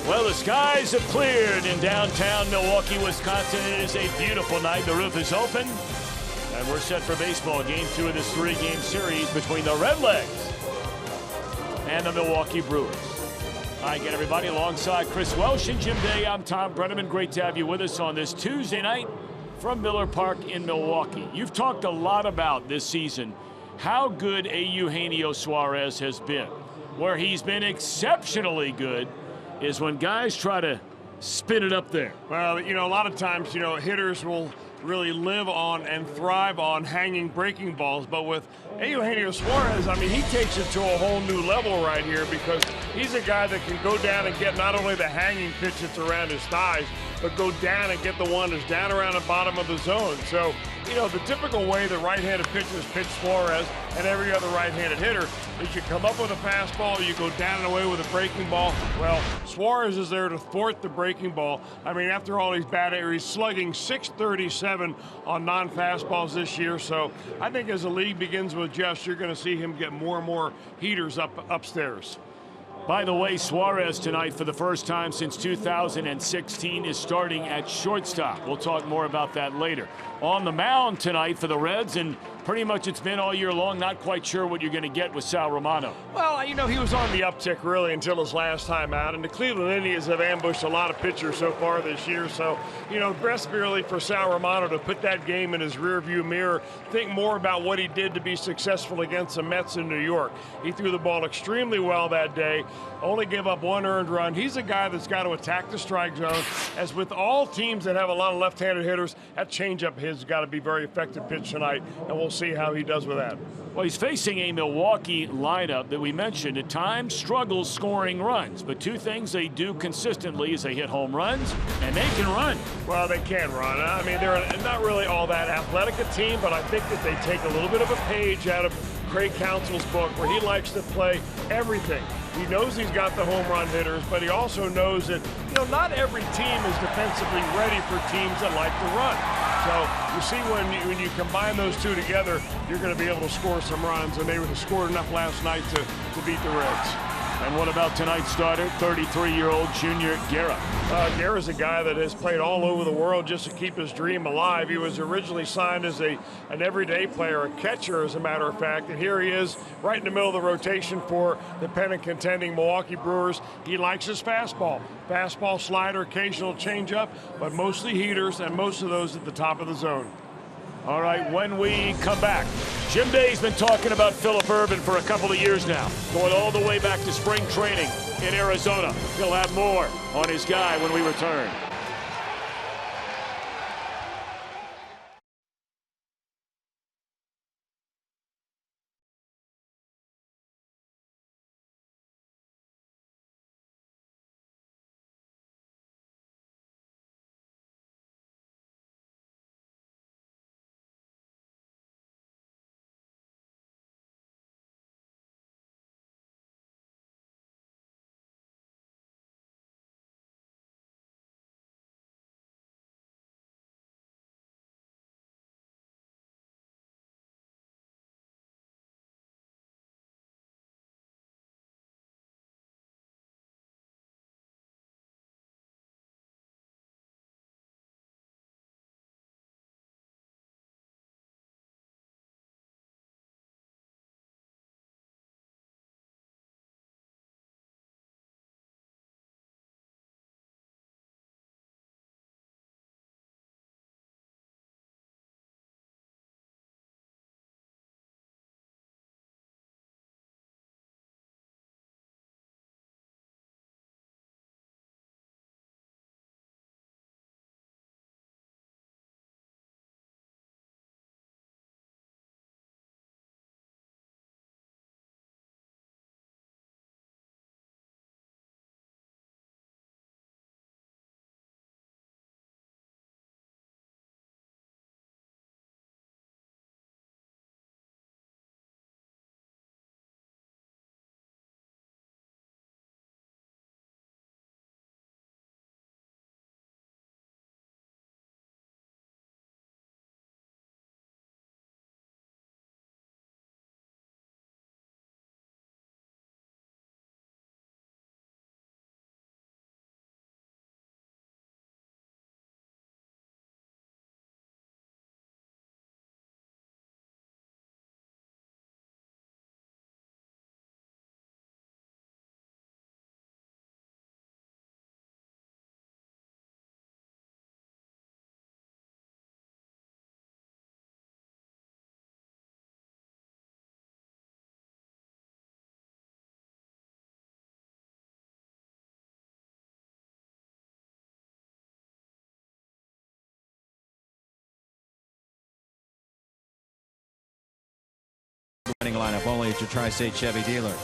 Well, the skies have cleared in downtown Milwaukee, Wisconsin. It is a beautiful night. The roof is open, and we're set for baseball. Game 2 of this 3-game series between the Redlegs and the Milwaukee Brewers. Hi again, everybody. Alongside Chris Welsh and Jim Day, I'm Tom Brenneman. Great to have you with us on this Tuesday night from Miller Park in Milwaukee. You've talked a lot about this season how good Eugenio Suarez has been. Where he's been exceptionally good is when guys try to spin it up there. Well, a lot of times, hitters will really live on and thrive on hanging breaking balls. But with Eugenio Suarez, he takes it to a whole new level right here because he's a guy that can go down and get not only the hanging pitch that's around his thighs, but go down and get the one that's down around the bottom of the zone. So, the typical way that right-handed pitchers pitch Suarez and every other right-handed hitter is you come up with a fastball, you go down and away with a breaking ball. Well, Suarez is there to thwart the breaking ball. After all, he's slugging .637 on non-fastballs this year. So I think as the league begins to adjust, you're going to see him get more and more heaters upstairs. By the way, Suarez tonight, for the first time since 2016, is starting at shortstop. We'll talk more about that later. On the mound tonight for the Reds, and pretty much it's been all year long. Not quite sure what you're going to get with Sal Romano. Well, he was on the uptick really until his last time out, and the Cleveland Indians have ambushed a lot of pitchers so far this year. So, best really for Sal Romano to put that game in his rearview mirror, think more about what he did to be successful against the Mets in New York. He threw the ball extremely well that day, only gave up 1 earned run. He's a guy that's got to attack the strike zone. As with all teams that have a lot of left-handed hitters, that changeup has got to be very effective pitch tonight, and we'll see how he does with that. Well, he's facing a Milwaukee lineup that we mentioned at times struggles scoring runs. But two things they do consistently is they hit home runs, and they can run. Well, they can run. They're not really all that athletic a team, but I think that they take a little bit of a page out of Craig Counsell's book where he likes to play everything. He knows he's got the home run hitters, but he also knows that, not every team is defensively ready for teams that like to run. So you see when you combine those two together, you're going to be able to score some runs, and they would have scored enough last night to beat the Reds. And what about tonight's starter, 33-year-old Junior Guerra? Guerra's a guy that has played all over the world just to keep his dream alive. He was originally signed as an everyday player, a catcher, as a matter of fact. And here he is right in the middle of the rotation for the pennant-contending Milwaukee Brewers. He likes his fastball. Fastball, slider, occasional changeup, but mostly heaters, and most of those at the top of the zone. All right, when we come back, Jim Day's been talking about Phillip Ervin for a couple of years now, going all the way back to spring training in Arizona. He'll have more on his guy when we return. lineup only at your Tri-State Chevy dealer.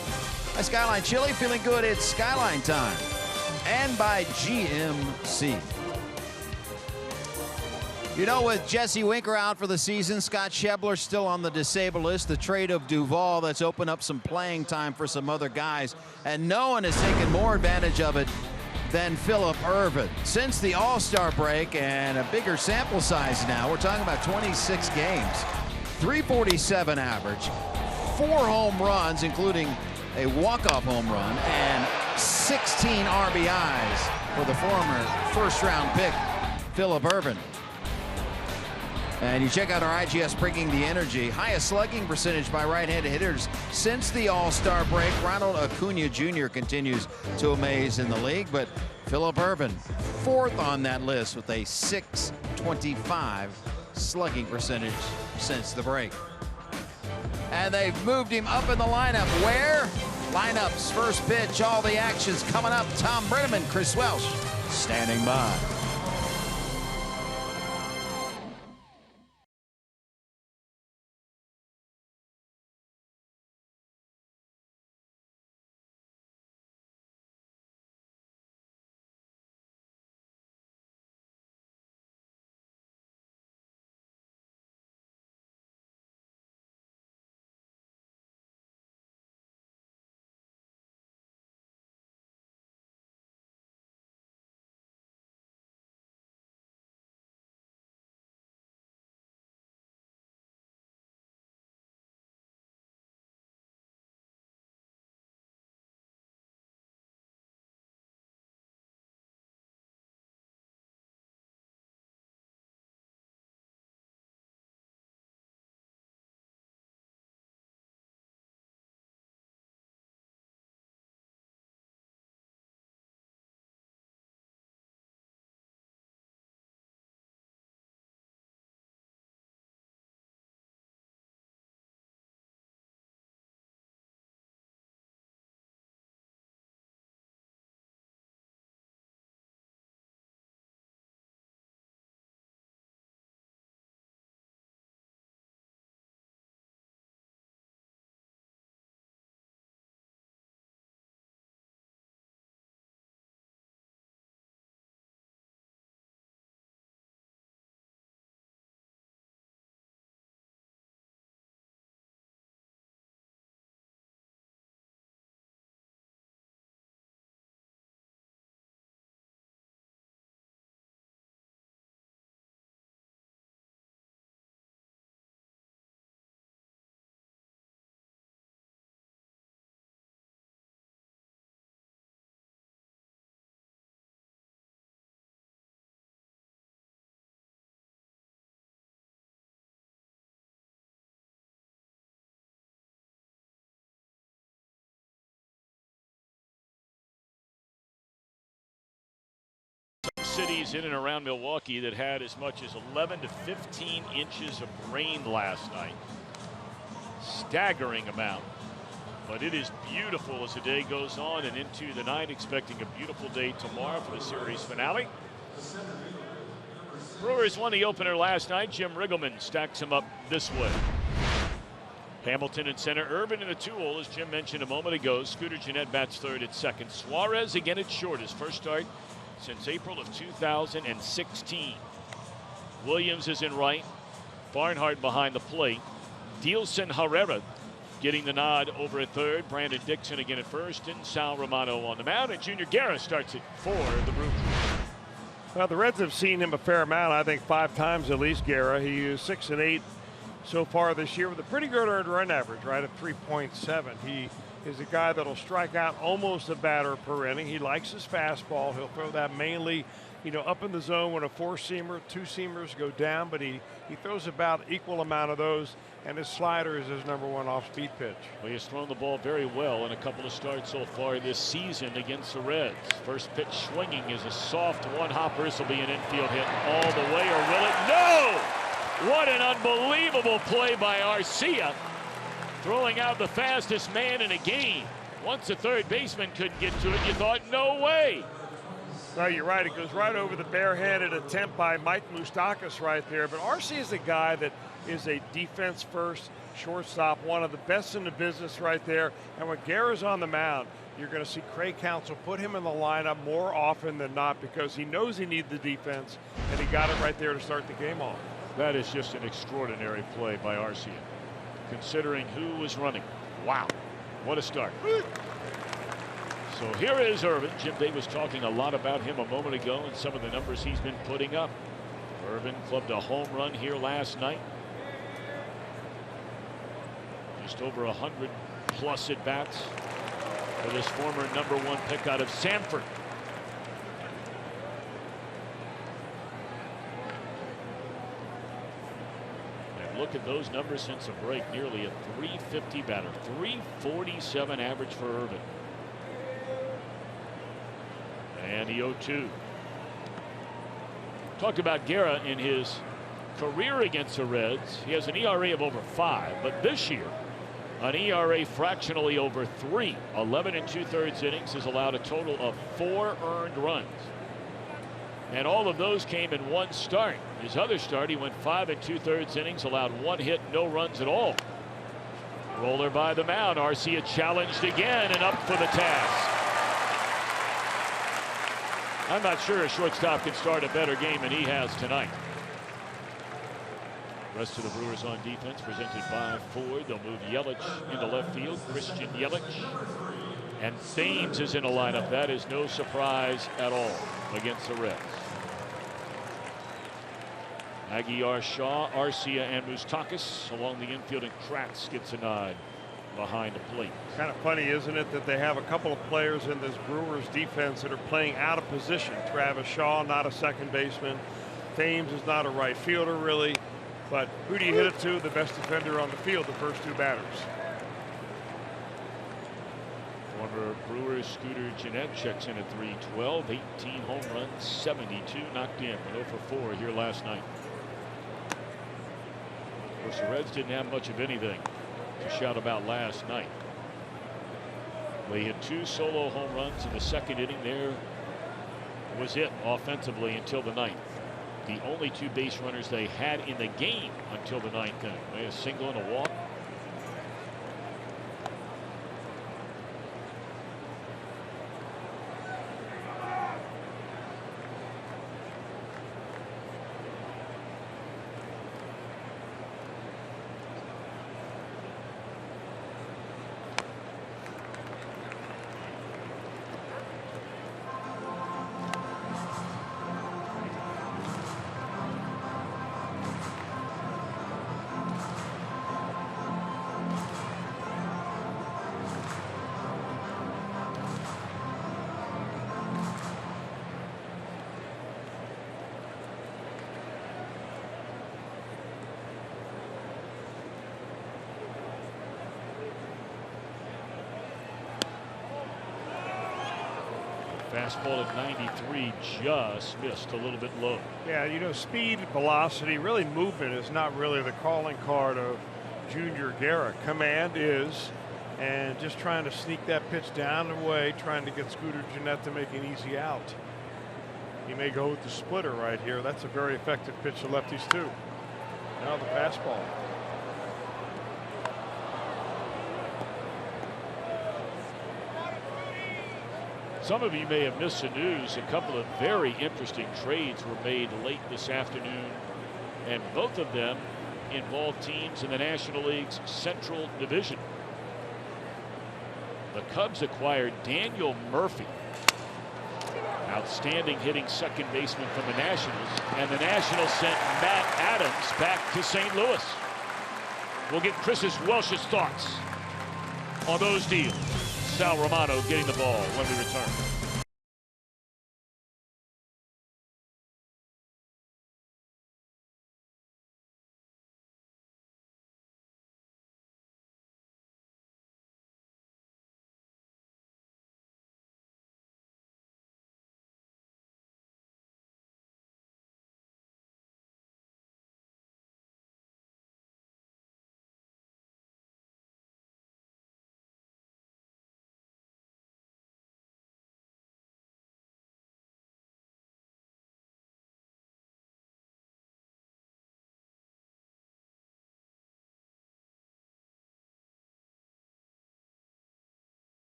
By Skyline Chili, feeling good, it's Skyline time. And by GMC. You know, with Jesse Winker out for the season, Scott Schebler still on the disabled list. The trade of Duvall that's opened up some playing time for some other guys, and no one has taken more advantage of it than Phillip Ervin. Since the All-Star break and a bigger sample size now, we're talking about 26 games, 347 average, 4 home runs, including a walk-off home run, and 16 RBIs for the former first-round pick, Phillip Ervin. And you check out our IGS Bringing the Energy. Highest slugging percentage by right-handed hitters since the All-Star break. Ronald Acuna Jr. continues to amaze in the league, but Phillip Ervin, 4th on that list with a .625 slugging percentage since the break. And they've moved him up in the lineup. Where? Lineups, first pitch, all the action's coming up. Tom Brenneman, Chris Welsh standing by. Cities in and around Milwaukee that had as much as 11 to 15 inches of rain last night. Staggering amount. But it is beautiful as the day goes on and into the night, expecting a beautiful day tomorrow for the series finale. Brewers won the opener last night. Jim Riggleman stacks him up this way. Hamilton in center, Urban in the 2-hole, as Jim mentioned a moment ago. Scooter Gennett bats third at second. Suarez again at short, his first start since April of 2016. Williams is in right. Barnhart behind the plate. Dielson Herrera getting the nod over at third. Brandon Dixon again at first. And Sal Romano on the mound. And Junior Guerra starts it for the Brewers. Well, the Reds have seen him a fair amount, I think 5 times at least, Guerra. He is 6 and 8 so far this year with a pretty good earned run average, right at 3.7. He is a guy that'll strike out almost a batter per inning. He likes his fastball. He'll throw that mainly, up in the zone when a 4-seamer, 2-seamers go down, but he throws about equal amount of those, and his slider is his #1 off-speed pitch. Well, he's thrown the ball very well in a couple of starts so far this season against the Reds. First pitch swinging is a soft one-hopper. This will be an infield hit all the way, or will it? No! What an unbelievable play by Arcia, throwing out the fastest man in a game. Once the third baseman couldn't get to it, you thought, no way. No, you're right. It goes right over the barehanded attempt by Mike Moustakas right there. But RC is a guy that is a defense-first shortstop, one of the best in the business right there. And when Guerra's on the mound, you're going to see Craig Counsell put him in the lineup more often than not because he knows he needs the defense, and he got it right there to start the game off. That is just an extraordinary play by Arcia, considering who was running. Wow, what a start. So here is Irvin. Jim Day was talking a lot about him a moment ago and some of the numbers he's been putting up. Irvin clubbed a home run here last night. Just over 100+ at bats for this former #1 pick out of Sanford. And look at those numbers since the break. Nearly a .350 batter, .347 average for Irvin. And the 0-2. Talked about Guerra in his career against the Reds. He has an ERA of over 5, but this year an ERA fractionally over 3. 11 2/3 innings has allowed a total of 4 earned runs. And all of those came in one start. His other start, he went 5 2/3 innings, allowed 1 hit, no runs at all. Roller by the mound. Arcia challenged again and up for the task. I'm not sure a shortstop can start a better game than he has tonight. Rest of the Brewers on defense presented by Ford. They'll move Yelich into left field. Christian Yelich. And Thames is in the lineup. That is no surprise at all against the Reds. Aguiar, Shaw, Arcia, and Moustakas along the infield, and Kratz gets a nod behind the plate. Kind of funny, isn't it, that they have a couple of players in this Brewers defense that are playing out of position. Travis Shaw, not a second baseman. Thames is not a right fielder, really. But who do you hit it to? The best defender on the field, the first 2 batters. Former Brewers Scooter Gennett checks in at .312, 18 home runs, 72 knocked in, but 0 for 4 here last night. Of course, the Reds didn't have much of anything to shout about last night. They hit 2 solo home runs in the second inning. There was it offensively until the 9th. The only 2 base runners they had in the game until the 9th inning. They had a single and a walk. Fastball at 93 just missed a little bit low. Yeah, you know, speed, velocity, really movement is not really the calling card of Junior Guerra. Command is, and just trying to sneak that pitch down and away, trying to get Scooter Gennett to make an easy out. He may go with the splitter right here. That's a very effective pitch to lefties too. Now the fastball. Some of you may have missed the news. A couple of very interesting trades were made late this afternoon, and both of them involve teams in the National League's Central Division. The Cubs acquired Daniel Murphy, outstanding hitting second baseman from the Nationals, and the Nationals sent Matt Adams back to St. Louis. We'll get Chris's Welsh's thoughts on those deals. Sal Romano getting the ball when we return.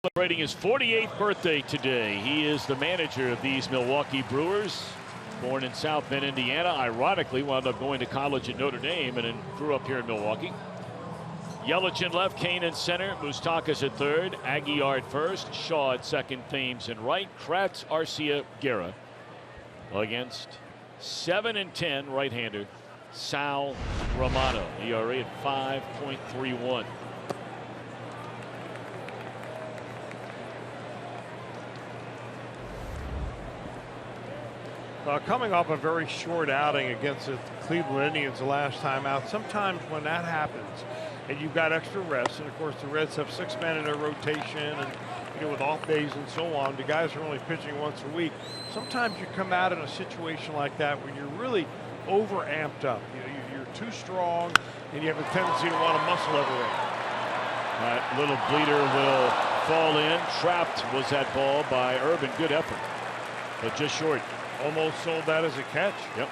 Celebrating his 48th birthday today. He is the manager of these Milwaukee Brewers. Born in South Bend, Indiana. Ironically, wound up going to college at Notre Dame and then grew up here in Milwaukee. Yelich in left, Kane in center, Moustakas at third, Aguilar at first, Shaw at second, Thames in right, Kratz, Arcia, Guerra against 7-10 right-hander Sal Romano. ERA at 5.31. Coming off a very short outing against the Cleveland Indians the last time out, sometimes when that happens and you've got extra rest, and of course the Reds have 6 men in their rotation, and with off days and so on, the guys are only pitching once a week. Sometimes you come out in a situation like that when you're really over amped up. You're too strong, and you have a tendency to want to muscle everything. That little bleeder will fall in. Trapped was that ball by Urban. Good effort, but just short. Almost sold that as a catch. Yep.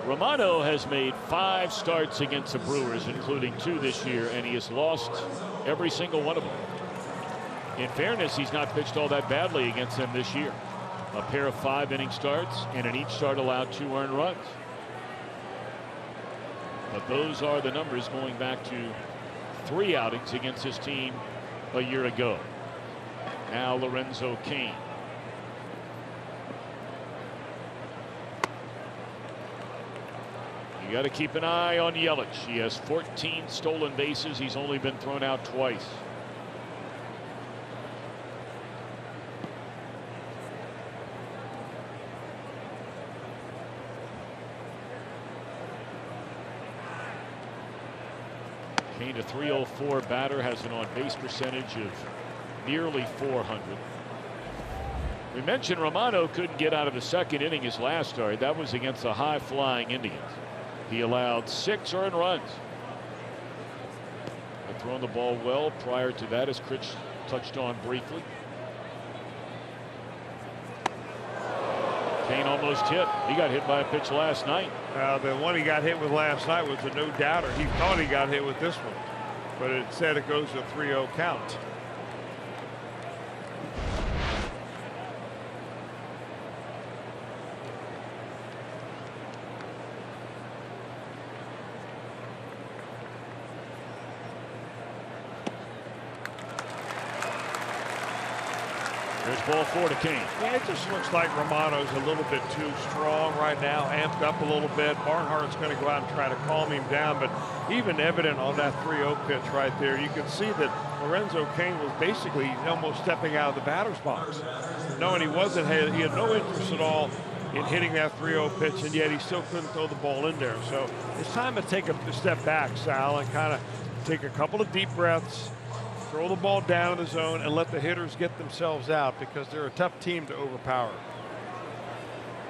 Romano has made 5 starts against the Brewers, including 2 this year, and he has lost every single one of them. In fairness, he's not pitched all that badly against them this year. A pair of 5-inning starts, and in each start allowed 2 earned runs. But those are the numbers going back to 3 outings against his team a year ago. Now Lorenzo Cain. You got to keep an eye on Yelich. He has 14 stolen bases. He's only been thrown out twice. Cain, a .304 batter, has an on-base percentage of nearly 400. We mentioned Romano couldn't get out of the 2nd inning his last start. That was against the high-flying Indians. He allowed 6 earned runs. Had thrown the ball well prior to that, as Critch touched on briefly. Cain almost hit. He got hit by a pitch last night. The one he got hit with last night was a no-doubter. He thought he got hit with this one, but it said it goes to a 3-0 count. There's ball 4 to Cain. Yeah, it just looks like Romano's a little bit too strong right now, amped up a little bit. Barnhart's going to go out and try to calm him down, but even evident on that 3-0 pitch right there, you can see that Lorenzo Cain was basically almost stepping out of the batter's box. Knowing he wasn't, he had no interest at all in hitting that 3-0 pitch, and yet he still couldn't throw the ball in there. So it's time to take a step back, Sal, and kind of take a couple of deep breaths, throw the ball down in the zone, and let the hitters get themselves out, because they're a tough team to overpower.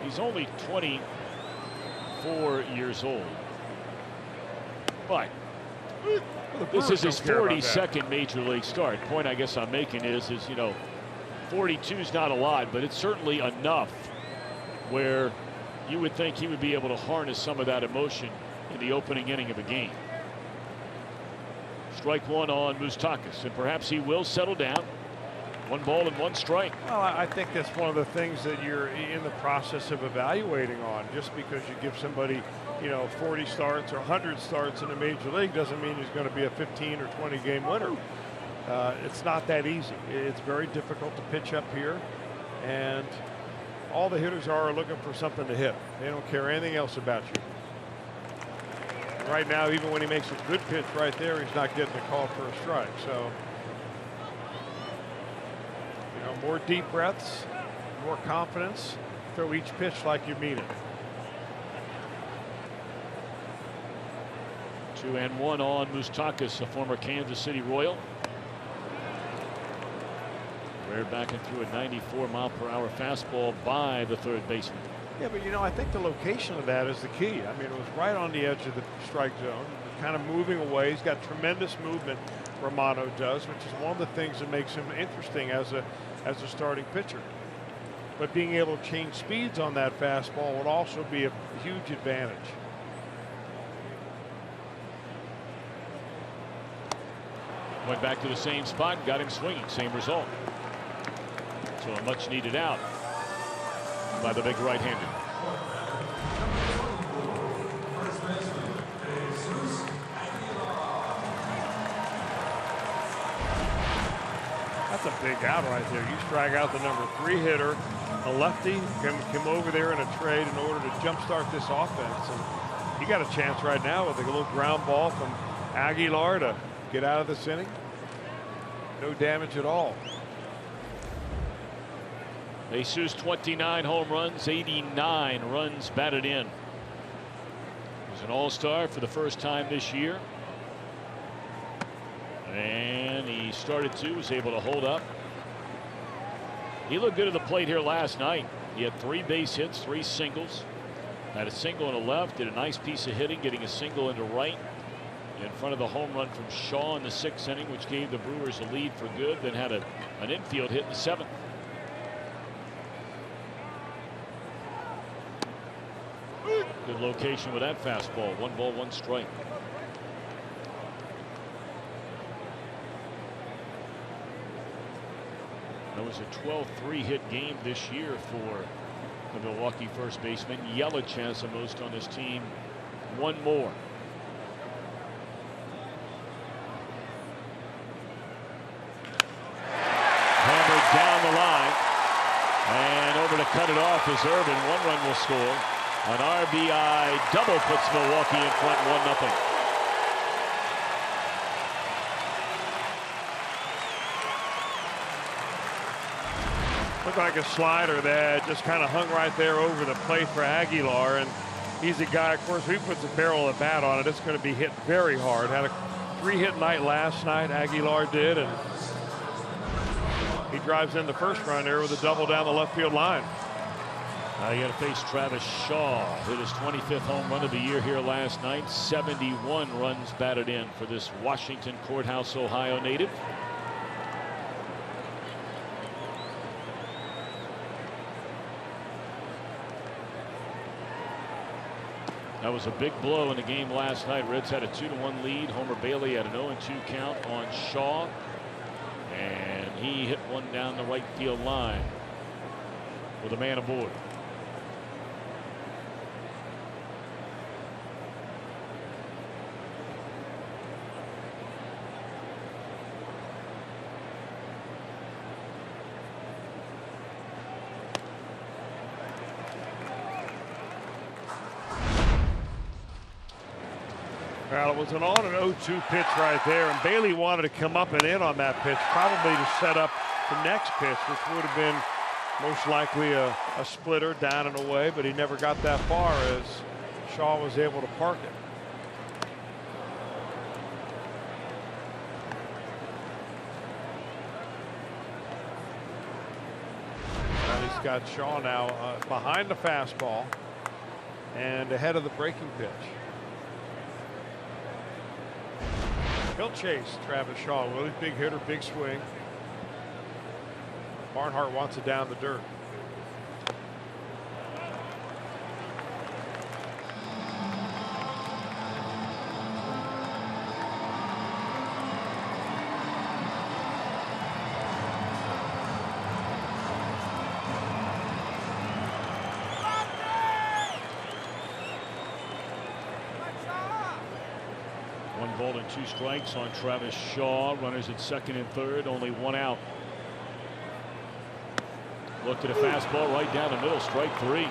He's only 24 years old. But this is his 42nd major league start. Point I guess I'm making is 42 is not a lot, but it's certainly enough where you would think he would be able to harness some of that emotion in the opening inning of a game. Strike 1 on Moustakas, and perhaps he will settle down. 1 ball and 1 strike. Well, I think that's one of the things that you're in the process of evaluating on. Just because you give somebody, 40 starts or 100 starts in the major league doesn't mean he's going to be a 15 or 20 game winner. It's not that easy. It's very difficult to pitch up here, and all the hitters are looking for something to hit. They don't care anything else about you. Right now, even when he makes a good pitch right there, he's not getting a call for a strike. So, more deep breaths, more confidence, throw each pitch like you mean it. 2-1 on Moustakas, a former Kansas City Royal. Reared back and threw a 94-mile-per-hour fastball by the 3rd baseman. Yeah, but I think the location of that is the key. I mean, it was right on the edge of the strike zone, kind of moving away. He's got tremendous movement, Romano does, which is one of the things that makes him interesting as a starting pitcher. but being able to change speeds on that fastball would also be a huge advantage. Went back to the same spot and got him swinging. Same result. So a much needed out by the big right-hander. That's a big out right there. You strike out the number 3 hitter, a lefty, come over there in a trade in order to jumpstart this offense. And he got a chance right now with a little ground ball from Aguilar to get out of this inning. No damage at all. Jesus, 29 home runs, 89 runs batted in. He's an all-star for the first time this year. And he started to, was able to hold up. He looked good at the plate here last night. He had 3 base hits, 3 singles. Had a single in the left, did a nice piece of hitting, getting a single into right in front of the home run from Shaw in the 6th inning, which gave the Brewers a lead for good. Then had an infield hit in the 7th. Good location with that fastball. 1 ball, 1 strike. That was a 12-3 hit game this year for the Milwaukee first baseman. Yelich has the most on his team. 1 more. Hammered down the line. And over to cut it off is Irvin. 1 run will score. An RBI double puts Milwaukee in front 1-0. Looked like a slider that just kind of hung right there over the plate for Aguilar, and he's a guy, of course, he puts a barrel of bat on it, it's going to be hit very hard. Had a 3-hit night last night, Aguilar did, and he drives in the first run there with a double down the left field line. Now you got to face Travis Shaw. Hit his 25th home run of the year here last night. 71 runs batted in for this Washington Courthouse, Ohio native. That was a big blow in the game last night. Reds had a 2-1 lead. Homer Bailey had an 0-2 count on Shaw. And he hit one down the right field line with a man aboard. Well, it was an on and 0-2 pitch right there, and Bailey wanted to come up and in on that pitch, probably to set up the next pitch, which would have been most likely a splitter down and away, but he never got that far as Shaw was able to park it. And he's got Shaw now behind the fastball and ahead of the breaking pitch. He'll chase Travis Shaw. Really big hitter, big swing. Barnhart wants it down the dirt. Ball and 2 strikes on Travis Shaw. Runners at second and third. Only 1 out. Looked at a fastball right down the middle. Strike 3.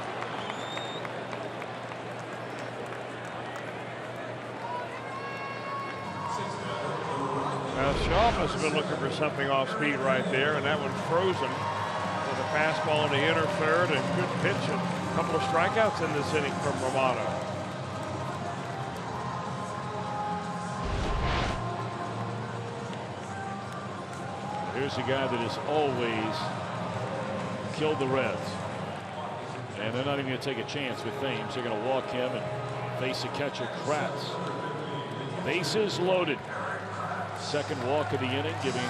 Now Shaw must have been looking for something off speed right there, and that one frozen with a fastball in the inner third and good pitch and a couple of strikeouts in this inning from Romano. Here's a guy that has always killed the Reds. And they're not even going to take a chance with Thames. They're going to walk him and face the catcher, Kratz. Bases loaded. Second walk of the inning, giving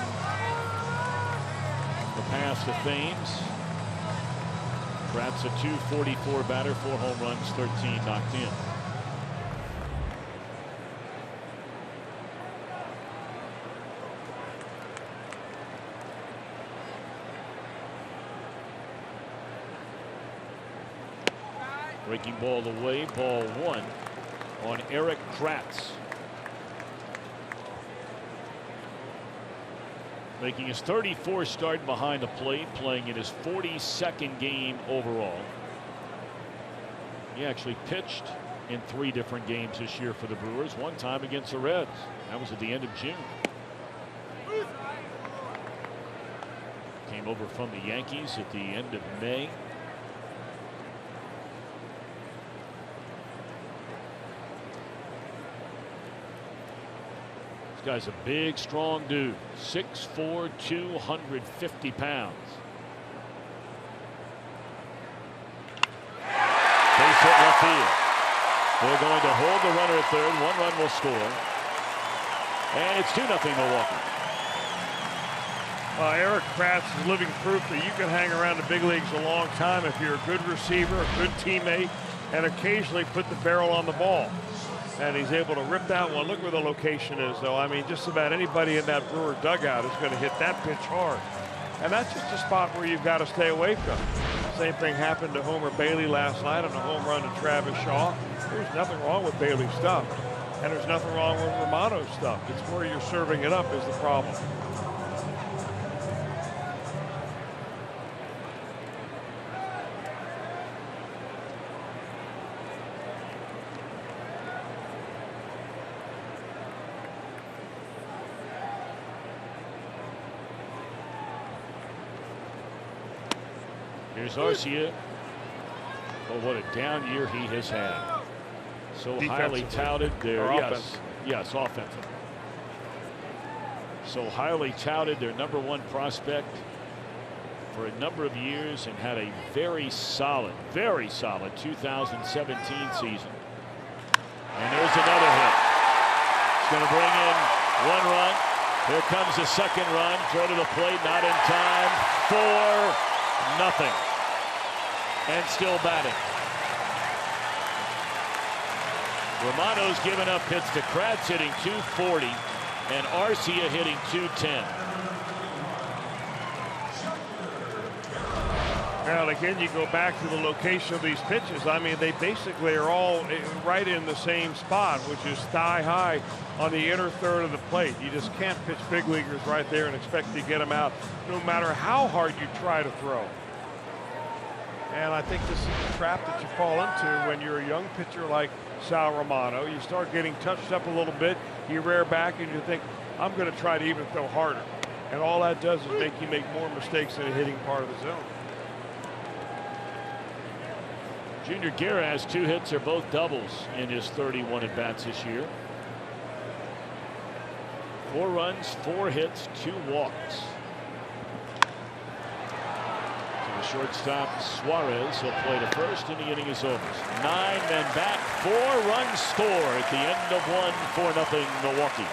the pass to Thames. Kratz a .244 batter, 4 home runs, 13 knocked in. Breaking ball away, ball 1 on Eric Kratz. Making his 34th start behind the plate, playing in his 42nd game overall. He actually pitched in 3 different games this year for the Brewers, one time against the Reds. That was at the end of June. Came over from the Yankees at the end of May. Guy's a big, strong dude. 6'4", 250 pounds. Base hit left field. They're going to hold the runner at third. 1 run will score. And it's 2-0 Milwaukee. Eric Kratz is living proof that you can hang around the big leagues a long time if you're a good receiver, a good teammate, and occasionally put the barrel on the ball. And he's able to rip that one. Look where the location is, though. I mean, just about anybody in that Brewer dugout is going to hit that pitch hard. And that's just a spot where you've got to stay away from. Same thing happened to Homer Bailey last night on a home run to Travis Shaw. There's nothing wrong with Bailey's stuff. And there's nothing wrong with Romano's stuff. It's where you're serving it up is the problem. Here's Arcia. Oh, what a down year he has had. So highly touted there. Yes, offensive. So highly touted, their #1 prospect for a number of years, and had a very solid 2017 season. And there's another hit. It's going to bring in 1 run. Here comes the 2nd run. Throw to the plate, not in time. 4-0. And still batting. Romano's given up hits to Kratz, hitting .240, and Arcia hitting .210. Well, again, you go back to the location of these pitches. I mean, they basically are all right in the same spot, which is thigh high on the inner third of the plate. You just can't pitch big leaguers right there and expect to get them out, no matter how hard you try to throw. And I think this is the trap that you fall into when you're a young pitcher like Sal Romano. You start getting touched up a little bit, you rear back, and you think, I'm going to try to even throw harder. And all that does is make you make more mistakes in the hitting part of the zone. Junior Guerra has 2 hits, or both doubles in his 31 at-bats this year. 4 runs, 4 hits, 2 walks. The shortstop Suarez will play to first, and the inning is over. 9 men back, 4 runs score at the end of 1, 4-0 Milwaukee.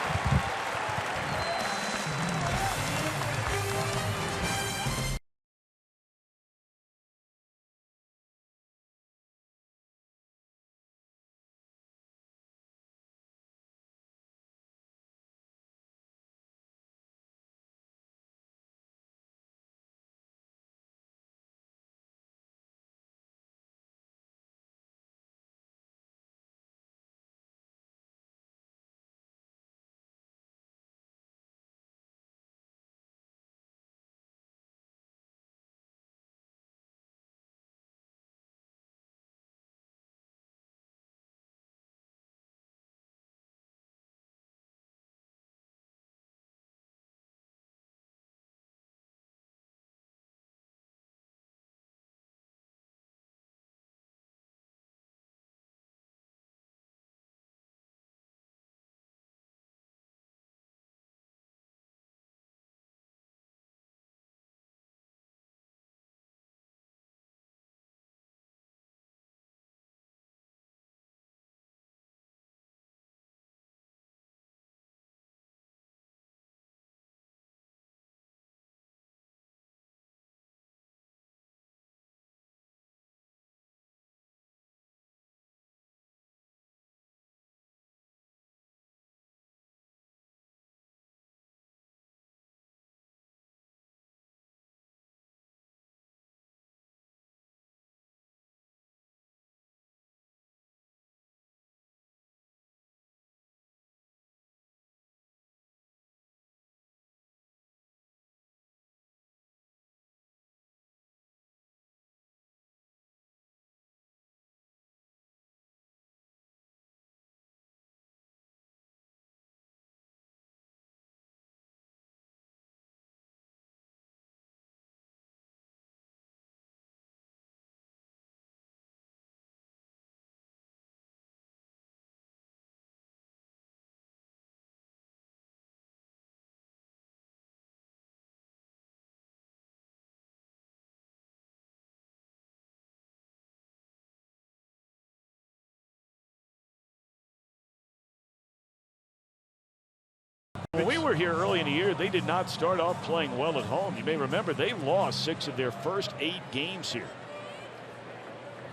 When we were here early in the year, they did not start off playing well at home. You may remember they lost 6 of their first 8 games here.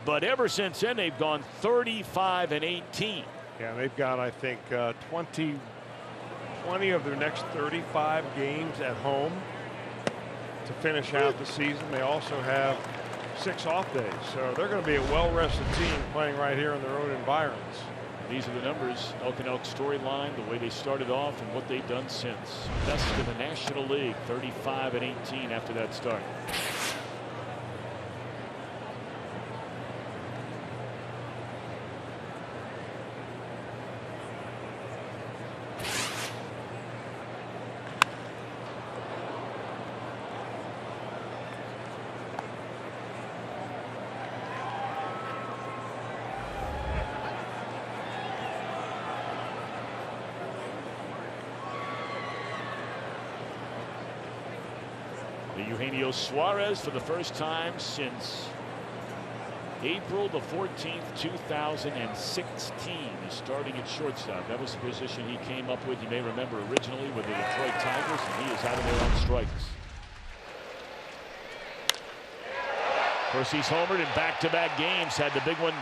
But ever since then, they've gone 35-18. Yeah, they've got, I think, 20 of their next 35 games at home to finish out the season. They also have 6 off days, so they're going to be a well-rested team playing right here in their own environs. These are the numbers, Elk and Elk storyline, the way they started off and what they've done since. Best in the National League, 35-18 after that start. Eugenio Suarez, for the first time since April the 14th, 2016, is starting at shortstop. That was the position he came up with, you may remember, originally with the Detroit Tigers, and he is out of there on strikes. Of course, he's homered in back-to-back games, had the big one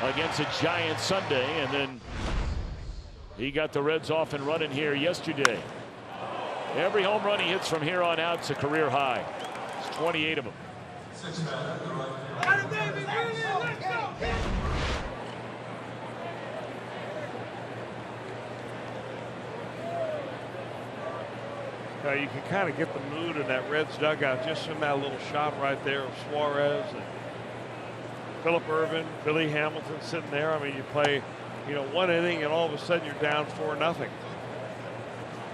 against the Giants Sunday, and then he got the Reds off and running here yesterday. Every home run he hits from here on out is a career high. It's 28 of them. You can kind of get the mood in that Reds dugout just from that little shot right there of Suarez and Phillip Ervin, Billy Hamilton sitting there. I mean, you play, one inning and all of a sudden you're down 4-0.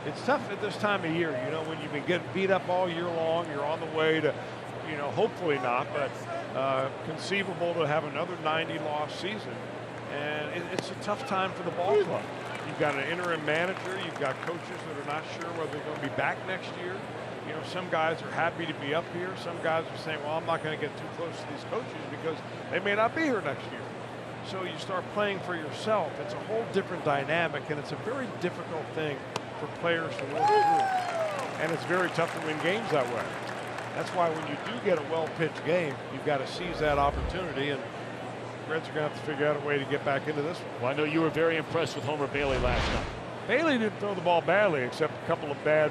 It's tough at this time of year, when you've been getting beat up all year long. You're on the way to, hopefully not, but conceivable to have another 90-loss season. And it's a tough time for the ball club. You've got an interim manager. You've got coaches that are not sure whether they're going to be back next year. Some guys are happy to be up here. Some guys are saying, well, I'm not going to get too close to these coaches because they may not be here next year. So you start playing for yourself. It's a whole different dynamic, and it's a very difficult thing for players to work through. And it's very tough to win games that way. That's why when you do get a well-pitched game, you've got to seize that opportunity, and Reds are going to have to figure out a way to get back into this one. Well, I know you were very impressed with Homer Bailey last night. Bailey didn't throw the ball badly, except a couple of bad,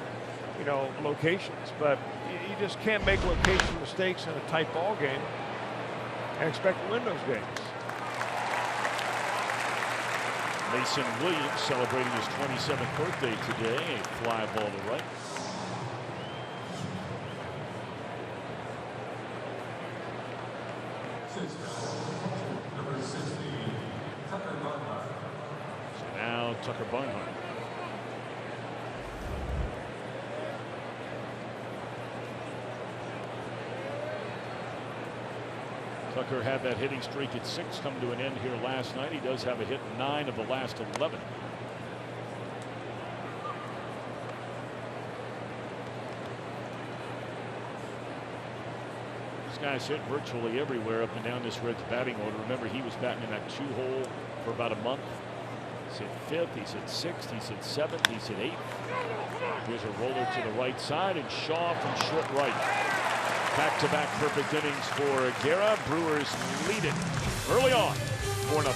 locations. But you just can't make location mistakes in a tight ball game and expect to win those games. Mason Williams celebrating his 27th birthday today. A fly ball to right. So now Tucker Barnhart. Tucker had that hitting streak at 6 come to an end here last night. He does have a hit in 9 of the last 11. This guy's hit virtually everywhere up and down this Reds batting order. Remember, he was batting in that 2-hole for about a month. He's hit 5th, he's hit 6th, he's hit 7th, he's hit 8th. Here's a roller to the right side, and Shaw from short right. Back-to-back perfect innings for Guerra. Brewers lead it early on, 4-0.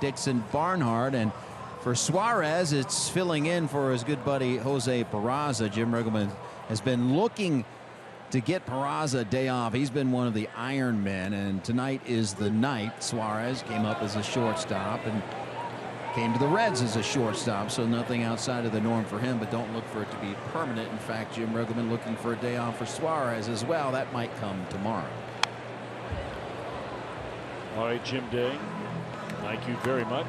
Dixon, Barnhart, and for Suarez, it's filling in for his good buddy Jose Peraza. Jim Riggleman has been looking to get Peraza a day off. He's been one of the Iron Men, and tonight is the night. Suarez came up as a shortstop and came to the Reds as a shortstop, so nothing outside of the norm for him, but don't look for it to be permanent. In fact, Jim Riggleman looking for a day off for Suarez as well. That might come tomorrow. All right, Jim Day, thank you very much.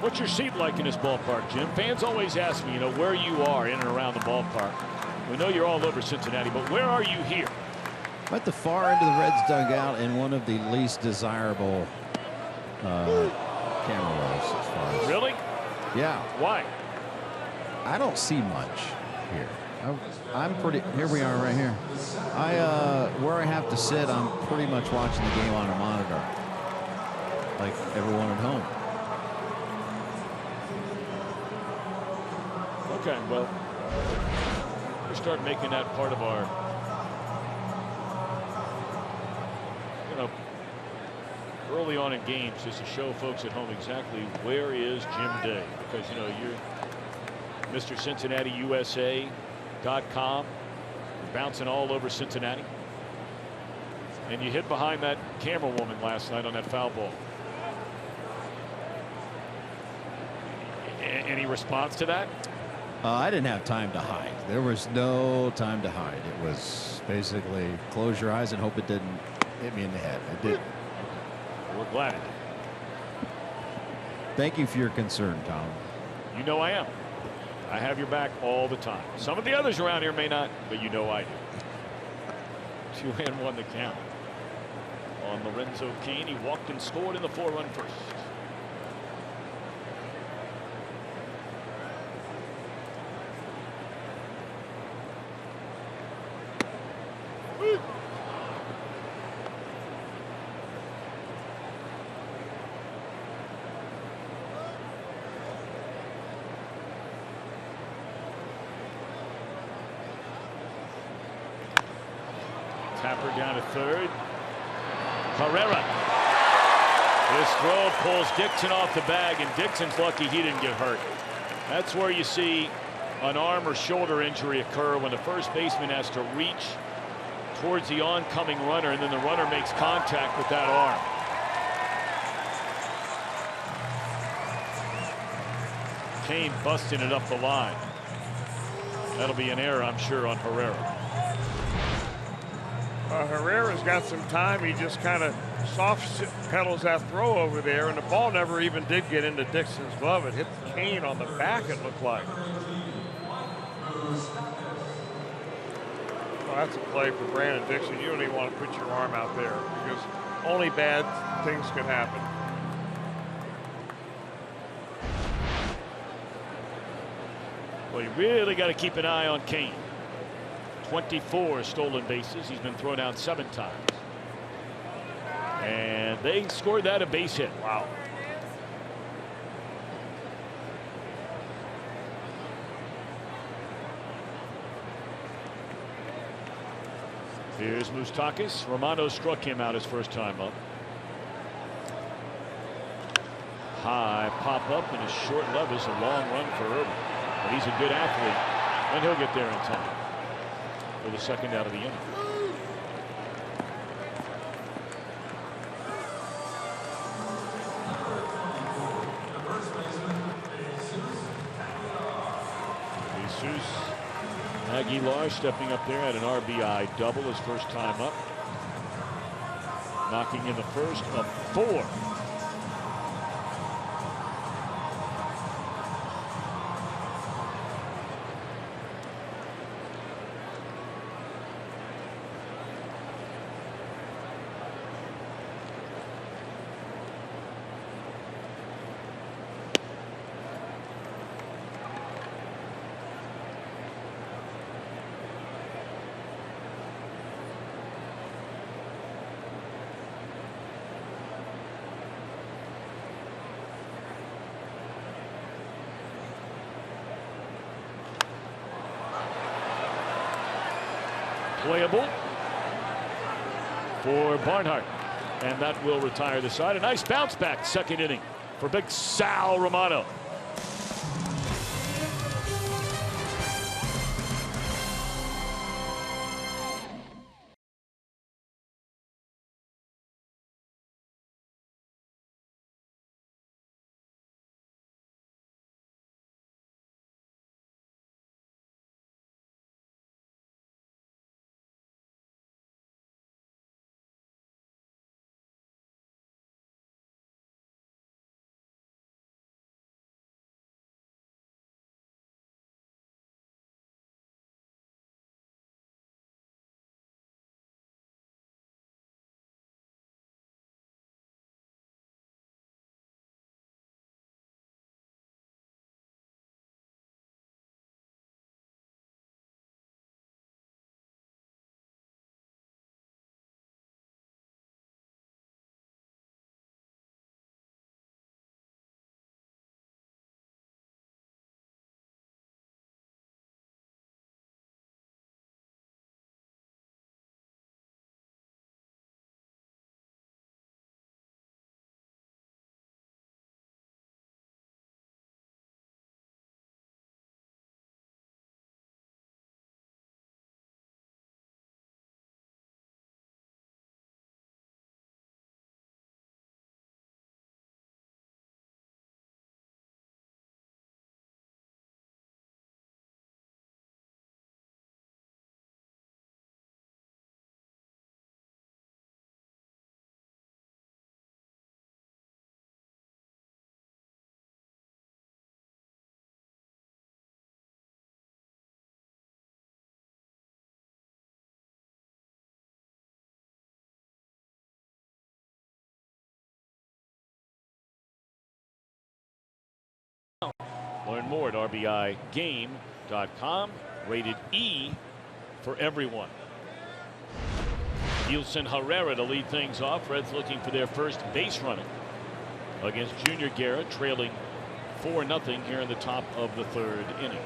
What's your seat like in this ballpark, Jim? Fans always ask me, where you are in and around the ballpark. We know you're all over Cincinnati, but where are you here? I'm at the far end of the Reds dugout in one of the least desirable camera rolls as far as. Really? Yeah. Why? I don't see much here. I'm pretty. Here we are, right here. Where I have to sit, I'm pretty much watching the game on a monitor, like everyone at home. Okay, well, we start making that part of our, early on in games, just to show folks at home exactly where is Jim Day, because you're Mr. Cincinnati USA.com, bouncing all over Cincinnati, and you hit behind that camera woman last night on that foul ball. Any response to that? I didn't have time to hide. There was no time to hide. It was basically close your eyes and hope it didn't hit me in the head. It did. We're glad it did. Thank you for your concern, Tom. You know I am. I have your back all the time. Some of the others around here may not, but I do. 2-1 the count on Lorenzo Cain. He walked and scored in the 4-run first. Tapper down to third. Herrera. His throw pulls Dixon off the bag, and Dixon's lucky he didn't get hurt. That's where you see an arm or shoulder injury occur, when the first baseman has to reach towards the oncoming runner, and then the runner makes contact with that arm. Cain busting it up the line. That'll be an error, I'm sure, on Herrera. Herrera's got some time. He just kind of soft pedals that throw over there, and the ball never even did get into Dixon's glove. It hit Cain on the back, it looked like. Well, that's a play for Brandon Dixon. You don't even want to put your arm out there, because only bad things can happen. Well, you really got to keep an eye on Cain. 24 stolen bases. He's been thrown out 7 times. And they scored that a base hit. Wow. Here's Moustakas. Romano struck him out his first time up. High pop up, and a short love is a long run for Irvin. But he's a good athlete, and he'll get there in time for the second out of the inning. Jesus Aguilar stepping up there at an RBI double his first time up. Knocking in the first of 4. Playable for Barnhart. And that will retire the side. A nice bounce back second inning for big Sal Romano. Learn more at RBIGame.com. Rated E for everyone. Yulson Herrera to lead things off. Reds looking for their first base running against Junior Guerra, trailing 4-0 here in the top of the third inning.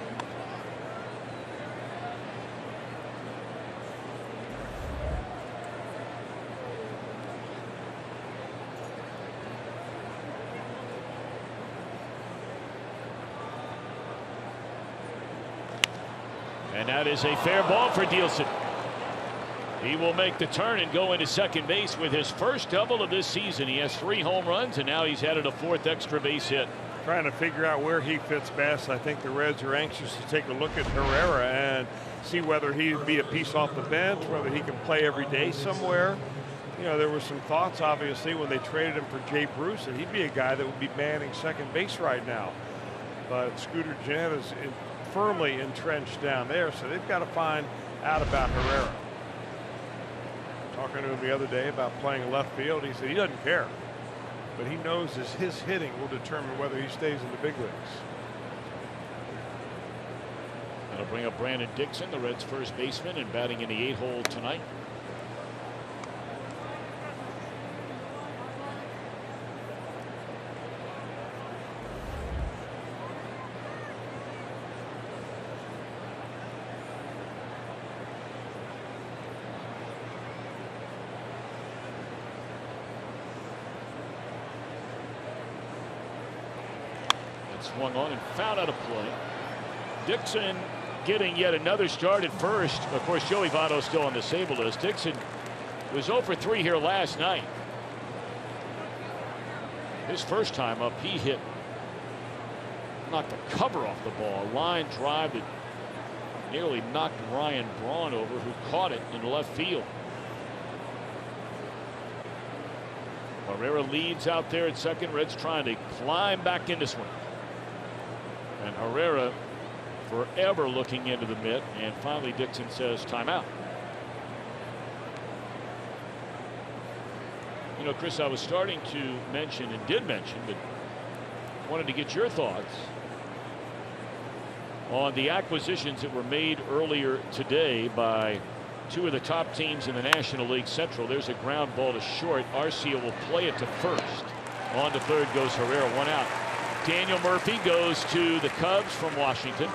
And that is a fair ball for Dielson. He will make the turn and go into second base with his first double of this season. He has 3 home runs, and now he's added a 4th extra base hit. Trying to figure out where he fits best. I think the Reds are anxious to take a look at Herrera and see whether he'd be a piece off the bench, whether he can play every day somewhere. You know, there were some thoughts, obviously, when they traded him for Jay Bruce, that he'd be a guy that would be manning second base right now. But Scooter Gennett is firmly entrenched down there, so they've got to find out about Herrera. Talking to him the other day about playing left field, he said he doesn't care, but he knows his hitting will determine whether he stays in the big leagues. That'll bring up Brandon Dixon, the Reds' first baseman, and batting in the 8-hole tonight. Swung on and fouled out of play. Dixon getting yet another start at first. Of course, Joey Votto's still on the disabled list. Dixon was 0 for 3 here last night. His first time up, he knocked the cover off the ball. A line drive that nearly knocked Ryan Braun over, who caught it in left field. Herrera leads out there at second. Reds trying to climb back into swing. And Herrera forever looking into the mitt, and finally Dixon says timeout. You know, Chris, I was starting to mention and did mention, but wanted to get your thoughts on the acquisitions that were made earlier today by 2 of the top teams in the National League Central. There's a ground ball to short. Arcia will play it to first. On to third goes Herrera, 1 out. Daniel Murphy goes to the Cubs from Washington.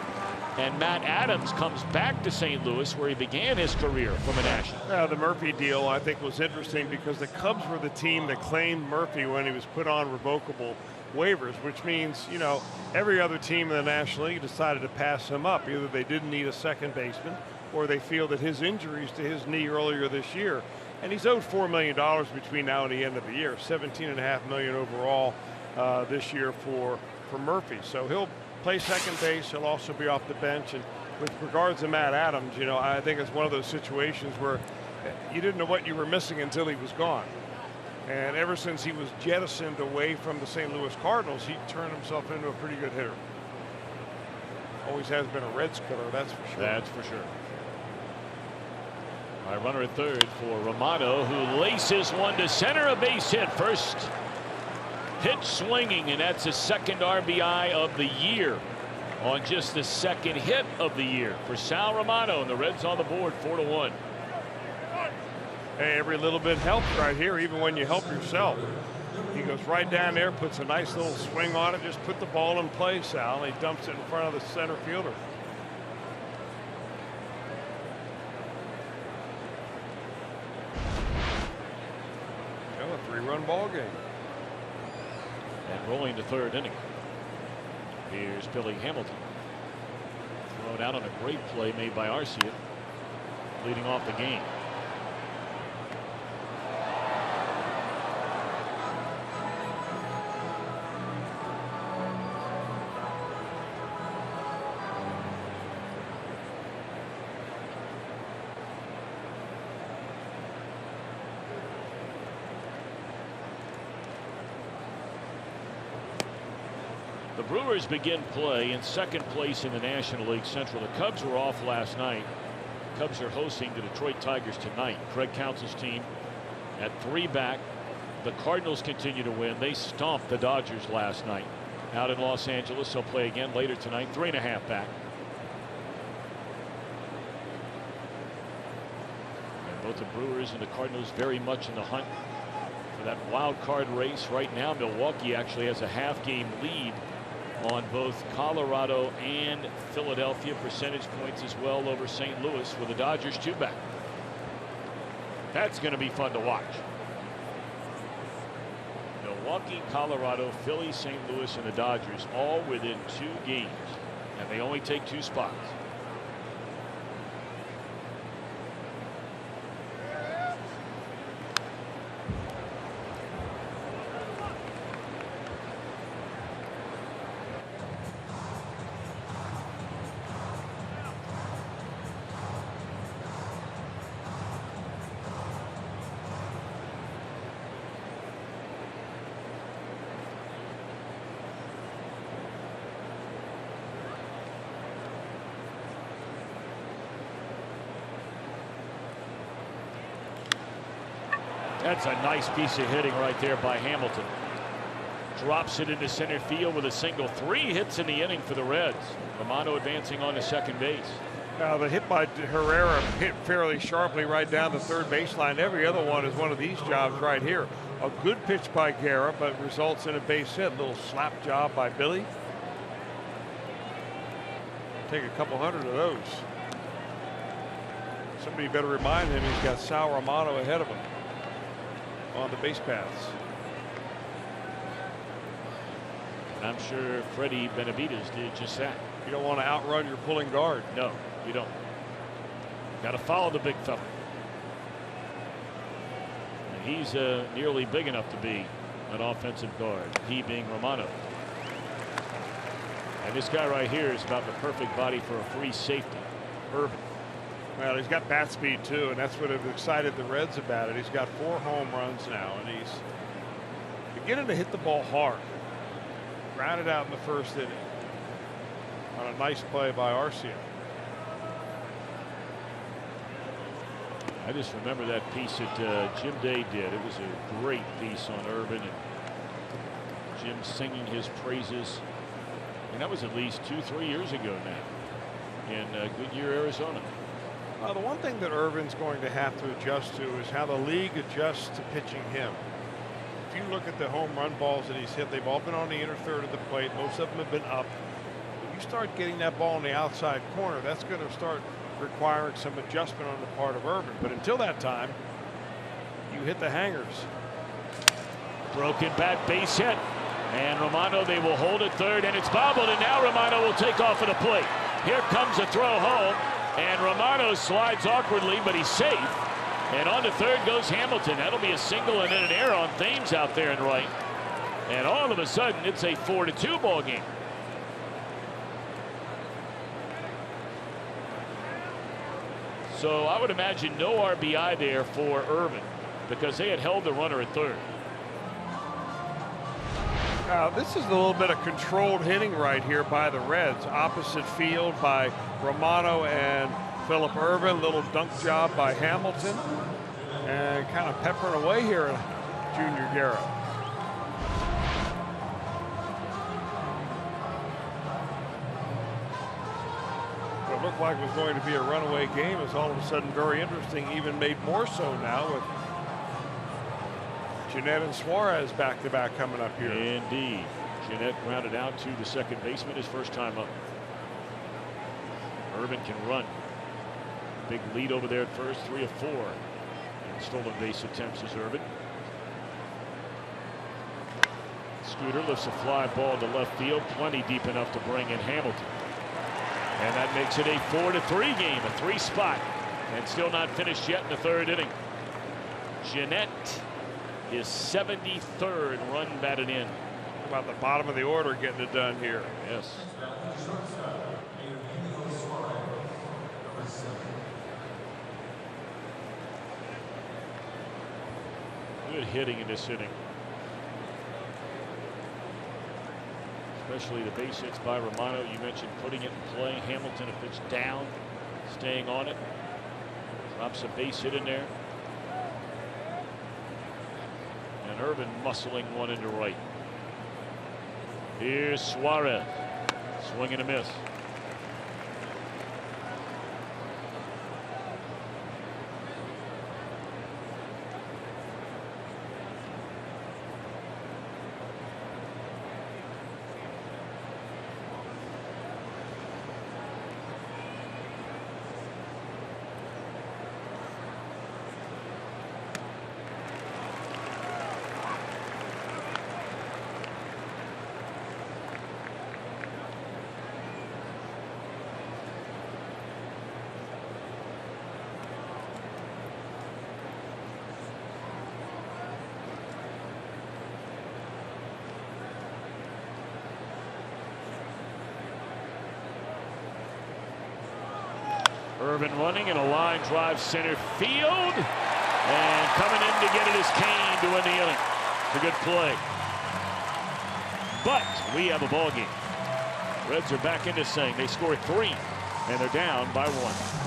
And Matt Adams comes back to St. Louis, where he began his career from a National. The Murphy deal, I think, was interesting because the Cubs were the team that claimed Murphy when he was put on revocable waivers, which means, you know, every other team in the National League decided to pass him up. Either they didn't need a second baseman, or they feel that his injuries to his knee earlier this year, and he's owed $4 million between now and the end of the year, $17.5 million overall this year for Murphy. So he'll play second base. He'll also be off the bench. And with regards to Matt Adams, you know, I think it's one of those situations where you didn't know what you were missing until he was gone. And ever since he was jettisoned away from the St. Louis Cardinals, he turned himself into a pretty good hitter. Always has been a Reds killer, that's for sure. That's for sure. All right, runner at third for Romano, who laces one to center, a base hit. First hit swinging, and that's his second RBI of the year on just the second hit of the year for Sal Romano, and the Reds on the board 4-1. Hey, every little bit helps right here, even when you help yourself. He goes right down there, puts a nice little swing on it, just put the ball in play, Sal, and he dumps it in front of the center fielder. A 3-run ball game. And rolling to third inning. Here's Billy Hamilton. Thrown out on a great play made by Arcia, leading off the game. The Brewers begin play in second place in the National League Central. The Cubs were off last night. Cubs are hosting the Detroit Tigers tonight. Craig Counsell's team at 3 back. The Cardinals continue to win. They stomped the Dodgers last night out in Los Angeles. They'll play again later tonight, 3.5 back. And both the Brewers and the Cardinals very much in the hunt for that wild card race. Right now, Milwaukee actually has a half-game lead on both Colorado and Philadelphia, percentage points as well over St. Louis, with the Dodgers 2 back. That's going to be fun to watch. Milwaukee, Colorado, Philly, St. Louis, and the Dodgers all within 2 games, and they only take 2 spots. That's a nice piece of hitting right there by Hamilton. Drops it into center field with a single. 3 hits in the inning for the Reds. Romano advancing on to second base. Now the hit by Herrera hit fairly sharply right down the third baseline. Every other one is one of these jobs right here. A good pitch by Guerra, but results in a base hit. Little slap job by Billy. Take a couple hundred of those. Somebody better remind him he's got Sal Romano ahead of him on the base paths. And I'm sure Freddie Benavidez did just that. You don't want to outrun your pulling guard. No, you don't. Got to follow the big fella. And he's nearly big enough to be an offensive guard, he being Romano. And this guy right here is about the perfect body for a free safety, Irvin. Well, he's got bat speed too, and that's what have excited the Reds about it. He's got 4 home runs now, and he's beginning to hit the ball hard. Grounded out in the first inning on a nice play by Arcia. I just remember that piece that Jim Day did. It was a great piece on Irvin, and Jim singing his praises. And that was at least 2-3 years ago now in Goodyear, Arizona. The one thing that Irvin's going to have to adjust to is how the league adjusts to pitching him. If you look at the home run balls that he's hit, they've all been on the inner third of the plate. Most of them have been up. You start getting that ball in the outside corner, that's going to start requiring some adjustment on the part of Irvin. But until that time, you hit the hangers. Broken bat, base hit. And Romano, they will hold it third, and it's bobbled, and now Romano will take off at the plate. Here comes a throw home, and Romano slides awkwardly, but he's safe. And on to third goes Hamilton. That'll be a single and then an error on Thames out there in right. And all of a sudden, it's a 4-2 ball game. So I would imagine no RBI there for Irvin because they had held the runner at third. Now, this is a little bit of controlled hitting right here by the Reds. Opposite field by Romano and Phillip Ervin. Little dunk job by Hamilton. And kind of peppering away here at Junior Guerra. What looked like it was going to be a runaway game is all of a sudden very interesting, even made more so now with Jeanette and Suarez back-to-back coming up here. Indeed. Jeanette grounded out to the second baseman his first time up. Irvin can run. Big lead over there at first, 3 of 4. And stolen base attempts is Irvin. Scooter lifts a fly ball to left field, plenty deep enough to bring in Hamilton. And that makes it a 4-3 game, a 3-spot. And still not finished yet in the third inning. Jeanette, his 73rd run batted in. About the bottom of the order getting it done here. Yes. Good hitting in this inning. Especially the base hits by Romano. You mentioned putting it in play. Hamilton, if it's down, staying on it. Drops a base hit in there. And Irvin muscling one into right. Here's Suarez. Swing and a miss. Irvin running and a line drive center field. And coming in to get it is Kane to win the inning. It's a good play. But we have a ball game. Reds are back in this thing. They scored 3 and they're down by 1.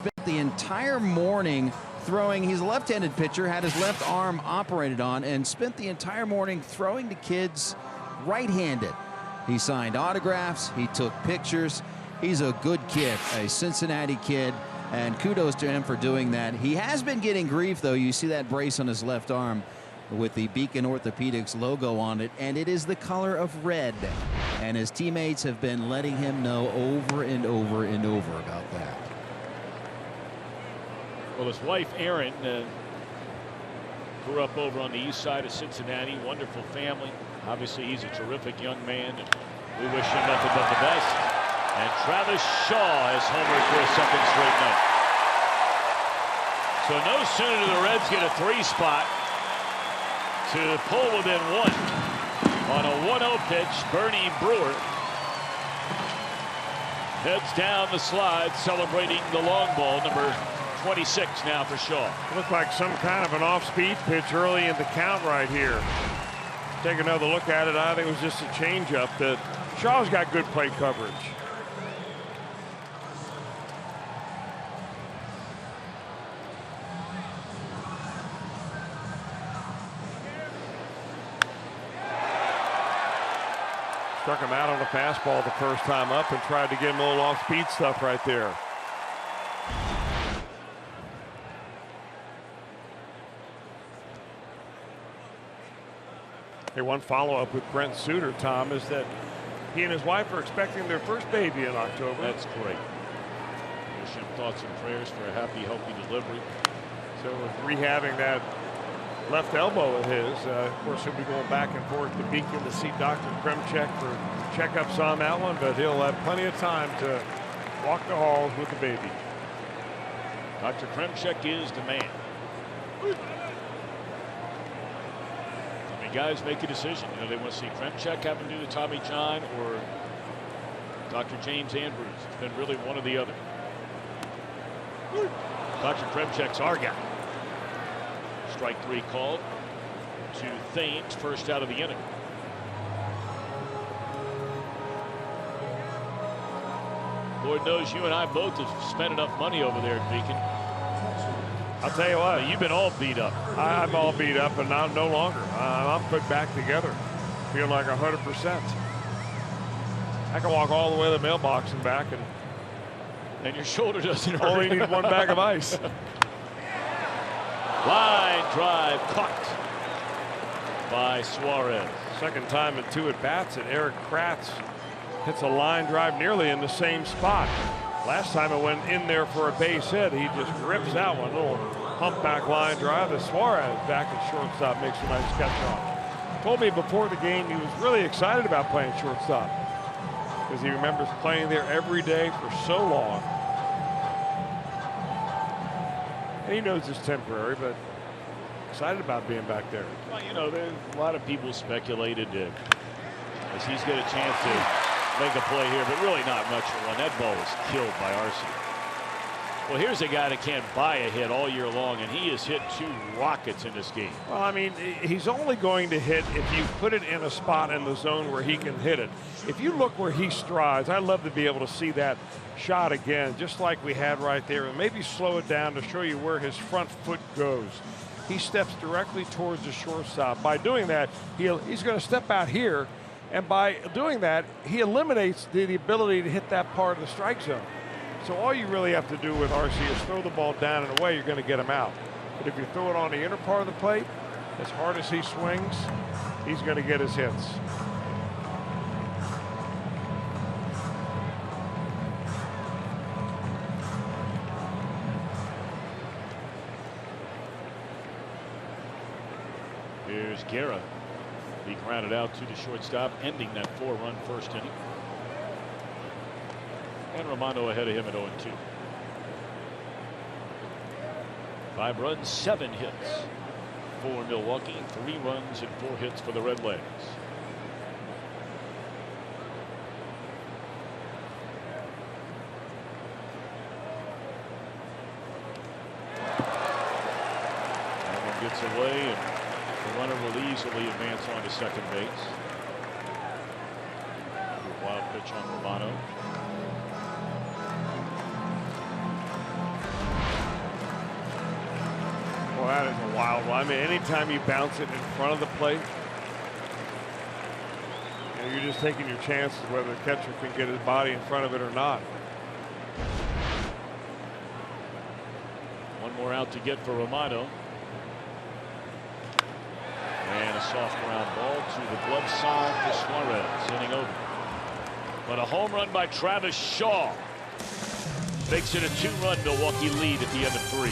spent the entire morning throwing. He's a left-handed pitcher, had his left arm operated on, and spent the entire morning throwing to kids right-handed. He signed autographs, he took pictures. He's a good kid, a Cincinnati kid, and kudos to him for doing that. He has been getting grief, though. You see that brace on his left arm with the Beacon Orthopedics logo on it, and it is the color of red. And his teammates have been letting him know over and over and over about that. Well, his wife, Erin, grew up over on the east side of Cincinnati. Wonderful family. Obviously, he's a terrific young man. We wish him nothing but the best. And Travis Shaw has homered for a second straight night. So no sooner do the Reds get a 3 spot to pull within 1 on a 1-0 pitch. Bernie Brewer heads down the slide, celebrating the long ball, number 26 now for Shaw. Looked like some kind of an off-speed pitch early in the count right here. Take another look at it. I think it was just a changeup. That Shaw's got good plate coverage. Struck him out on a fastball the first time up and tried to get him a little off-speed stuff right there. Hey, one follow-up with Brent Suter, Tom, is that he and his wife are expecting their first baby in October. That's great. Wish him thoughts and prayers for a happy, healthy delivery. So with rehabbing that left elbow of his, of course, he'll be going back and forth to Beacon to see Dr. Kremchek for checkups on that one, but he'll have plenty of time to walk the halls with the baby. Dr. Kremchek is the man. Guys make a decision. You know, they want to see Kremchek have him do the Tommy John or Dr. James Andrews. It's been really one or the other. Dr. Kremchek's our guy. Strike 3 called to Thames, first out of the inning. Lord knows you and I both have spent enough money over there at Beacon. I'll tell you what, you've been all beat up. I'm all beat up, and I'm no longer. I'm put back together, feeling like 100%. I can walk all the way to the mailbox and back, and your shoulder doesn't hurt. Only need 1 bag of ice. Line drive caught by Suarez. Second time in 2 at-bats, and Eric Kratz hits a line drive nearly in the same spot. Last time it went in there for a base hit. He just rips out one little humpback line drive. The Suarez back at shortstop makes a nice catch off. Told me before the game he was really excited about playing shortstop because he remembers playing there every day for so long. And he knows it's temporary, but excited about being back there. Well, you know, there's a lot of people speculated as he's got a chance to make a play here, but really not much for one. That ball was killed by Arce. Well, here's a guy that can't buy a hit all year long, and he has hit 2 rockets in this game. Well, I mean, he's only going to hit if you put it in a spot in the zone where he can hit it. If you look where he strides, I'd love to be able to see that shot again, just like we had right there, and maybe slow it down to show you where his front foot goes. He steps directly towards the shortstop. By doing that, he's going to step out here, and by doing that, he eliminates the ability to hit that part of the strike zone. So all you really have to do with Arce is throw the ball down and away, you're going to get him out. But if you throw it on the inner part of the plate, as hard as he swings, he's going to get his hits. Here's Guerra. He grounded out to the shortstop, ending that 4-run first inning. And Romano ahead of him at 0-2. 5 runs, 7 hits for Milwaukee. 3 runs and 4 hits for the Redlegs. That one gets away, and the runner will easily advance on to second base. Wild pitch on Romano. Well, that is a wild one. I mean, anytime you bounce it in front of the plate, you know, you're just taking your chances whether the catcher can get his body in front of it or not. One more out to get for Romano. And a soft ground ball to the glove side for Suarez, inning over. But a home run by Travis Shaw makes it a 2-run Milwaukee lead at the end of 3.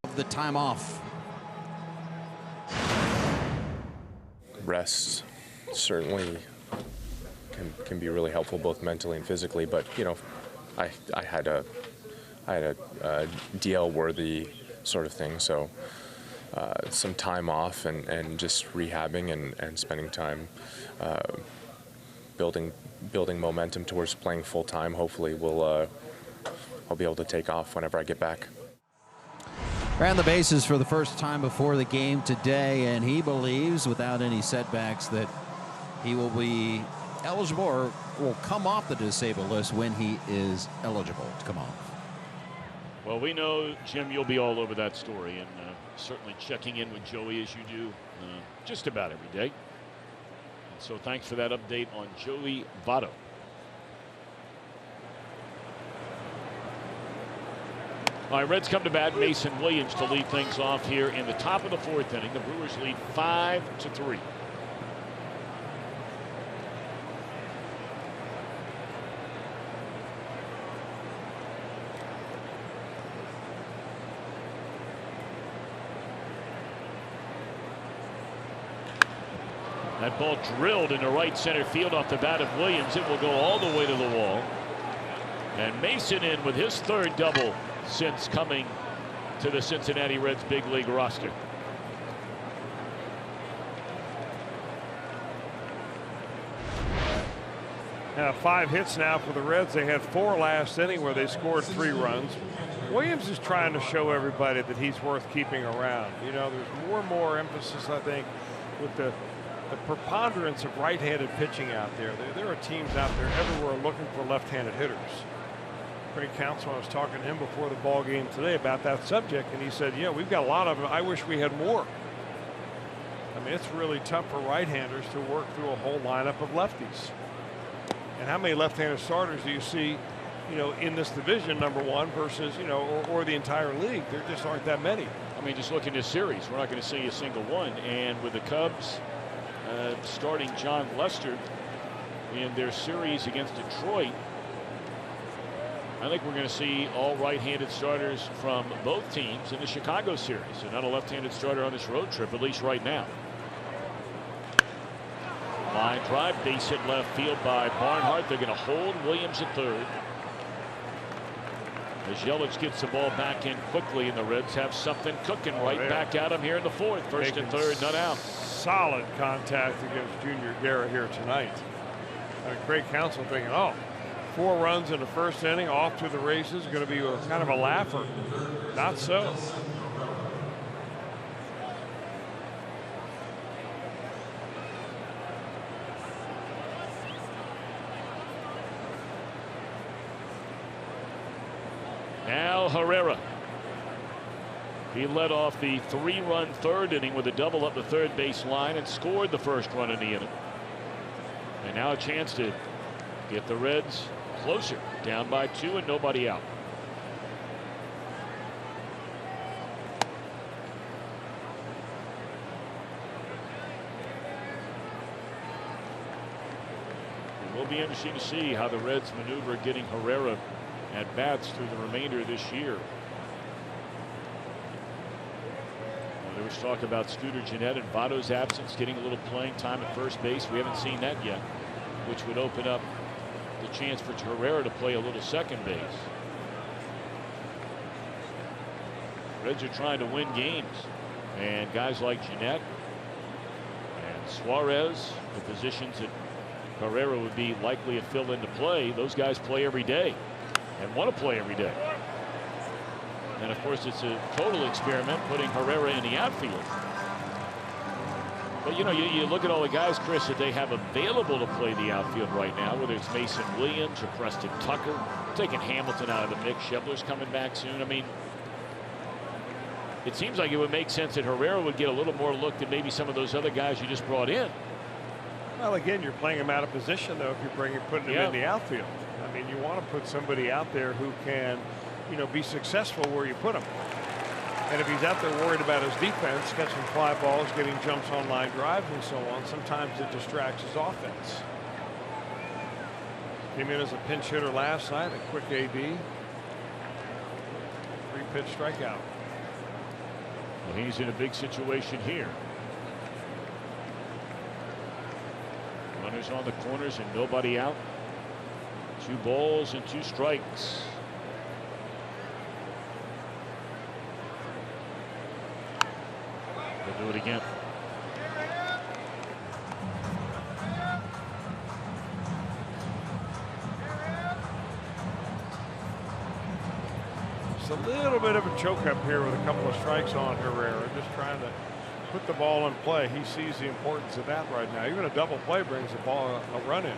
Of the time off. Rest certainly can be really helpful both mentally and physically, but you know, I had a DL worthy sort of thing, so some time off and just rehabbing and spending time building momentum towards playing full time. Hopefully I'll be able to take off whenever I get back. Ran the bases for the first time before the game today, and he believes, without any setbacks, that he will be eligible or will come off the disabled list when he is eligible to come off. Well, we know, Jim, you'll be all over that story, and certainly checking in with Joey as you do just about every day. And so thanks for that update on Joey Votto. All right, Reds come to bat. Mason Williams to lead things off here in the top of the 4th inning. The Brewers lead 5-3. That ball drilled into right center field off the bat of Williams. It will go all the way to the wall. And Mason in with his 3rd double since coming to the Cincinnati Reds big league roster. Now 5 hits now for the Reds. They had 4 last inning where they scored 3 runs. Williams is trying to show everybody that he's worth keeping around. You know, there's more and more emphasis, I think, with the preponderance of right-handed pitching out there. There are teams out there everywhere looking for left-handed hitters. Craig Counsell, I was talking to him before the ball game today about that subject, and he said, yeah, we've got a lot of them. I wish we had more. I mean, it's really tough for right-handers to work through a whole lineup of lefties. And how many left-handed starters do you see, you know, in this division, number one, versus, you know, or the entire league? There just aren't that many. I mean, just look at this series. We're not going to see a single one. And with the Cubs starting John Lester in their series against Detroit, I think we're going to see all right-handed starters from both teams in the Chicago series, and not a left-handed starter on this road trip, at least right now. Line drive, base hit left field by Barnhart. They're going to hold Williams at third. As Yelich gets the ball back in quickly, and the Reds have something cooking right back at them here in the fourth. First and third, none out. Solid contact against Junior Guerra here tonight. I mean, Craig Counsell thinking, oh, 4 runs in the first inning, off to the races, going to be kind of a laugher. Not so. Now Herrera. He led off the 3-run third inning with a double up the third base line and scored the first run in the inning. And now a chance to get the Reds closer, down by 2 and nobody out. It will be interesting to see how the Reds maneuver getting Herrera at bats through the remainder of this year. There was talk about Scooter Gennett and Votto's absence, getting a little playing time at first base. We haven't seen that yet, which would open up the chance for Herrera to play a little second base. Reds are trying to win games, and guys like Gennett and Suarez, the positions that Herrera would be likely to fill into play, those guys play every day and want to play every day. And of course, it's a total experiment putting Herrera in the outfield. But you know, you look at all the guys, Chris, that they have available to play the outfield right now, whether it's Mason Williams or Preston Tucker, taking Hamilton out of the mix. Schebler's coming back soon. I mean, it seems like it would make sense that Herrera would get a little more look than maybe some of those other guys you just brought in. Well, again, you're playing him out of position, though, if you're putting him in the outfield. I mean, you want to put somebody out there who can, you know, be successful where you put him. And if he's out there worried about his defense, catching fly balls, getting jumps on line drives and so on, sometimes it distracts his offense. Came in as a pinch hitter last night, a quick AB. 3-pitch strikeout. Well, he's in a big situation here. Runners on the corners and nobody out. 2 balls and 2 strikes. They'll do it again. It's a little bit of a choke up here with a couple of strikes on Herrera, just trying to put the ball in play. He sees the importance of that right now. Even a double play brings the ball a run in.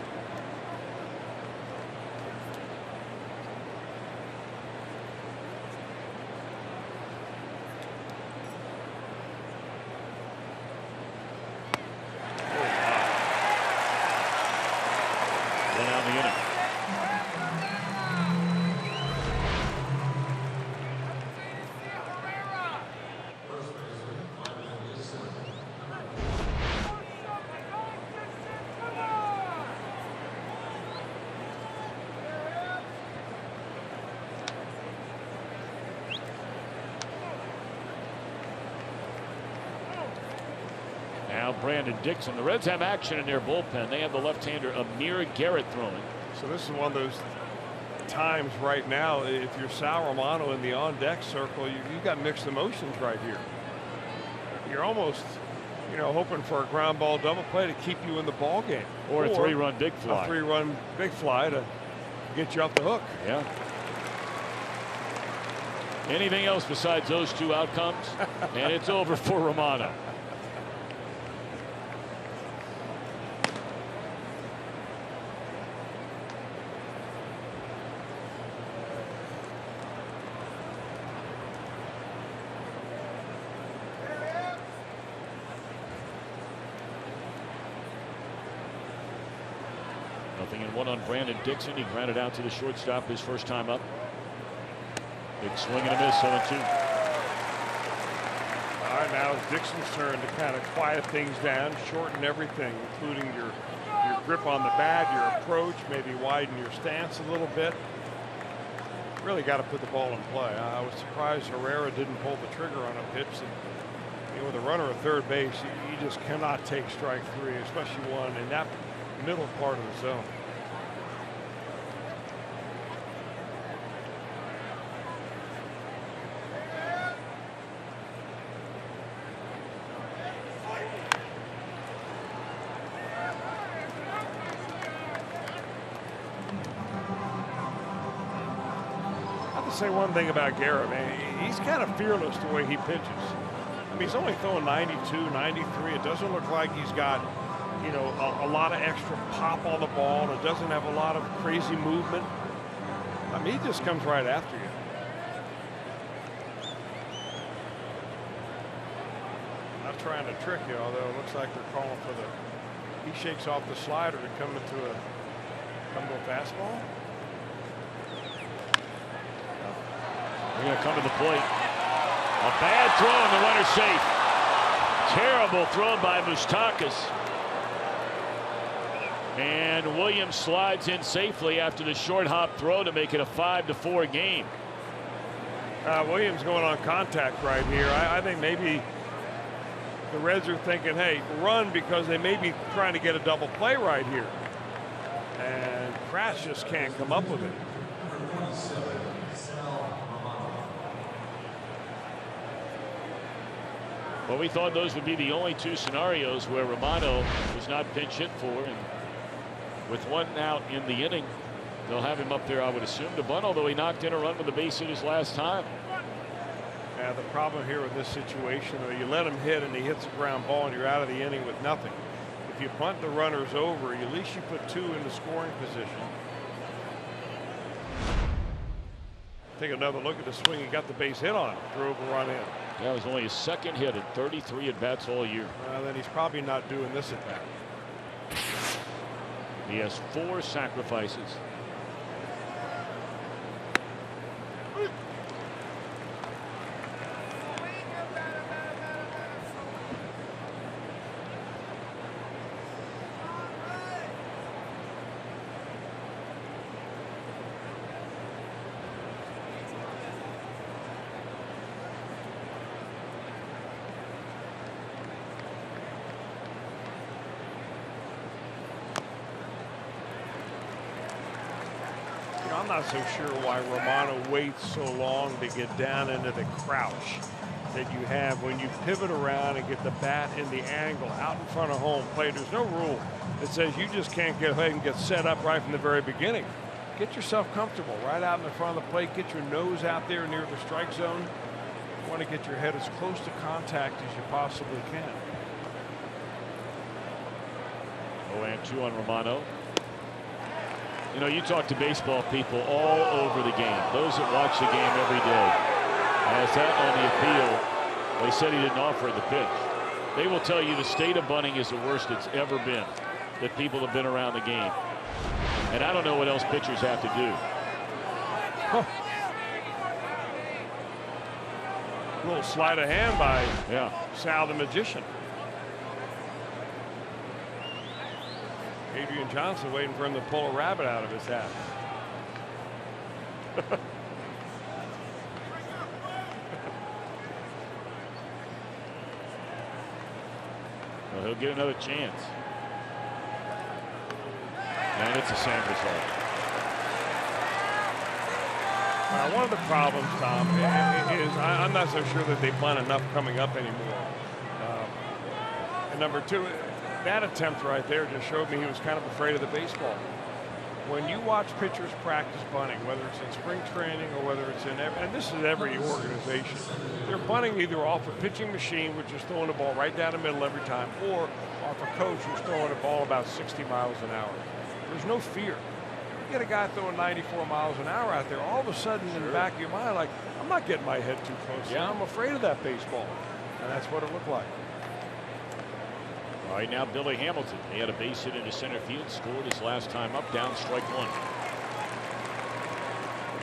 Brandon Dixon. The Reds have action in their bullpen. They have the left-hander Amir Garrett throwing. So this is one of those times right now, if you're Sal Romano in the on-deck circle, you've got mixed emotions right here. You're almost, you know, hoping for a ground ball double play to keep you in the ball game, or a 3-run big fly. A 3-run big fly to get you off the hook. Yeah. Anything else besides those 2 outcomes, and it's over for Romano. Nothing in 1 on Brandon Dixon. He grounded out to the shortstop his first time up. Big swing and a miss, 0-2. All right, now it's Dixon's turn to kind of quiet things down, shorten everything, including your grip on the bat, your approach, maybe widen your stance a little bit. Really got to put the ball in play. I was surprised Herrera didn't pull the trigger on a pitch that, You know, with a runner at third base, you just cannot take strike three, especially one in that middle part of the zone. Say one thing about Garrett, man, he's kind of fearless the way he pitches. I mean, he's only throwing 92, 93. It doesn't look like he's got, you know, a lot of extra pop on the ball. It doesn't have a lot of crazy movement. I mean, he just comes right after you. Not trying to trick you, although it looks like they're calling for the, he shakes off the slider to come to a fastball. They're going to come to the plate. A bad throw and the runner safe. Terrible throw by Moustakas. And Williams slides in safely after the short hop throw to make it a 5-4 game. Williams going on contact right here. I think maybe the Reds are thinking, hey, run, because they may be trying to get a double play right here. And Crash just can't come up with it. Well, we thought those would be the only two scenarios where Romano was not pinch hit for, and with one out in the inning, they'll have him up there, I would assume, to bunt, although he knocked in a run with the base hit his last time. Yeah, the problem here with this situation, though, you let him hit and he hits a ground ball and you're out of the inning with nothing. If you bunt the runners over, at least you put two into scoring position. Take another look at the swing. He got the base hit on him, drove a run in. That was only his second hit in 33 at-bats all year. Then he's probably not doing this at bat. He has 4 sacrifices. I'm not so sure why Romano waits so long to get down into the crouch that you have when you pivot around and get the bat in the angle out in front of home plate. There's no rule that says you just can't get ahead and get set up right from the very beginning. Get yourself comfortable right out in the front of the plate. Get your nose out there near the strike zone. You want to get your head as close to contact as you possibly can. 0-2 on Romano. You know, you talk to baseball people all over the game, those that watch the game every day. As that on the appeal, they said he didn't offer the pitch. They will tell you the state of bunting is the worst it's ever been that people have been around the game. And I don't know what else pitchers have to do. Huh. A little sleight of hand by Sal the Magician. Adrian Johnson waiting for him to pull a rabbit out of his hat. Well, he'll get another chance. And it's a Sanders hole. One of the problems, Tom, is I'm not so sure that they bunt enough coming up anymore. And number two, that attempt right there just showed me he was kind of afraid of the baseball. When you watch pitchers practice bunting, whether it's in spring training or whether it's in and this is every organization, they're bunting either off a pitching machine, which is throwing the ball right down the middle every time, or off a coach who's throwing the ball about 60 miles an hour. There's no fear. You get a guy throwing 94 miles an hour out there, all of a sudden in the back of your mind, like, I'm not getting my head too close. Yeah, I'm afraid of that baseball. And that's what it looked like. All right, now Billy Hamilton. He had a base hit into center field, scored his last time up, down strike one.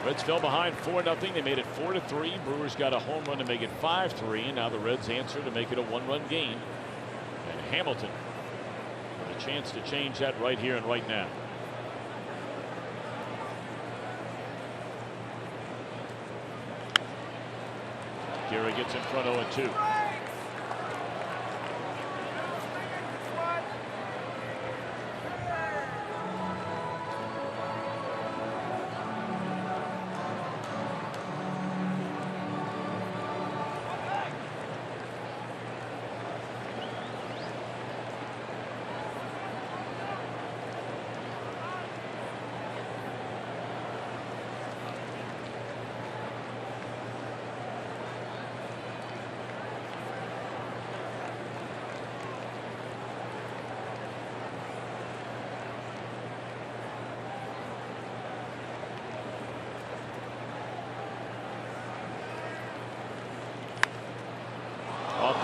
Reds fell behind 4-0. They made it 4-3. Brewers got a home run to make it 5-3. And now the Reds answer to make it a 1-run game. And Hamilton with a chance to change that right here and right now. Gary gets in front 0-2.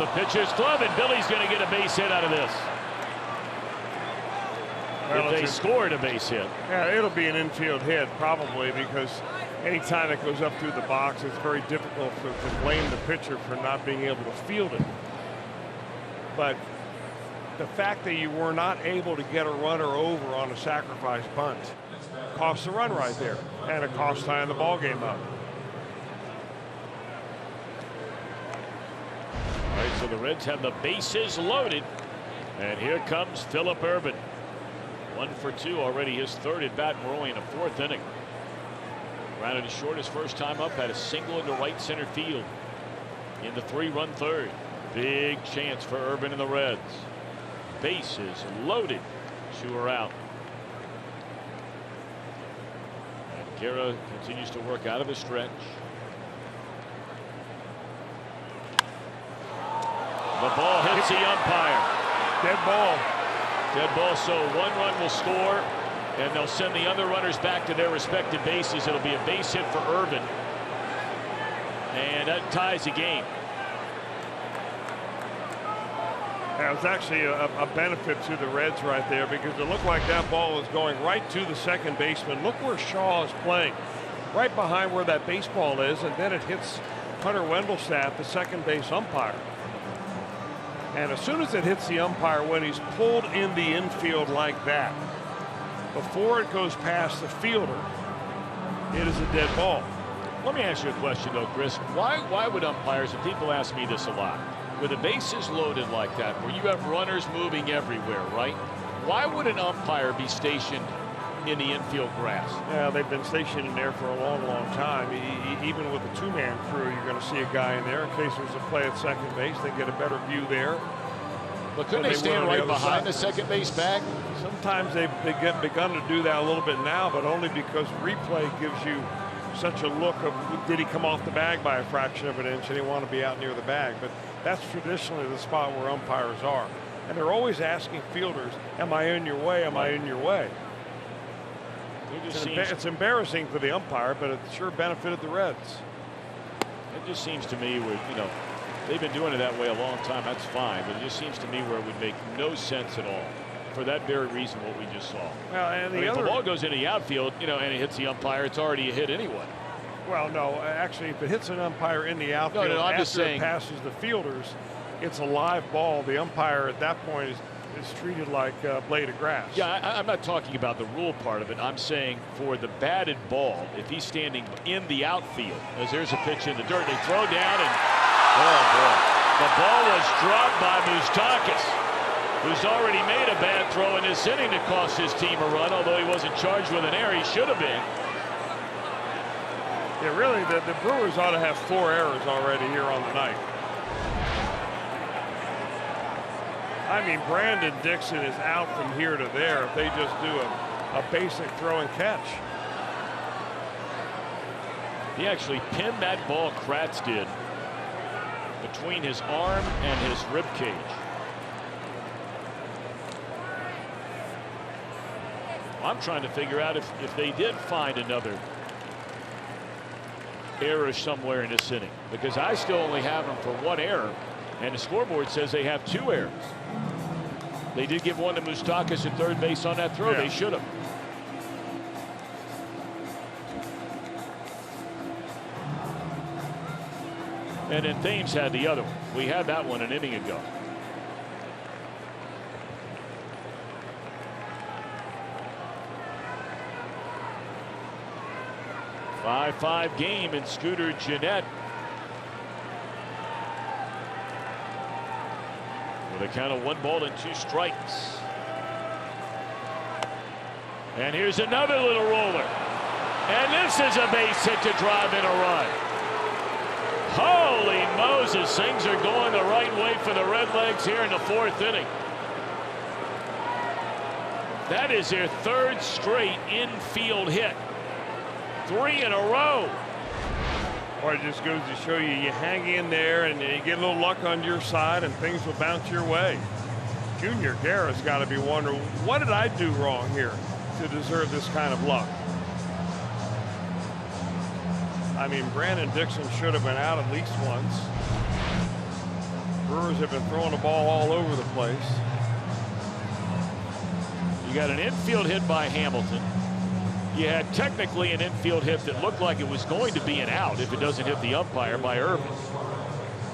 the pitcher's glove, and Billy's going to get a base hit out of this. Well, if they scored a base hit. Yeah, it'll be an infield hit probably, because anytime it goes up through the box, it's very difficult to blame the pitcher for not being able to field it. But the fact that you were not able to get a runner over on a sacrifice bunt cost a run right there, and it cost tying the ball game up. All right, so the Reds have the bases loaded, and here comes Phillip Ervin. 1 for 2 already, his third at bat, and we're only in the 4th inning. Grounded to short his first time up, had a single into right center field in the 3-run third. Big chance for Ervin and the Reds. Bases loaded. 2 are out. And Guerra continues to work out of the stretch. The ball hits the umpire. Dead ball. Dead ball, so 1 run will score, and they'll send the other runners back to their respective bases. It'll be a base hit for Ervin, and that ties the game. That was actually a benefit to the Reds right there, because it looked like that ball was going right to the second baseman. Look where Shaw is playing, right behind where that baseball is, and then it hits Hunter Wendelstadt, the second base umpire. And as soon as it hits the umpire, when he's pulled in the infield like that, before it goes past the fielder, it is a dead ball. Let me ask you a question, though, Chris. Why would umpires, and people ask me this a lot, with the bases loaded like that, where you have runners moving everywhere, right? Why would an umpire be stationed in the infield grass? Yeah, they've been stationed in there for a long, long time. Even with a 2-man crew, you're going to see a guy in there in case there's a play at second base. They get a better view there. But couldn't they stand right behind the second base bag? Sometimes they've begun to do that a little bit now, but only because replay gives you such a look of, did he come off the bag by a fraction of an inch, and he want to be out near the bag. But that's traditionally the spot where umpires are. And they're always asking fielders, am I in your way? Am I in your way? It's embarrassing for the umpire, but it sure benefited the Reds. It just seems to me where, you know, they've been doing it that way a long time. That's fine, but it just seems to me where it would make no sense at all for that very reason what we just saw. Well, and if the ball goes into the outfield, you know, and it hits the umpire, it's already a hit anyway. Well, no, actually, if it hits an umpire in the outfield I'm just after saying, it passes the fielders, it's a live ball. The umpire at that point is treated like a blade of grass. Yeah, I'm not talking about the rule part of it. I'm saying for the batted ball, if he's standing in the outfield, as there's a pitch in the dirt, they throw down and, oh boy, the ball was dropped by Moustakas, who's already made a bad throw in this inning that cost his team a run, although he wasn't charged with an error. He should have been. Yeah, really, the Brewers ought to have 4 errors already here on the night. I mean, Brandon Dixon is out from here to there if they just do a basic throw and catch. He actually pinned that ball, Kratz did, between his arm and his rib cage. Well, I'm trying to figure out if they did find another error somewhere in this inning, because I still only have them for 1 error, and the scoreboard says they have 2 errors. They did give one to Moustakas at third base on that throw. Yeah. They should have. And then Thames had the other one. We had that one an inning ago. A 5-5 game, and Scooter Gennett with a count of 1 ball and 2 strikes. And here's another little roller. And this is a base hit to drive in a run. Holy Moses, things are going the right way for the Redlegs here in the 4th inning. That is their 3rd straight infield hit. 3 in a row. Or it just goes to show you, you hang in there and you get a little luck on your side and things will bounce your way. Junior Guerra's got to be wondering, what did I do wrong here to deserve this kind of luck? I mean, Brandon Dixon should have been out at least once. Brewers have been throwing the ball all over the place. You got an infield hit by Hamilton. You had technically an infield hit that looked like it was going to be an out if it doesn't hit the umpire by Urban.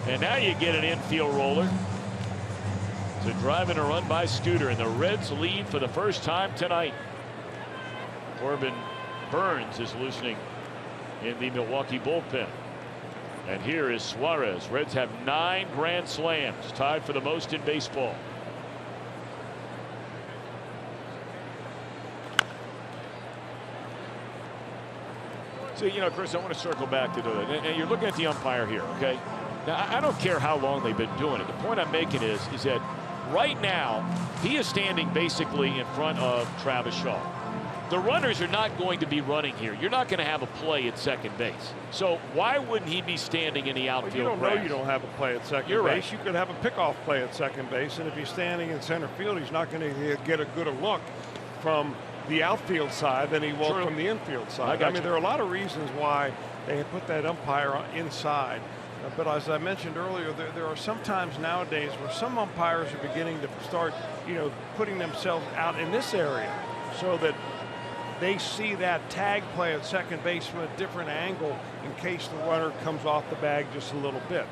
And now you get an infield roller. So driving a run by Scooter, and the Reds lead for the first time tonight. Corbin Burns is loosening in the Milwaukee bullpen. And here is Suarez. Reds have 9 grand slams, tied for the most in baseball. So, you know, Chris, I want to circle back to and you're looking at the umpire here, okay? Now, I don't care how long they've been doing it. The point I'm making is that right now, he is standing basically in front of Travis Shaw. The runners are not going to be running here. You're not going to have a play at second base. So why wouldn't he be standing in the outfield? Well, you don't grass? know you don't have a play at second You're base. right. You could have a pickoff play at second base, and if he's standing in center field, he's not going to get a good look from the outfield side than he will from the infield side. I mean, there are a lot of reasons why they put that umpire inside. But as I mentioned earlier, there are some times nowadays where some umpires are beginning to start, you know, putting themselves out in this area so that they see that tag play at second base from a different angle in case the runner comes off the bag just a little bit.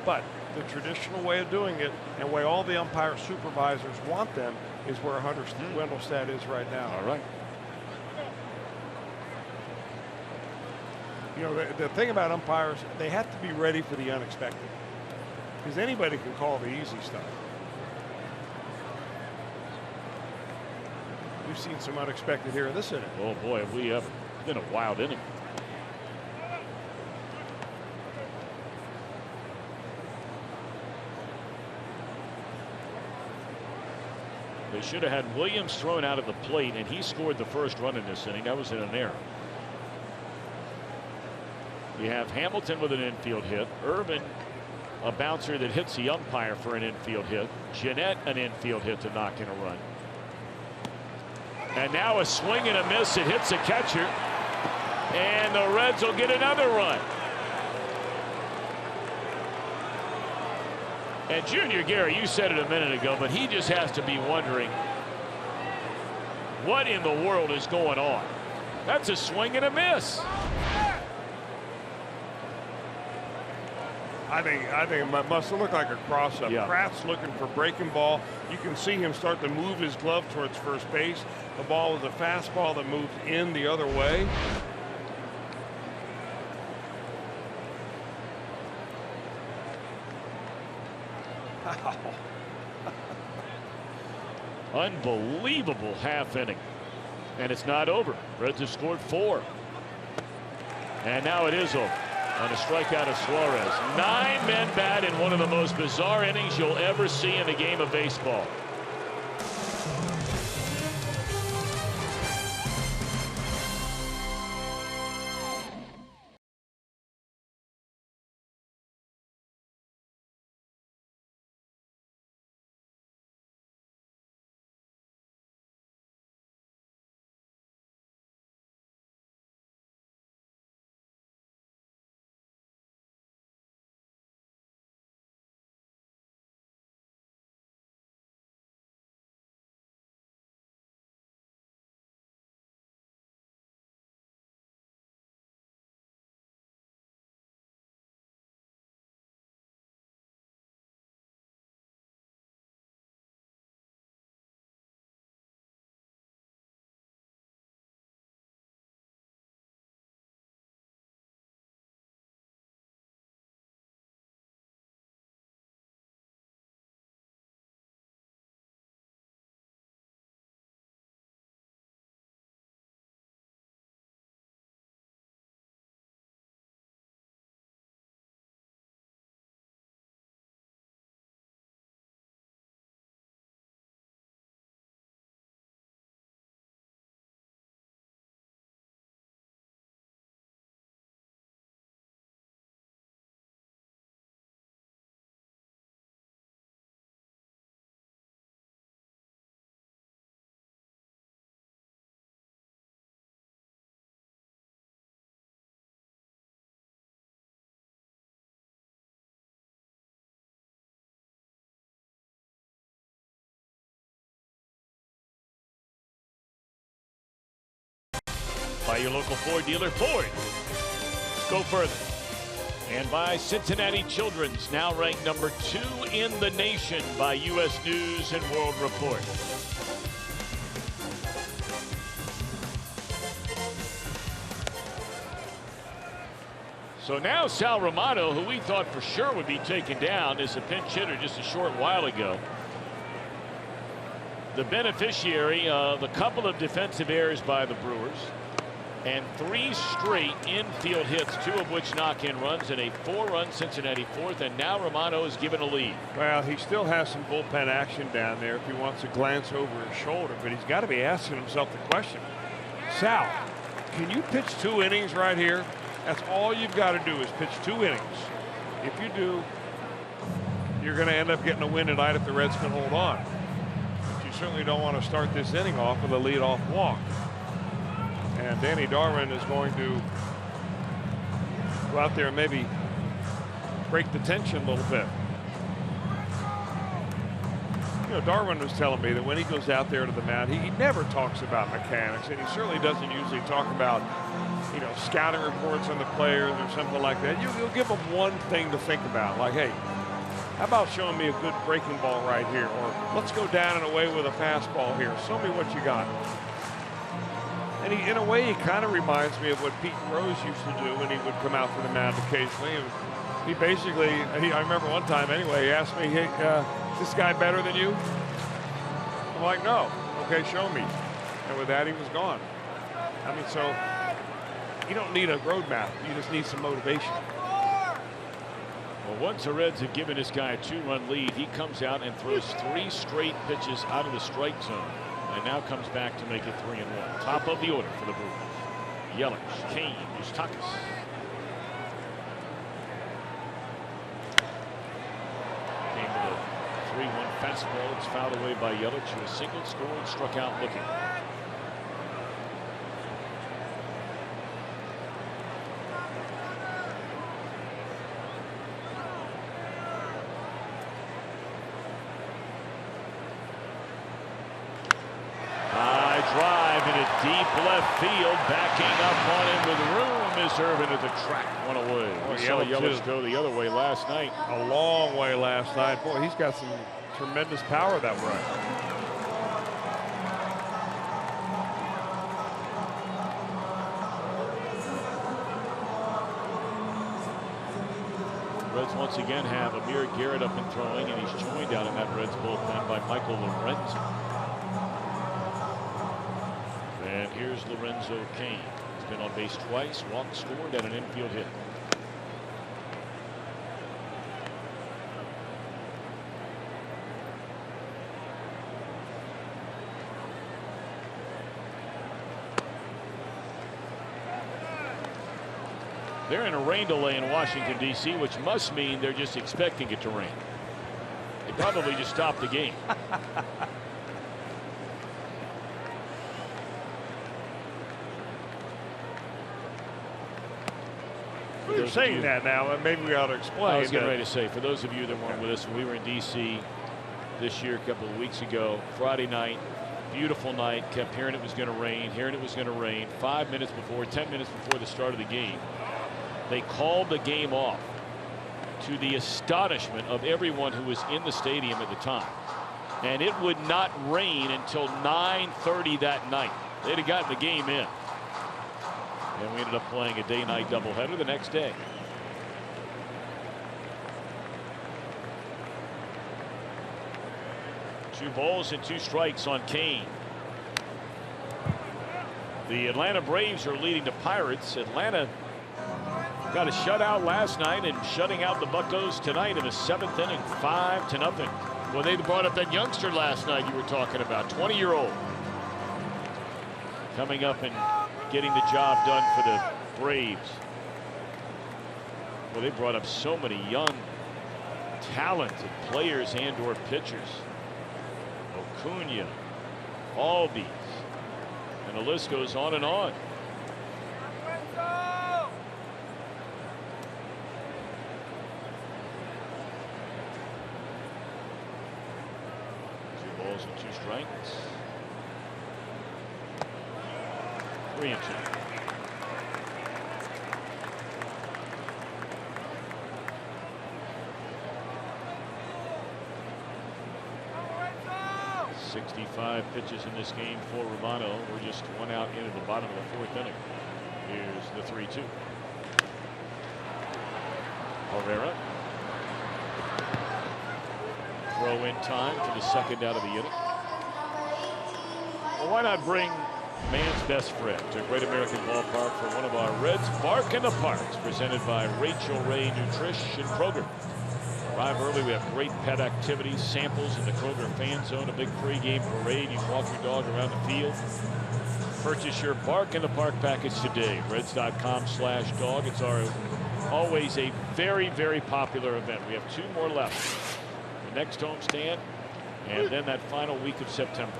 But the traditional way of doing it and the way all the umpire supervisors want them is where Hunter Wendelstedt is right now. All right. You know, the thing about umpires, they have to be ready for the unexpected, because anybody can call the easy stuff. We've seen some unexpected here in this inning. Oh boy, we have been a wild inning. They should have had Williams thrown out at the plate, and he scored the first run in this inning. That was in an error. You have Hamilton with an infield hit. Urban, a bouncer that hits the umpire for an infield hit. Jeanette, an infield hit to knock in a run. And now a swing and a miss. It hits a catcher. And the Reds will get another run. And Junior Gary, you said it a minute ago, but he just has to be wondering what in the world is going on. That's a swing and a miss. I think it must look like a cross-up. Yeah. Kraft's looking for breaking ball. You can see him start to move his glove towards first base. The ball was a fastball that moved in the other way. Unbelievable half inning. And it's not over. Reds have scored 4. And now it is over on a strikeout of Suarez. 9 men bat in one of the most bizarre innings you'll ever see in the game of baseball. your local Ford dealer. Ford, go further. And by Cincinnati Children's, now ranked number 2 in the nation by U.S. News and World Report. So now Sal Romano, who we thought for sure would be taken down as a pinch hitter just a short while ago, the beneficiary of a couple of defensive errors by the Brewers and 3 straight infield hits, 2 of which knock-in runs, and a 4-run Cincinnati fourth, and now Romano is given a lead. Well, he still has some bullpen action down there if he wants to glance over his shoulder, but he's got to be asking himself the question, Sal, can you pitch 2 innings right here? That's all you've got to do is pitch 2 innings. If you do, you're going to end up getting a win tonight if the Reds can hold on. But you certainly don't want to start this inning off with a leadoff walk. And Danny Darwin is going to go out there and maybe break the tension a little bit. You know, Darwin was telling me that when he goes out there to the mound, he never talks about mechanics, and he certainly doesn't usually talk about, you know, scouting reports on the players or something like that. You'll give them one thing to think about, like, hey, how about showing me a good breaking ball right here, or let's go down and away with a fastball here. Show me what you got. And he, in a way, he kind of reminds me of what Pete Rose used to do when he would come out to the mound occasionally. He basically, I remember one time anyway, he asked me, hey, is this guy better than you? I'm like, no. Okay, show me. And with that, he was gone. I mean, so you don't need a roadmap. You just need some motivation. Well, once the Reds have given this guy a 2-run lead, he comes out and throws 3 straight pitches out of the strike zone, and now comes back to make it 3-1. Top of the order for the Brewers. Yelich, Kane, Moustakas. Came with a 3-1 fastball. It's fouled away by Yelich, who was singled, scored, struck out looking. Drive into deep left field, backing up on him with room is Irvin at the track, 1 away. We saw Yelich go the other way last night. A long way last night. Boy, he's got some tremendous power that way. Reds once again have Amir Garrett up and throwing, and he's joined out in that Reds bullpen by Michael Lorenzo. And here's Lorenzo Kane. He's been on base twice, walked, scored, and an infield hit. They're in a rain delay in Washington, D.C., which must mean they're just expecting it to rain. They probably just stopped the game. You're saying that now, and maybe we ought to explain. I was getting ready to say, for those of you that weren't with us, when we were in D.C. this year a couple of weeks ago, Friday night, beautiful night, kept hearing it was going to rain, 5 minutes before, 10 minutes before the start of the game, they called the game off, to the astonishment of everyone who was in the stadium at the time. And it would not rain until 9:30 that night. They'd have gotten the game in. And we ended up playing a day-night doubleheader the next day. Two balls and 2 strikes on Kane. The Atlanta Braves are leading the Pirates. Atlanta got a shutout last night and shutting out the Buccos tonight in the 7th inning, 5-0. Well, they brought up that youngster last night you were talking about, 20-year-old. Coming up and getting the job done for the Braves. Well, they brought up so many young, talented players and/or pitchers. Acuna, Albies, and the list goes on and on. Two balls and 2 strikes. 3-2. 65 pitches in this game for Romano. We're just one out into the bottom of the fourth inning. Here's the 3-2. Herrera. Throw in time for the second out of the inning. Well, why not bring man's best friend to Great American Ballpark for one of our Reds Bark in the Parks, presented by Rachel Ray Nutrition Kroger. Arrive early. We have great pet activities, samples in the Kroger Fan Zone, a big pregame parade. You can walk your dog around the field. Purchase your Bark in the Park package today. Reds.com/dog. It's always a very, very popular event. We have 2 more left. The next homestand, and then that final week of September.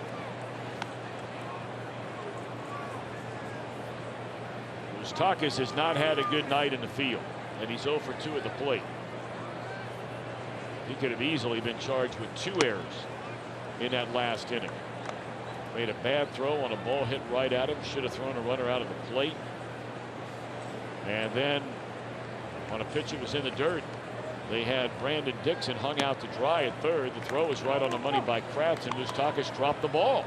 Moustakas has not had a good night in the field, and he's 0 for 2 at the plate. He could have easily been charged with 2 errors in that last inning. Made a bad throw on a ball hit right at him. Should have thrown a runner out of the plate. And then on a pitch that was in the dirt, they had Brandon Dixon hung out to dry at third. The throw was right on the money by Kratz, and Moustakas dropped the ball.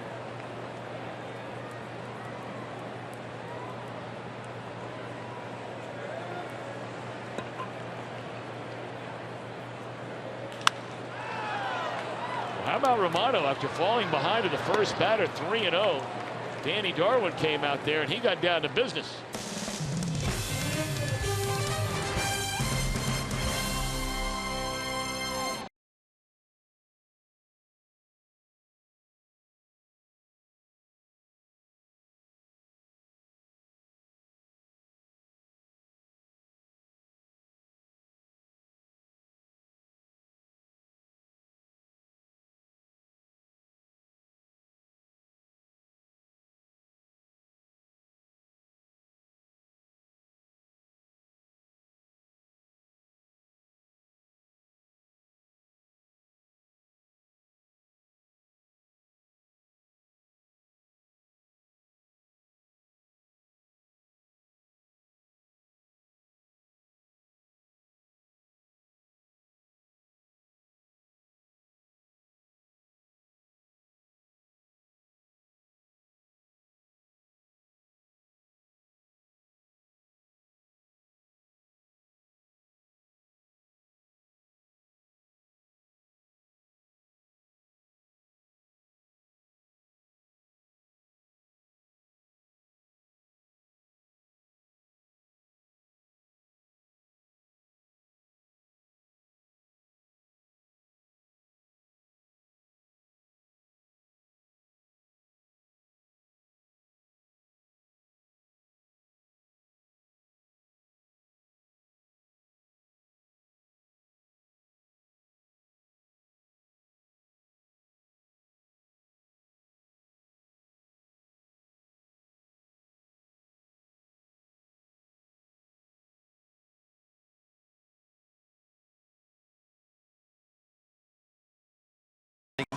How about Romano after falling behind to the first batter, 3-0? Danny Darwin came out there and he got down to business.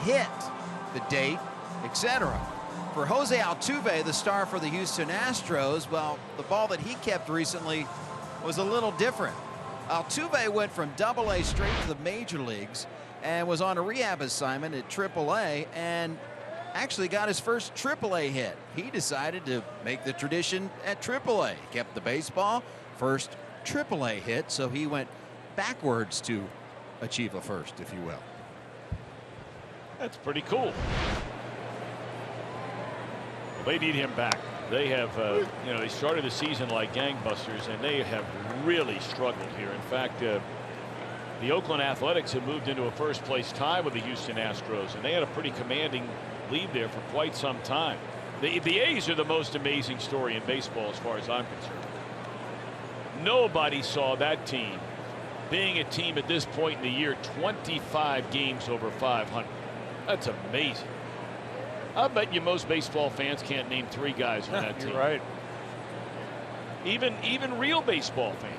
Hit, the date, etc. For Jose Altuve, the star for the Houston Astros, well, the ball that he kept recently was a little different. Altuve went from AA straight to the major leagues and was on a rehab assignment at AAA and actually got his first AAA hit. He decided to make the tradition at AAA. Kept the baseball, first AAA hit, so he went backwards to achieve a first, if you will. That's pretty cool. They need him back. They have, you know, they started the season like gangbusters, and they have really struggled here. In fact, the Oakland Athletics have moved into a first-place tie with the Houston Astros, and they had a pretty commanding lead there for quite some time. The A's are the most amazing story in baseball as far as I'm concerned. Nobody saw that team being a team at this point in the year 25 games over 500. That's amazing. I bet you most baseball fans can't name 3 guys on that team. You're right. Even real baseball fans.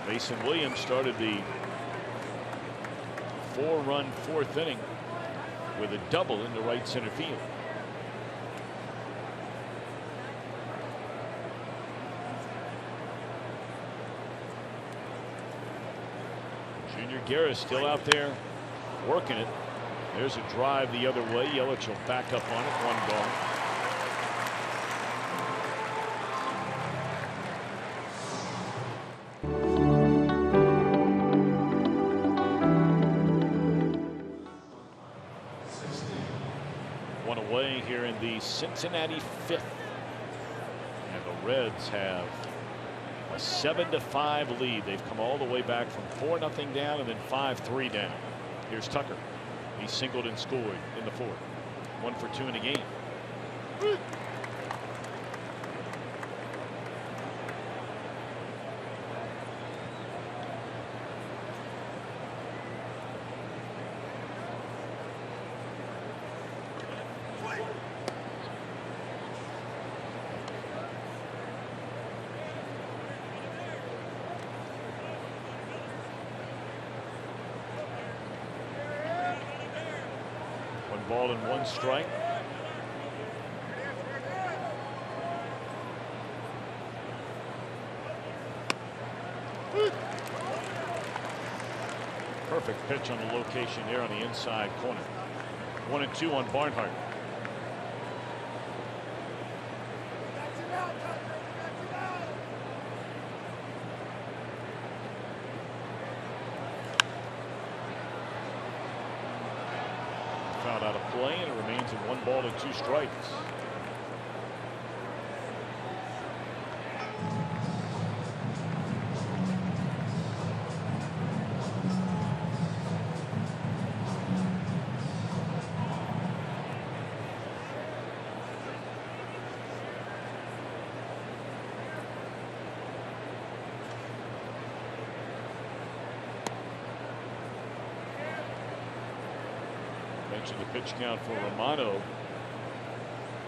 Mason Williams started the 4-run 4th inning with a double into right center field. Junior Guerra still out there working it. There's a drive the other way. Yelich will back up on it. 1 ball. One away here in the Cincinnati 5th. And the Reds have a 7-5 lead. They've come all the way back from 4-0 down and then 5-3 down. Here's Tucker. He singled and scored in the 4th. 1 for 2 in the game. Ball and 1 strike. Perfect pitch on the location there on the inside corner. 1-2 on Barnhart. Fouled out of play, and it remains at 1 ball and 2 strikes. Mentioned the pitch count for Romano,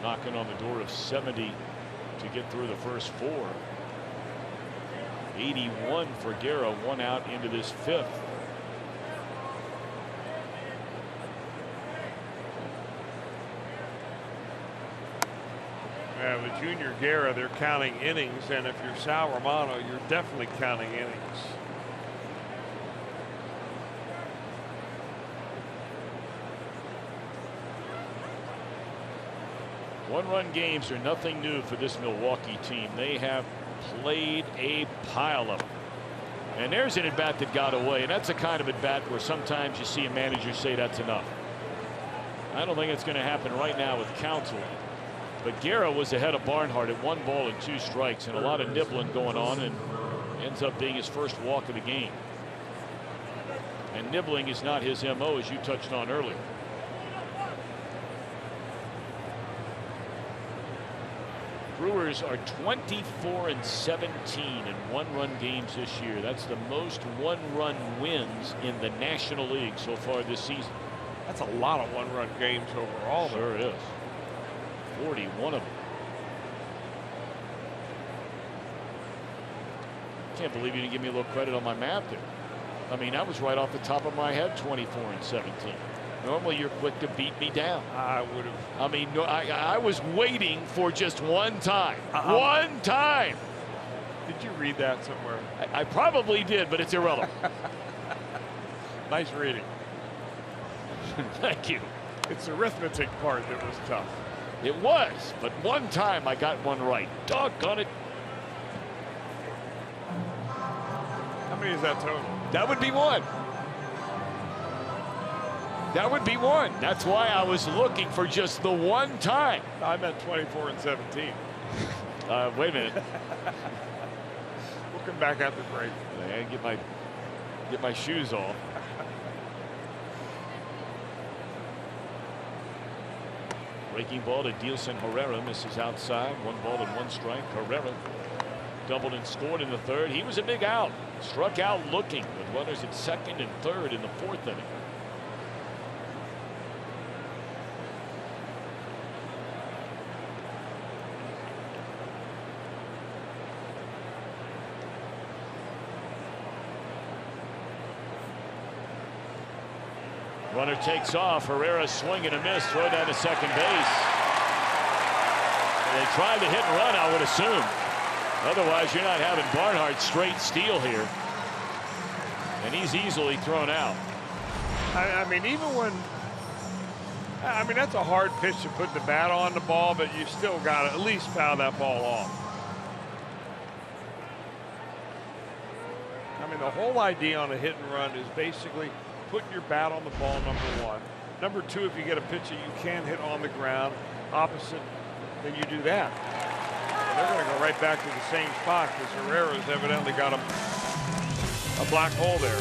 knocking on the door of 70 to get through the first 4. 81 for Guerra, 1 out into this 5th. Yeah, with Junior Guerra, they're counting innings, and if you're Sal Romano, you're definitely counting innings. One-run games are nothing new for this Milwaukee team. They have played a pile of them. And there's an at-bat that got away, and that's the kind of at-bat where sometimes you see a manager say that's enough. I don't think it's going to happen right now with Counsell. But Guerra was ahead of Barnhart at 1 ball and 2 strikes, and a lot of nibbling going on, and ends up being his first walk of the game. And nibbling is not his MO, as you touched on earlier. Brewers are 24-17 in 1-run games this year. That's the most 1-run wins in the National League so far this season. That's a lot of 1-run games overall. Sure is. 41 of them. Can't believe you didn't give me a little credit on my map there. I mean, that was right off the top of my head, 24-17. Normally you're quick to beat me down. I would have. I mean, no, I was waiting for just one time. One time. Did you read that somewhere? I probably did, but it's irrelevant. Nice reading. Thank you. It's the arithmetic part that was tough. It was, but one time I got one right. Doggone it. How many is that total? That would be 1. That would be 1. That's why I was looking for just the one time. I meant 24-17. Wait a minute. We'll come back after break. I get my shoes off. Breaking ball to Dilson Herrera, misses outside. 1 ball and 1 strike. Herrera doubled and scored in the 3rd. He was a big out. Struck out looking with runners at 2nd and 3rd in the 4th inning. Runner takes off. Herrera swing and a miss. Throw down to second base. They tried to hit and run, I would assume. Otherwise, you're not having Barnhart straight steal here. And he's easily thrown out. I mean, even when, I mean, that's a hard pitch to put the bat on the ball, but you still got to at least foul that ball off. I mean, the whole idea on a hit and run is basically put your bat on the ball, number one. Number two, if you get a pitch that you can hit on the ground opposite, then you do that. And they're going to go right back to the same spot because Herrera's evidently got a black hole there.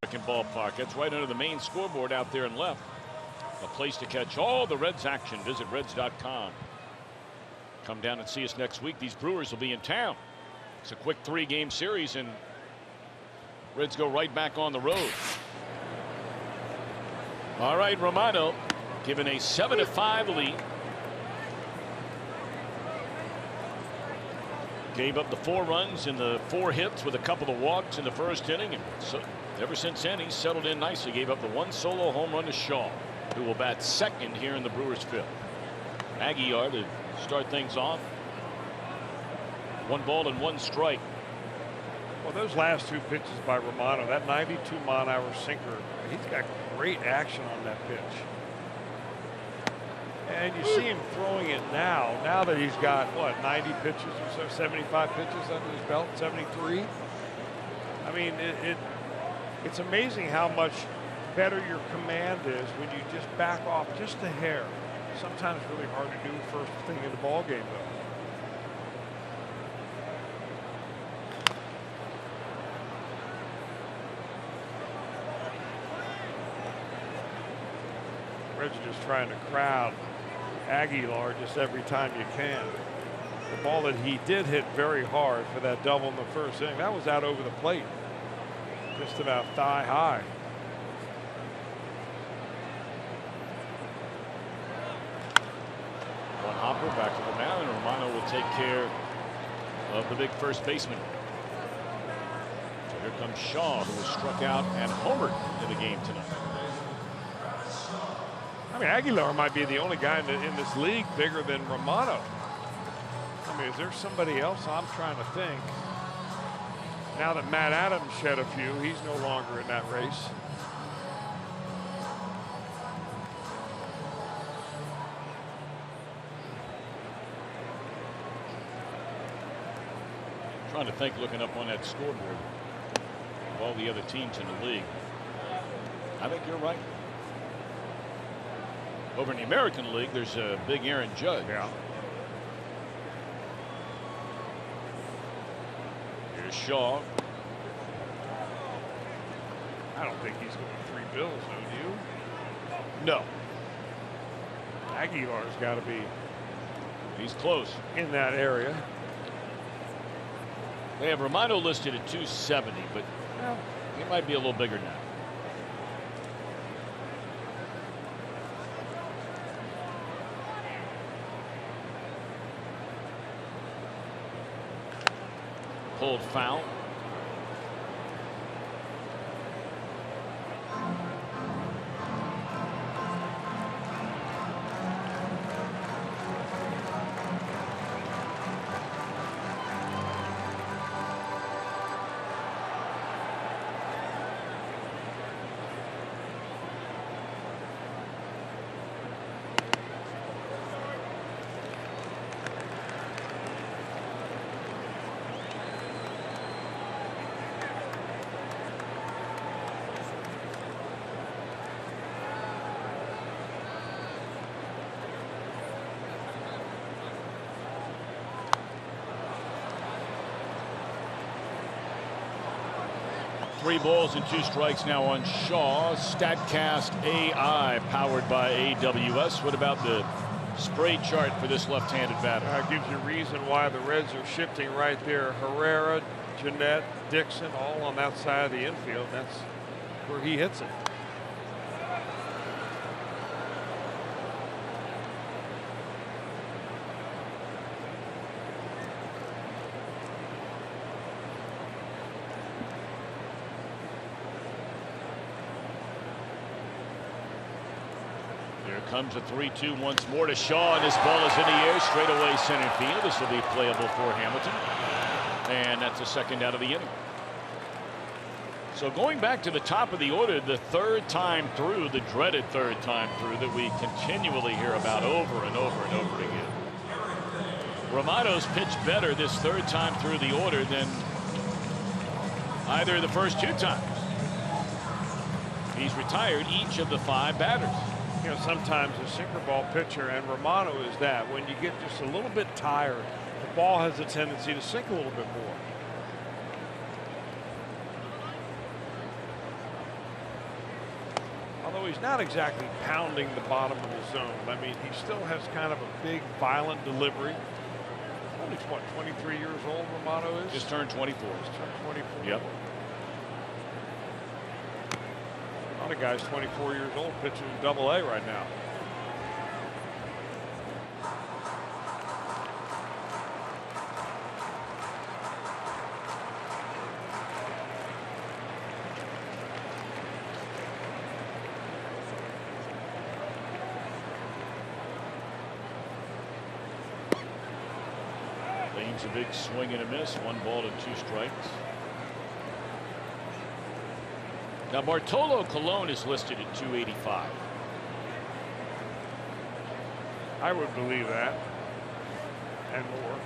American Ballpark. That's right under the main scoreboard out there in left. A place to catch all the Reds action. Visit Reds.com. Come down and see us next week. These Brewers will be in town. It's a quick 3-game series, and Reds go right back on the road. All right, Romano given a 7-5 lead. Gave up the 4 runs and the 4 hits with a couple of walks in the first inning. And so ever since then, he's settled in nicely. Gave up the 1 solo home run to Shaw, who will bat second here in the Brewers' 5th. Aguilar to start things off. 1 ball and 1 strike. Well, those last 2 pitches by Romano, that 92-mile-an-hour sinker, he's got great action on that pitch. And you see him throwing it now that he's got, what, 90 pitches or so, 75 pitches under his belt, 73? I mean, it's amazing how much better your command is when you just back off just a hair. Sometimes really hard to do first thing in the ball game, though. Reds just trying to crowd Aguilar just every time you can. The ball that he did hit very hard for that double in the first inning, that was out over the plate. Just about thigh high. One hopper back to the mound, and Romano will take care of the big first baseman. So here comes Shaw, who was struck out and homered in the game tonight. I mean, Aguilar might be the only guy in this league bigger than Romano. I mean, is there somebody else? I'm trying to think. Now that Matt Adams shed a few, he's no longer in that race. Trying to think, looking up on that scoreboard of all the other teams in the league. I think you're right. Over in the American League, there's a big Aaron Judge. Yeah. Here's Shaw. I don't think he's going 3 bills, do you? No. Aguilar's got to be He's close. in that area. They have Romano listed at 270, but well, he might be a little bigger now. Pulled foul. Three balls and two strikes now on Shaw. StatCast AI powered by AWS. What about the spray chart for this left-handed batter? Gives you reason why the Reds are shifting right there. Herrera, Jeanette, Dixon, all on that side of the infield. That's where he hits it. Comes a 3-2 once more to Shaw, and this ball is in the air straight away center field. This will be playable for Hamilton, and that's a second out of the inning. So going back to the top of the order, the third time through, the dreaded third time through that we continually hear about over and over and over again. Romano's pitched better this third time through the order than either of the first two times. He's retired each of the 5 batters. You know, sometimes a sinker ball pitcher, and Romano is that, when you get just a little bit tired, the ball has a tendency to sink a little bit more. Although he's not exactly pounding the bottom of the zone. I mean, he still has kind of a big, violent delivery. Only, what, 23 years old Romano is? Just turned 24. Just turned 24. Yep. A lot of guys 24 years old pitching in Double-A right now. Lane's a big swing and a miss. 1 ball and 2 strikes. Now Bartolo Colon is listed at 285. I would believe that, and more.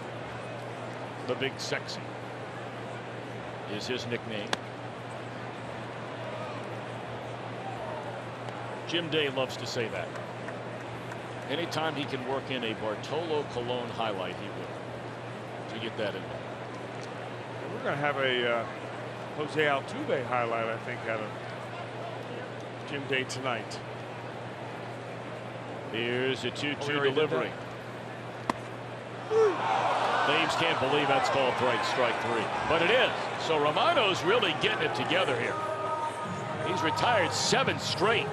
The Big Sexy is his nickname. Jim Day loves to say that. Anytime he can work in a Bartolo Colon highlight, he will, to get that in there. We're going to have a Jose Altuve highlight, I think, out of Jim Day tonight. Here's a 2-2 delivery. Thames can't believe that's called strike 3, but it is. So Romano's really getting it together here. He's retired 7 straight.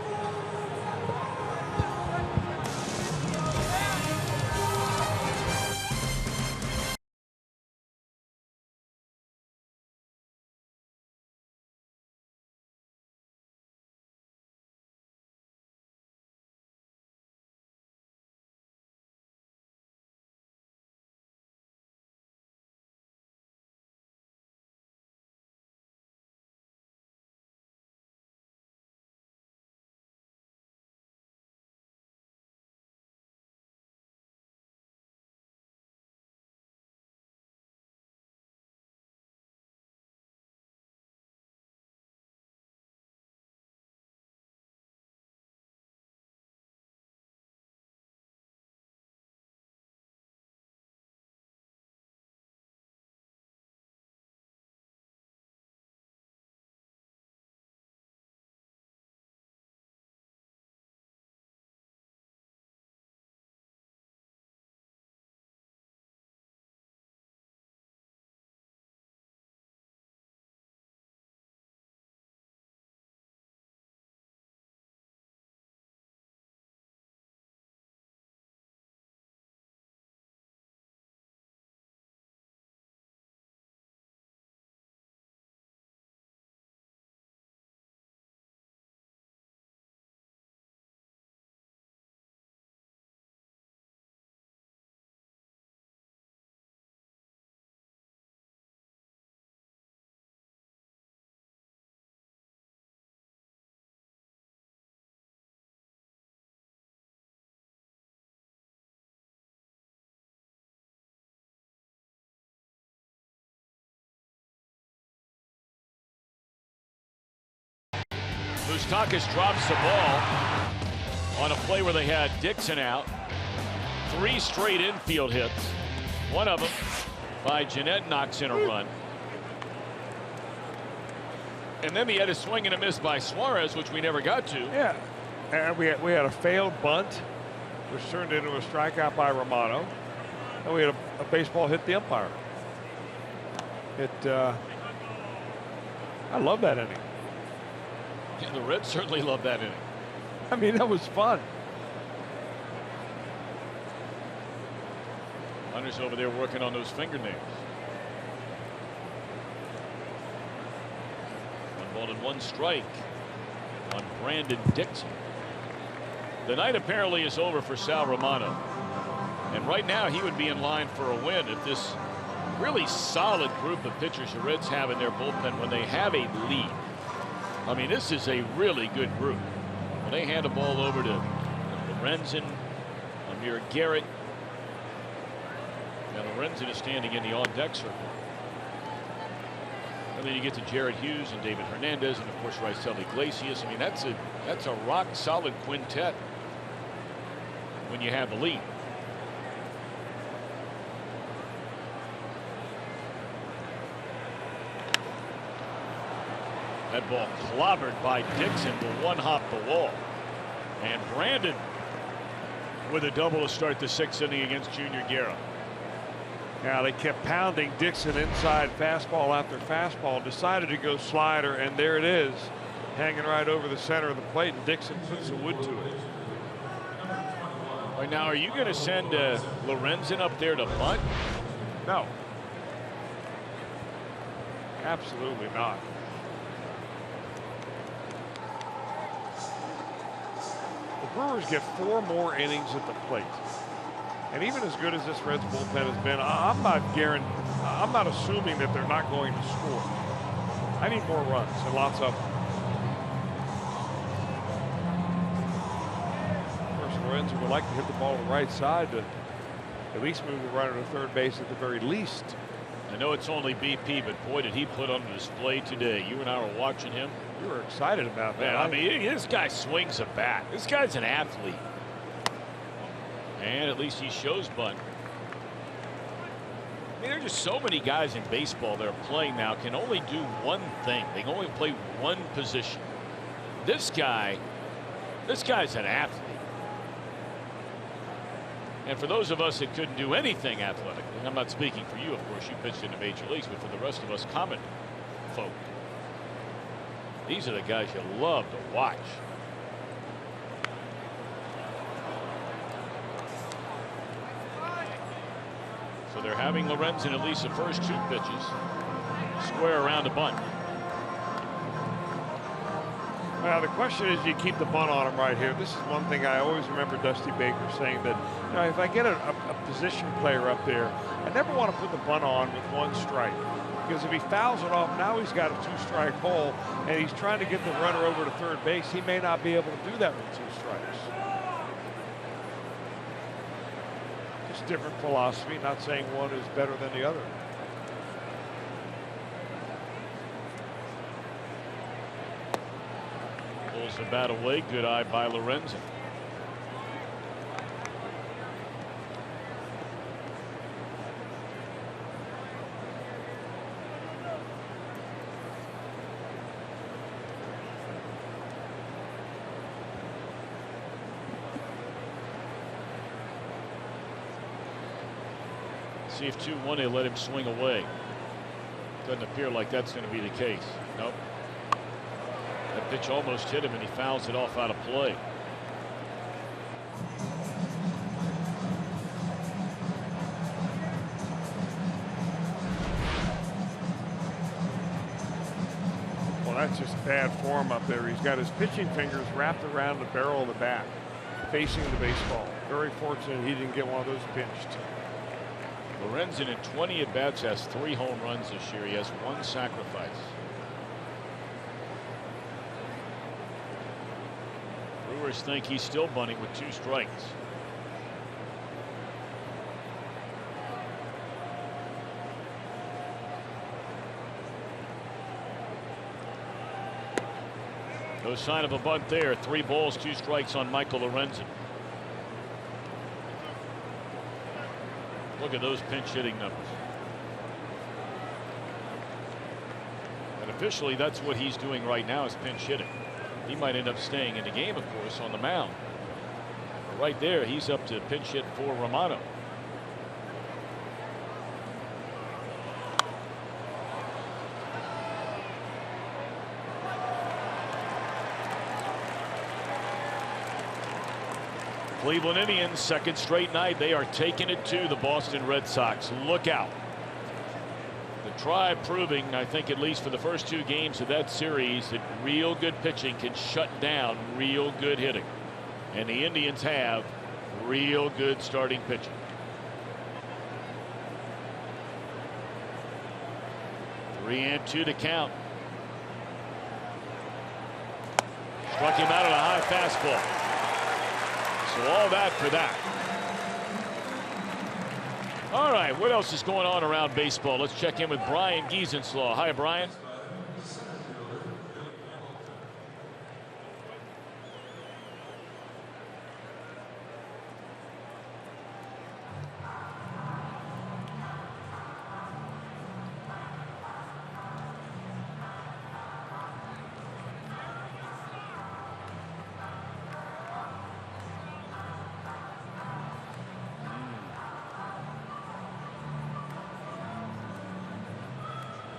Moustakas drops the ball on a play where they had Dixon out. 3 straight infield hits. One of them by Jeanette knocks in a run. And then he had a swing and a miss by Suarez, which we never got to. Yeah, and we had a failed bunt, which turned into a strikeout by Romano. And we had a baseball hit the umpire. I love that inning. Yeah, the Reds certainly love that inning. I mean, that was fun. Hunter's over there working on those fingernails. 1 ball and 1 strike on Brandon Dixon. The night apparently is over for Sal Romano. And right now he would be in line for a win if this really solid group of pitchers the Reds have in their bullpen, when they have a lead. I mean, this is a really good group. When they hand the ball over to Lorenzen, Amir Garrett. Now Lorenzen is standing in the on-deck circle. And then you get to Jared Hughes and David Hernandez and of course Raisel Iglesias. I mean, that's a rock solid quintet when you have the lead. That ball clobbered by Dixon, will one-hop the wall. And Brandon with a double to start the 6th inning against Junior Guerra. Now they kept pounding Dixon inside, fastball after fastball, decided to go slider, and there it is, hanging right over the center of the plate, and Dixon puts the wood to it. Right now, are you going to send Lorenzen up there to bunt? No. Absolutely not. The Brewers get 4 more innings at the plate. And even as good as this Reds bullpen has been, I'm not assuming that they're not going to score. I need more runs and lots of them. Of course, Lorenzen would like to hit the ball to the right side to at least move the runner to third base at the very least. I know it's only BP, but boy, did he put on display today. You and I were watching him. You were excited about that. Man, I mean, this guy swings a bat. This guy's an athlete. And at least he shows bunt. I mean, there are just so many guys in baseball that are playing now can only do one thing. They can only play one position. This guy's an athlete. And for those of us that couldn't do anything athletically, I'm not speaking for you, of course, you pitched in the major leagues, but for the rest of us common folk, these are the guys you love to watch. So they're having Lorenzen at least the first 2 pitches square around the bunt. Well, the question is, you keep the bunt on him right here. This is one thing I always remember Dusty Baker saying, that, you know, if I get a position player up there, I never want to put the bunt on with 1 strike. Because if he fouls it off, now he's got a 2-strike hole, and he's trying to get the runner over to third base. He may not be able to do that with 2 strikes. Just different philosophy, not saying one is better than the other. Pulls the bat away. Good eye by Lorenzen. See if 2-1 they let him swing away. Doesn't appear like that's going to be the case. Nope. That pitch almost hit him and he fouls it off out of play. Well, that's just bad form up there. He's got his pitching fingers wrapped around the barrel of the bat, facing the baseball. Very fortunate he didn't get one of those pinched. Lorenzen in 20 at-bats has 3 home runs this year. He has 1 sacrifice. Brewers think he's still bunting with 2 strikes. No sign of a bunt there. 3 balls, 2 strikes on Michael Lorenzen. Look at those pinch hitting numbers. And officially, that's what he's doing right now, is pinch hitting. He might end up staying in the game, of course, on the mound. But right there, he's up to pinch hit for Romano. Cleveland Indians, second straight night. They are taking it to the Boston Red Sox. Look out. The Tribe proving, I think, at least for the first 2 games of that series, that real good pitching can shut down real good hitting. And the Indians have real good starting pitching. Three and 2 to count. Struck him out on a high fastball. So all that for that. All right, what else is going on around baseball? Let's check in with Brian Giesenslaw. Hi, Brian.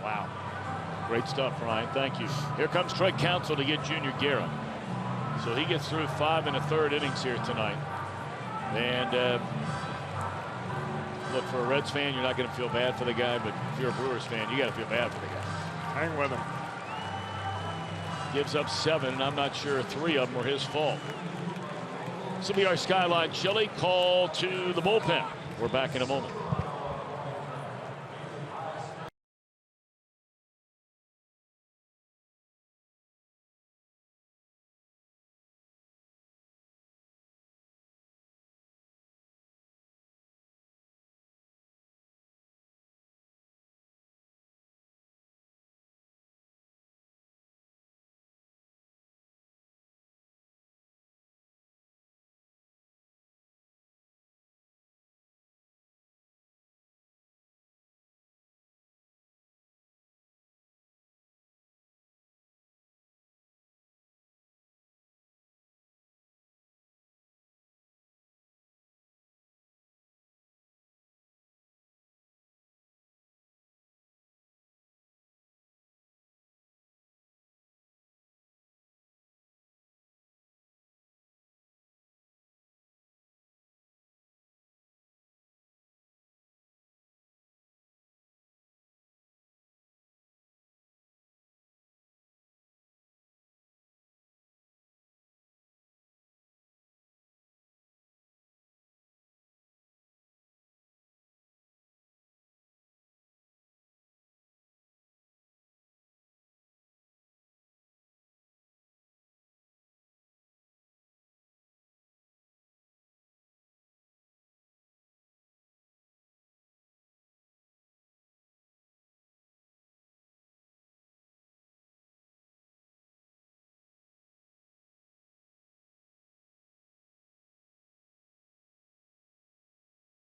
Wow. Great stuff, Ryan. Thank you. Here comes Craig Counsell to get Junior Guerra. So he gets through 5 1/3 innings here tonight. And look, for a Reds fan, you're not going to feel bad for the guy, but if you're a Brewers fan, you got to feel bad for the guy. Hang with him. Gives up 7, and I'm not sure 3 of them were his fault. This will be our Skyline Chili call to the bullpen. We're back in a moment.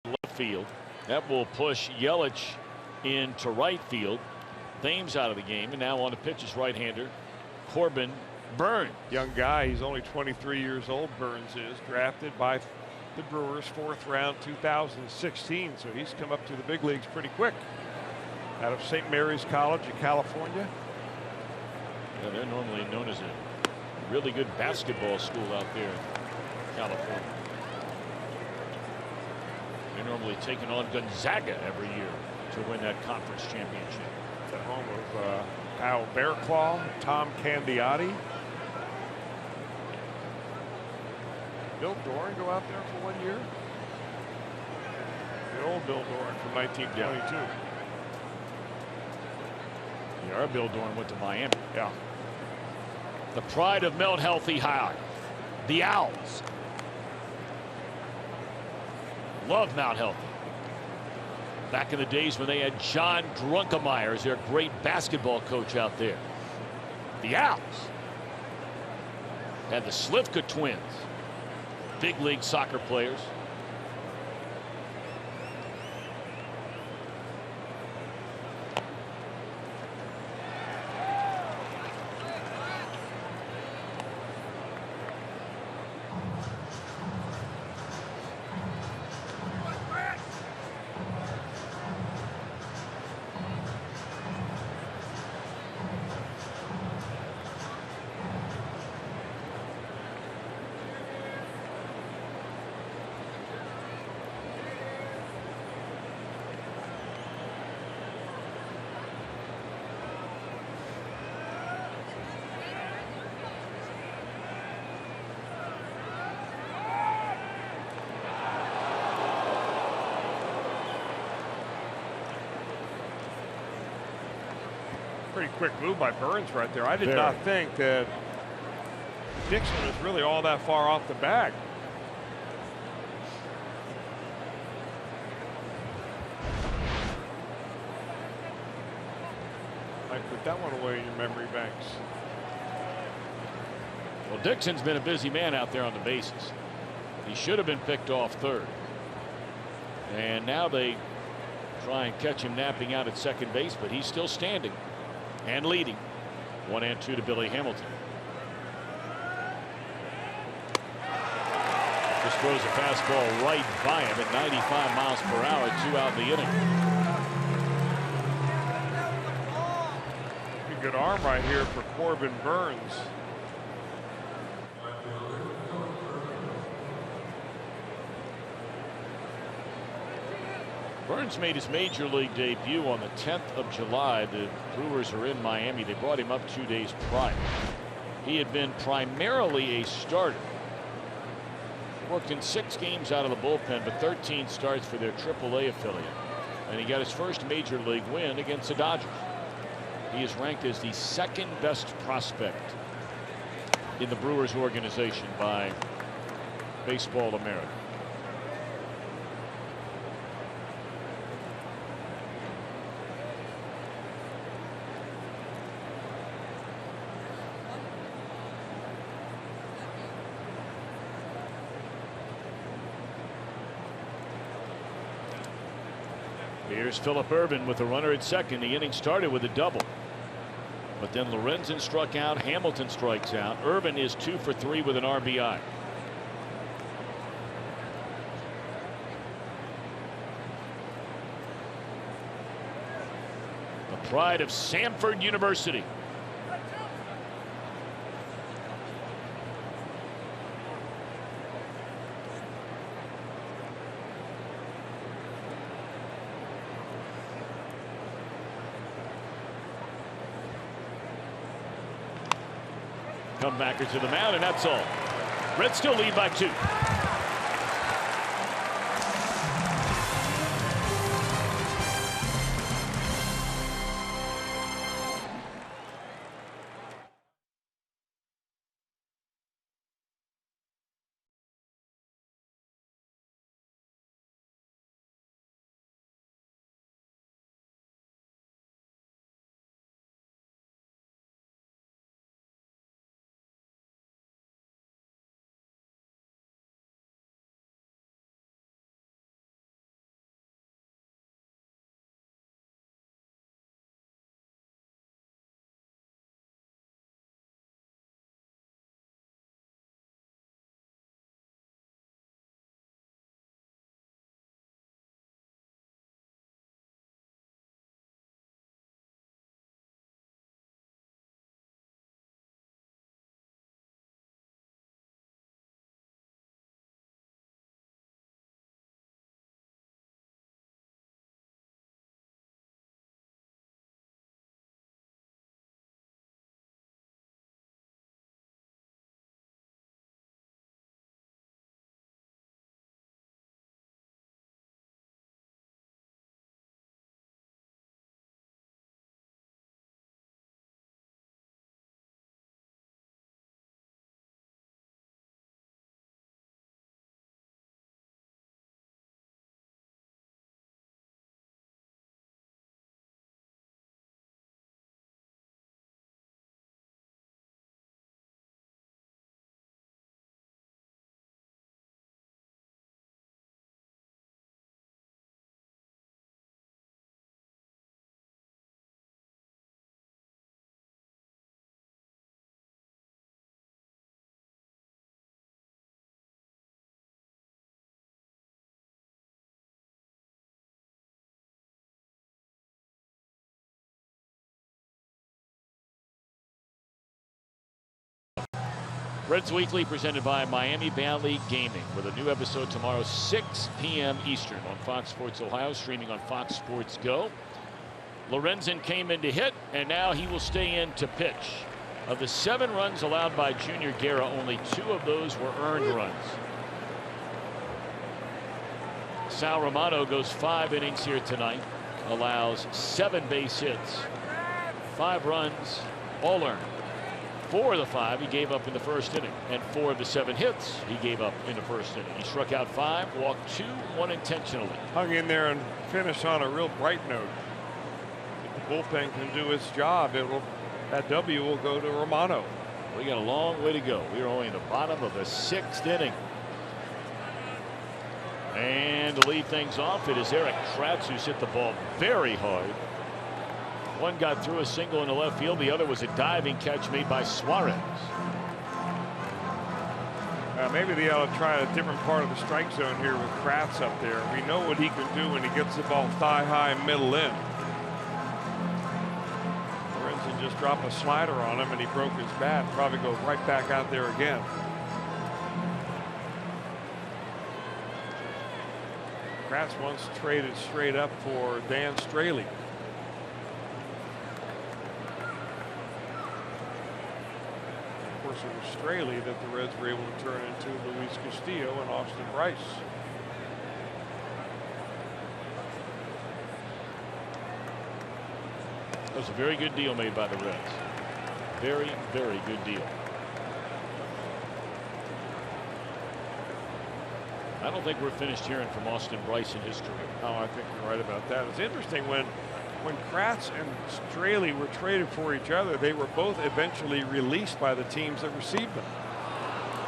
Left field. That will push Yelich into right field. Thames out of the game, and now on the pitch is right-hander Corbin Burnes. Young guy. He's only 23 years old. Burnes is drafted by the Brewers 4th round 2016. So he's come up to the big leagues pretty quick. Out of St. Mary's College in California. Yeah, they're normally known as a really good basketball school out there in California. They're normally taking on Gonzaga every year to win that conference championship. The home of Al Bearclaw, Tom Candiotti. Bill Doran go out there for 1 year. The old Bill Doran from 1922. Yeah, our Bill Doran went to Miami. Yeah. The pride of Mount Healthy High. The Owls. Love Mount Healthy. Back in the days when they had John Drunkemeyer as their great basketball coach out there. The Owls. And the Slivka twins, big league soccer players. Pretty quick move by Burns right there. I did not think that Dixon was really all that far off the bag. Might put that one away in your memory banks. Well, Dixon's been a busy man out there on the bases. He should have been picked off third. And now they try and catch him napping out at second base, but he's still standing and leading. 1-2 to Billy Hamilton. Just throws a fastball right by him at 95 miles per hour, 2 out in the inning. Pretty good arm right here for Corbin Burns. Burns made his major league debut on the 10th of July. The Brewers are in Miami. They brought him up 2 days prior. He had been primarily a starter. Worked in 6 games out of the bullpen, but 13 starts for their AAA affiliate. And he got his first major league win against the Dodgers. He is ranked as the second best prospect in the Brewers organization by Baseball America. Here's Phillip Ervin with a runner at second. The inning started with a double, but then Lorenzen struck out. Hamilton strikes out. Ervin is 2 for 3 with an RBI. The pride of Samford University. Comebacker to the mound, and that's all. Reds still lead by 2. Reds Weekly presented by Miami Valley Gaming, with a new episode tomorrow 6 p.m. Eastern on Fox Sports Ohio, streaming on Fox Sports Go. Lorenzen came in to hit, and now he will stay in to pitch. Of the 7 runs allowed by Junior Guerra, only 2 of those were earned runs. Sal Romano goes 5 innings here tonight, allows 7 base hits, 5 runs, all earned. 4 of the 5 he gave up in the first inning, and 4 of the 7 hits he gave up in the first inning. He struck out 5, walked 2, 1 intentionally. Hung in there and finished on a real bright note. If the bullpen can do its job, that W will go to Romano. We got a long way to go. We are only in the bottom of the 6th inning. And to lead things off, it is Eric Kratz who's hit the ball very hard. One got through a single in the left field. The other was a diving catch made by Suarez. Maybe they ought to try a different part of the strike zone here with Kratz up there. We know what he can do when he gets the ball thigh high middle in. Lorenzen just dropped a slider on him and he broke his bat. Probably go right back out there again. Kratz once traded straight up for Dan Straley. Of course, it was Straley that the Reds were able to turn into Luis Castillo and Austin Bryce. That was a very good deal made by the Reds. Very, very good deal. I don't think we're finished hearing from Austin Bryce in his career. Oh, I think you're right about that. It's interesting when Kratz and Straley were traded for each other, they were both eventually released by the teams that received them.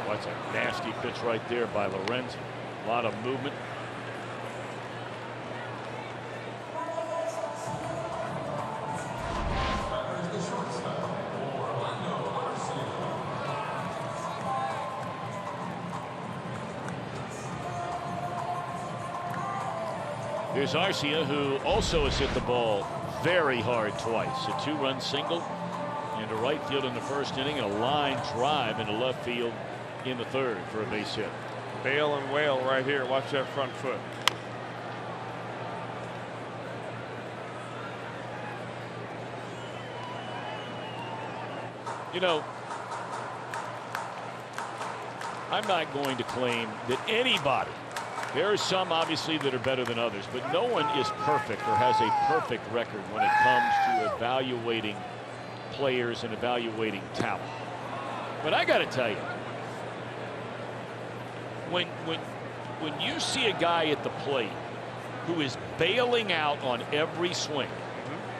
Well, that's a nasty pitch right there by Lorenzen. A lot of movement. Here's Arcia, who also has hit the ball very hard twice. A 2-run single into right field in the first inning, and a line drive into left field in the third for a base hit. Bail and wail right here. Watch that front foot. You know, I'm not going to claim that anybody, there are some obviously that are better than others, but no one is perfect or has a perfect record when it comes to evaluating players and evaluating talent. But I got to tell you, when you see a guy at the plate who is bailing out on every swing,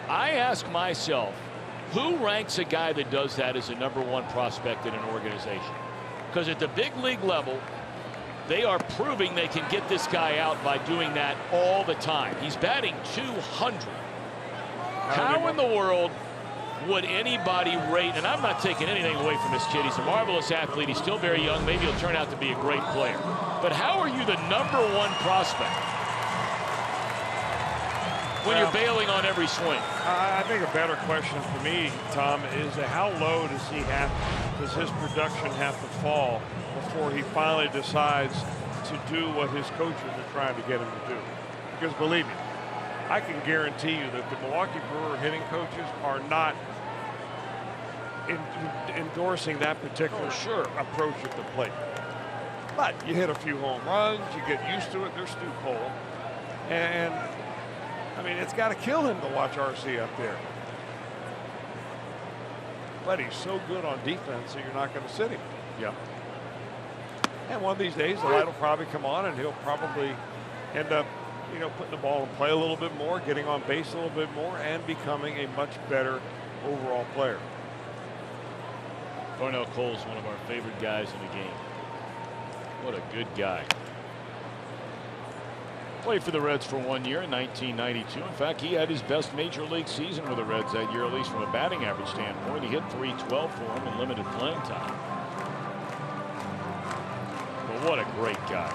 I ask myself, who ranks a guy that does that as a #1 prospect in an organization? Because at the big league level, they are proving they can get this guy out by doing that all the time. He's batting 200. How in the world would anybody rate, and I'm not taking anything away from this kid. He's a marvelous athlete. He's still very young. Maybe he'll turn out to be a great player. But how are you the #1 prospect when you're bailing on every swing? I think a better question for me, Tom, is how low does his production have to fall before he finally decides to do what his coaches are trying to get him to do? Because believe me, I can guarantee you that the Milwaukee Brewer hitting coaches are not endorsing that particular approach at the plate. But you hit a few home runs, you get used to it. There's Stu Cole, and I mean, it's got to kill him to watch RC up there. But he's so good on defense that you're not going to sit him. Yeah. And one of these days, the light will probably come on, and he'll probably end up, you know, putting the ball in play a little bit more, getting on base a little bit more, and becoming a much better overall player. Darnell Cole's one of our favorite guys in the game. What a good guy. Played for the Reds for 1 year in 1992. In fact, he had his best major league season with the Reds that year, at least from a batting average standpoint. He hit .312 for him in limited playing time. But what a great guy.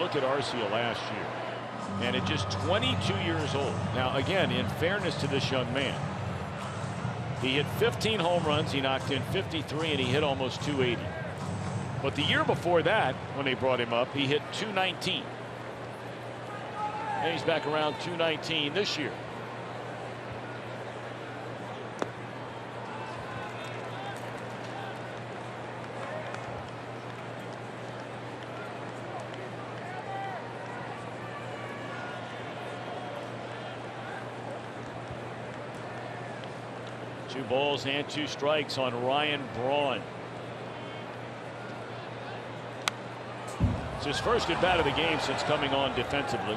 look at Arcia last year, and at just 22 years old. Now, again, in fairness to this young man, he hit 15 home runs, he knocked in 53, and he hit almost 280. But the year before that, when they brought him up, he hit 219. And he's back around 219 this year. Two balls and 2 strikes on Ryan Braun. It's his first at bat of the game since coming on defensively.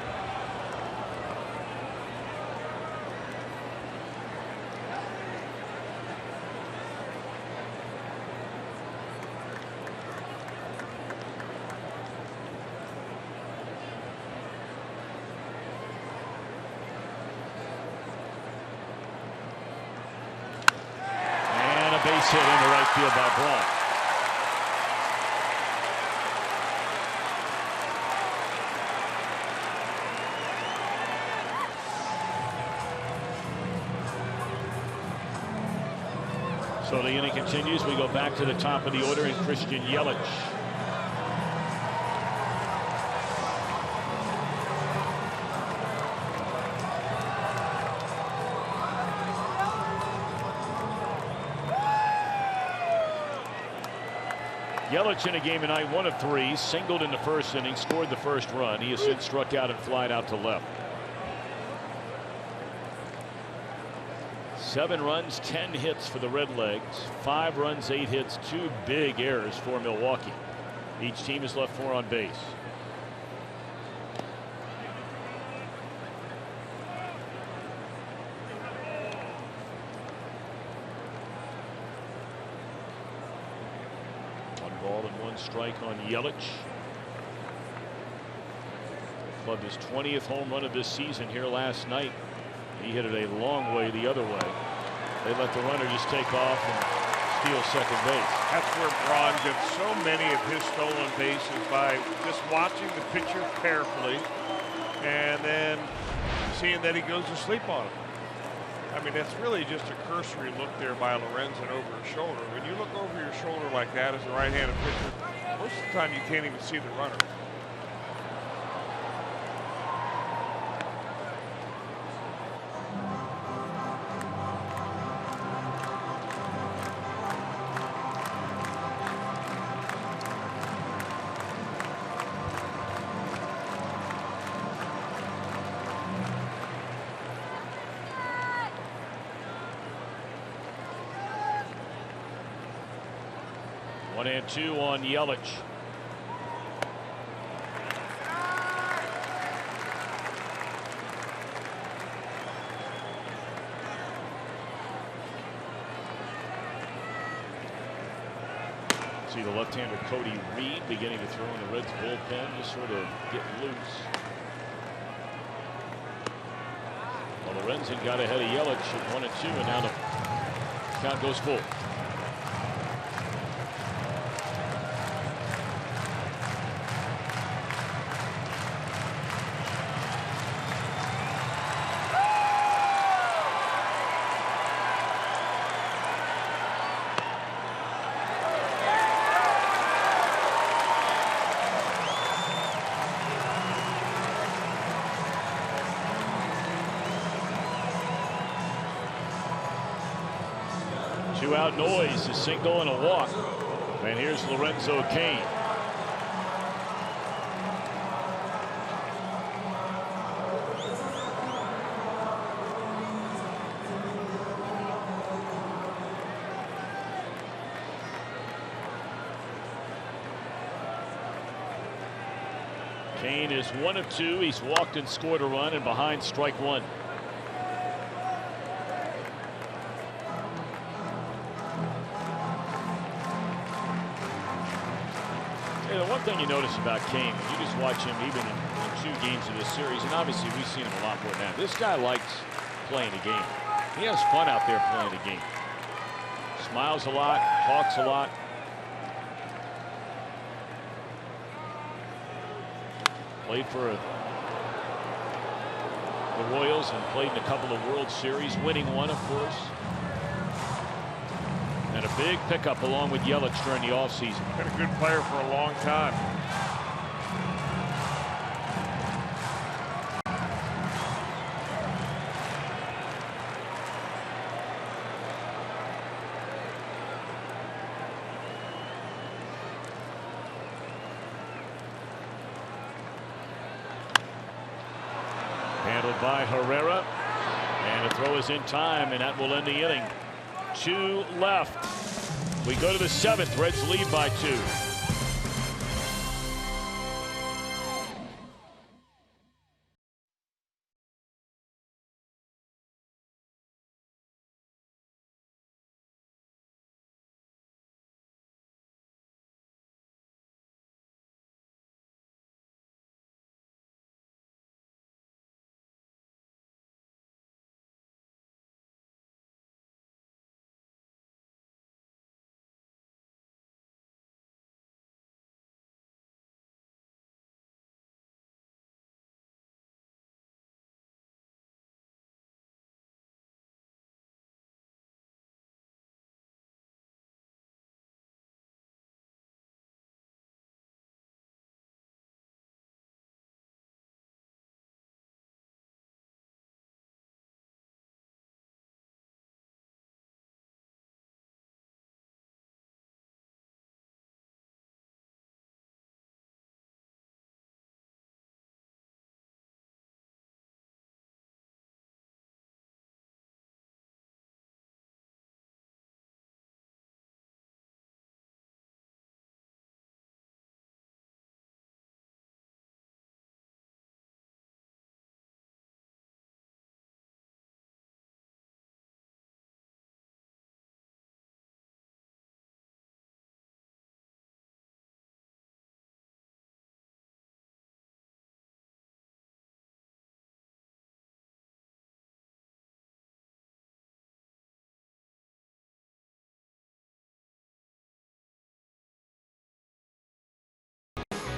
Base hit into right field by Braun. So the inning continues. We go back to the top of the order in Christian Yelich. Yelich in a game tonight, 1 of 3, singled in the first inning, scored the first run. He has since struck out and flied out to left. 7 runs, 10 hits for the Redlegs. 5 runs, 8 hits, 2 big errors for Milwaukee. Each team has left 4 on base. Ball and 1 strike on Yelich. Clubbed his 20th home run of this season here last night. He hit it a long way the other way. They let the runner just take off and steal second base. That's where Braun gets so many of his stolen bases, by just watching the pitcher carefully and then seeing that he goes to sleep on it. I mean, that's really just a cursory look there by Lorenzen over his shoulder. When you look over your shoulder like that as a right-handed pitcher, most of the time you can't even see the runner. One and 2 on Yelich. See the left-hander Cody Reed beginning to throw in the Reds bullpen, just sort of get loose. Well, Lorenzen got ahead of Yelich at 1 and 2, and now the count goes full. Two-out noise, a single and a walk. And here's Lorenzo Cain. Cain is 1 of 2. He's walked and scored a run, and behind strike 1. One thing you notice about Cain, you just watch him even in 2 games of this series, and obviously we've seen him a lot more than that. This guy likes playing the game. He has fun out there playing the game. Smiles a lot, talks a lot. Played for the Royals and played in a couple of World Series, winning one, of course. And a big pickup along with Yelich during the offseason. Been a good player for a long time. Handled by Herrera, and the throw is in time, and that will end the inning. 2 left. We go to the 7th. Reds lead by 2.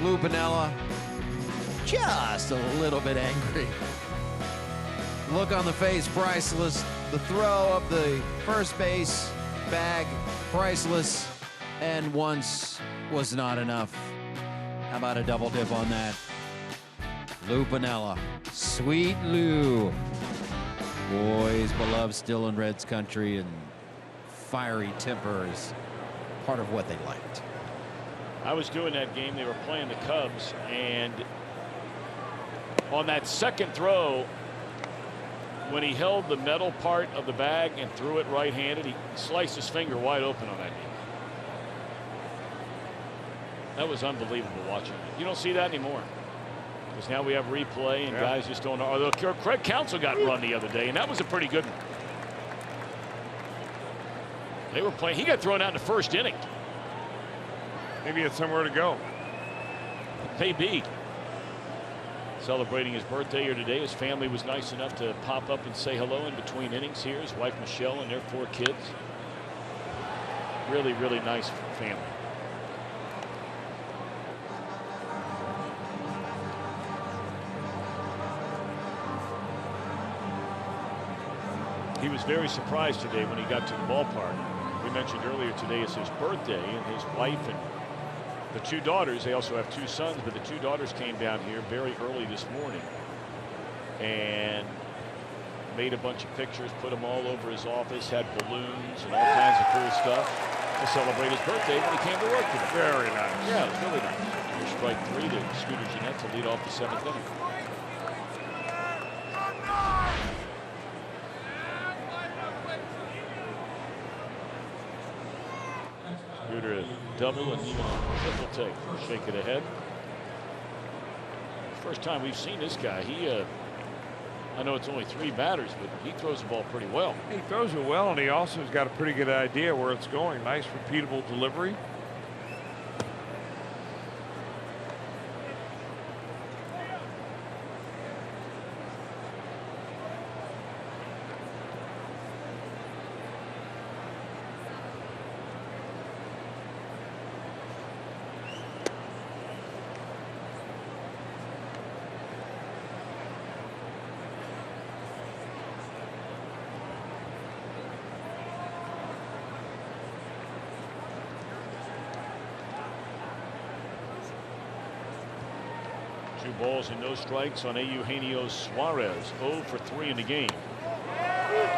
Lou Piniella just a little bit angry. Look on the face, priceless. The throw of the first base bag, priceless. And once was not enough. How about a double dip on that? Lou Piniella, sweet Lou. Boys beloved still in Reds country, and fiery temper is part of what they liked. I was doing that game. They were playing the Cubs, and on that second throw, when he held the metal part of the bag and threw it right-handed, he sliced his finger wide open on that game. That was unbelievable watching it. You don't see that anymore, because now we have replay, and guys just don't know. Although Craig Counsell got run the other day, and that was a pretty good one. They were playing. He got thrown out in the first inning. Maybe it's somewhere to go. Maybe. Celebrating his birthday here today. His family was nice enough to pop up and say hello in between innings here. His wife Michelle and their 4 kids. Really, really nice family. He was very surprised today when he got to the ballpark. We mentioned earlier today is his birthday, and his wife and the 2 daughters, they also have 2 sons, but the 2 daughters came down here very early this morning and made a bunch of pictures, put them all over his office, had balloons and all kinds of cool stuff to celebrate his birthday when he came to work today. Very nice. Yeah, it was really nice. Here's strike 3 to Scooter Gennett to lead off the 7th inning. Scooter a double and even a triple take. Shake it ahead. First time we've seen this guy. I know it's only 3 batters, but he throws the ball pretty well. He throws it well, and he also has got a pretty good idea where it's going. Nice, repeatable delivery. balls and no strikes on Eugenio Suarez. 0 for 3 in the game.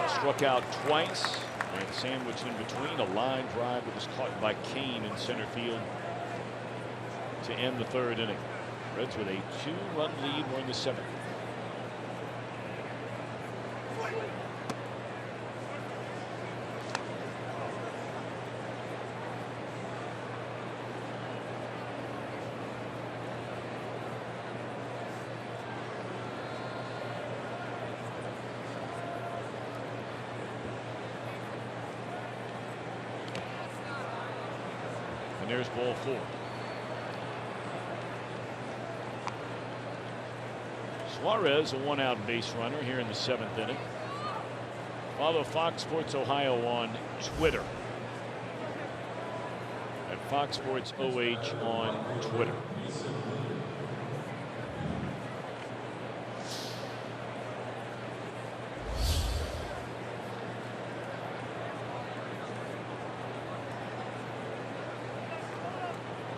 Struck out twice and sandwiched in between. A line drive that was caught by Kane in center field to end the 3rd inning. Reds with a 2-run lead. We're in the 7th. And there's ball 4. Suarez, a 1-out base runner here in the 7th inning. Follow Fox Sports Ohio on Twitter at Fox Sports OH on Twitter.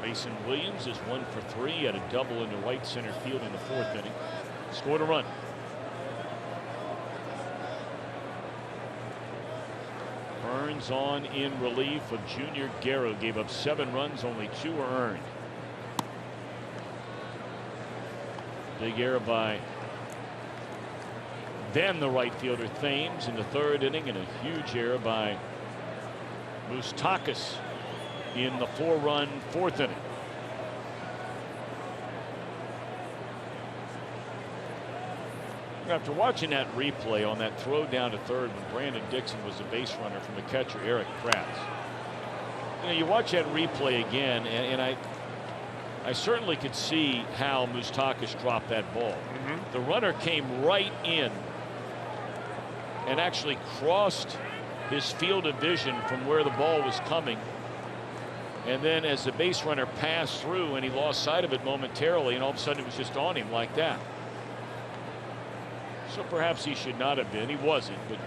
Mason Williams is 1 for 3 at a double into right center field in the 4th inning. Scored a run. Burns on in relief of Junior Guerra. Gave up 7 runs, only 2 were earned. Big error by then the right fielder Thames in the 3rd inning, and a huge error by Moustakas in the 4-run 4th inning. After watching that replay on that throw down to 3rd when Brandon Dixon was the base runner from the catcher Eric Kratz, you watch that replay again, and I certainly could see how Moustakas dropped that ball. The runner came right in and actually crossed his field of vision from where the ball was coming. And then as the base runner passed through and he lost sight of it momentarily, and all of a sudden it was just on him like that. So perhaps he should not have been. He wasn't, but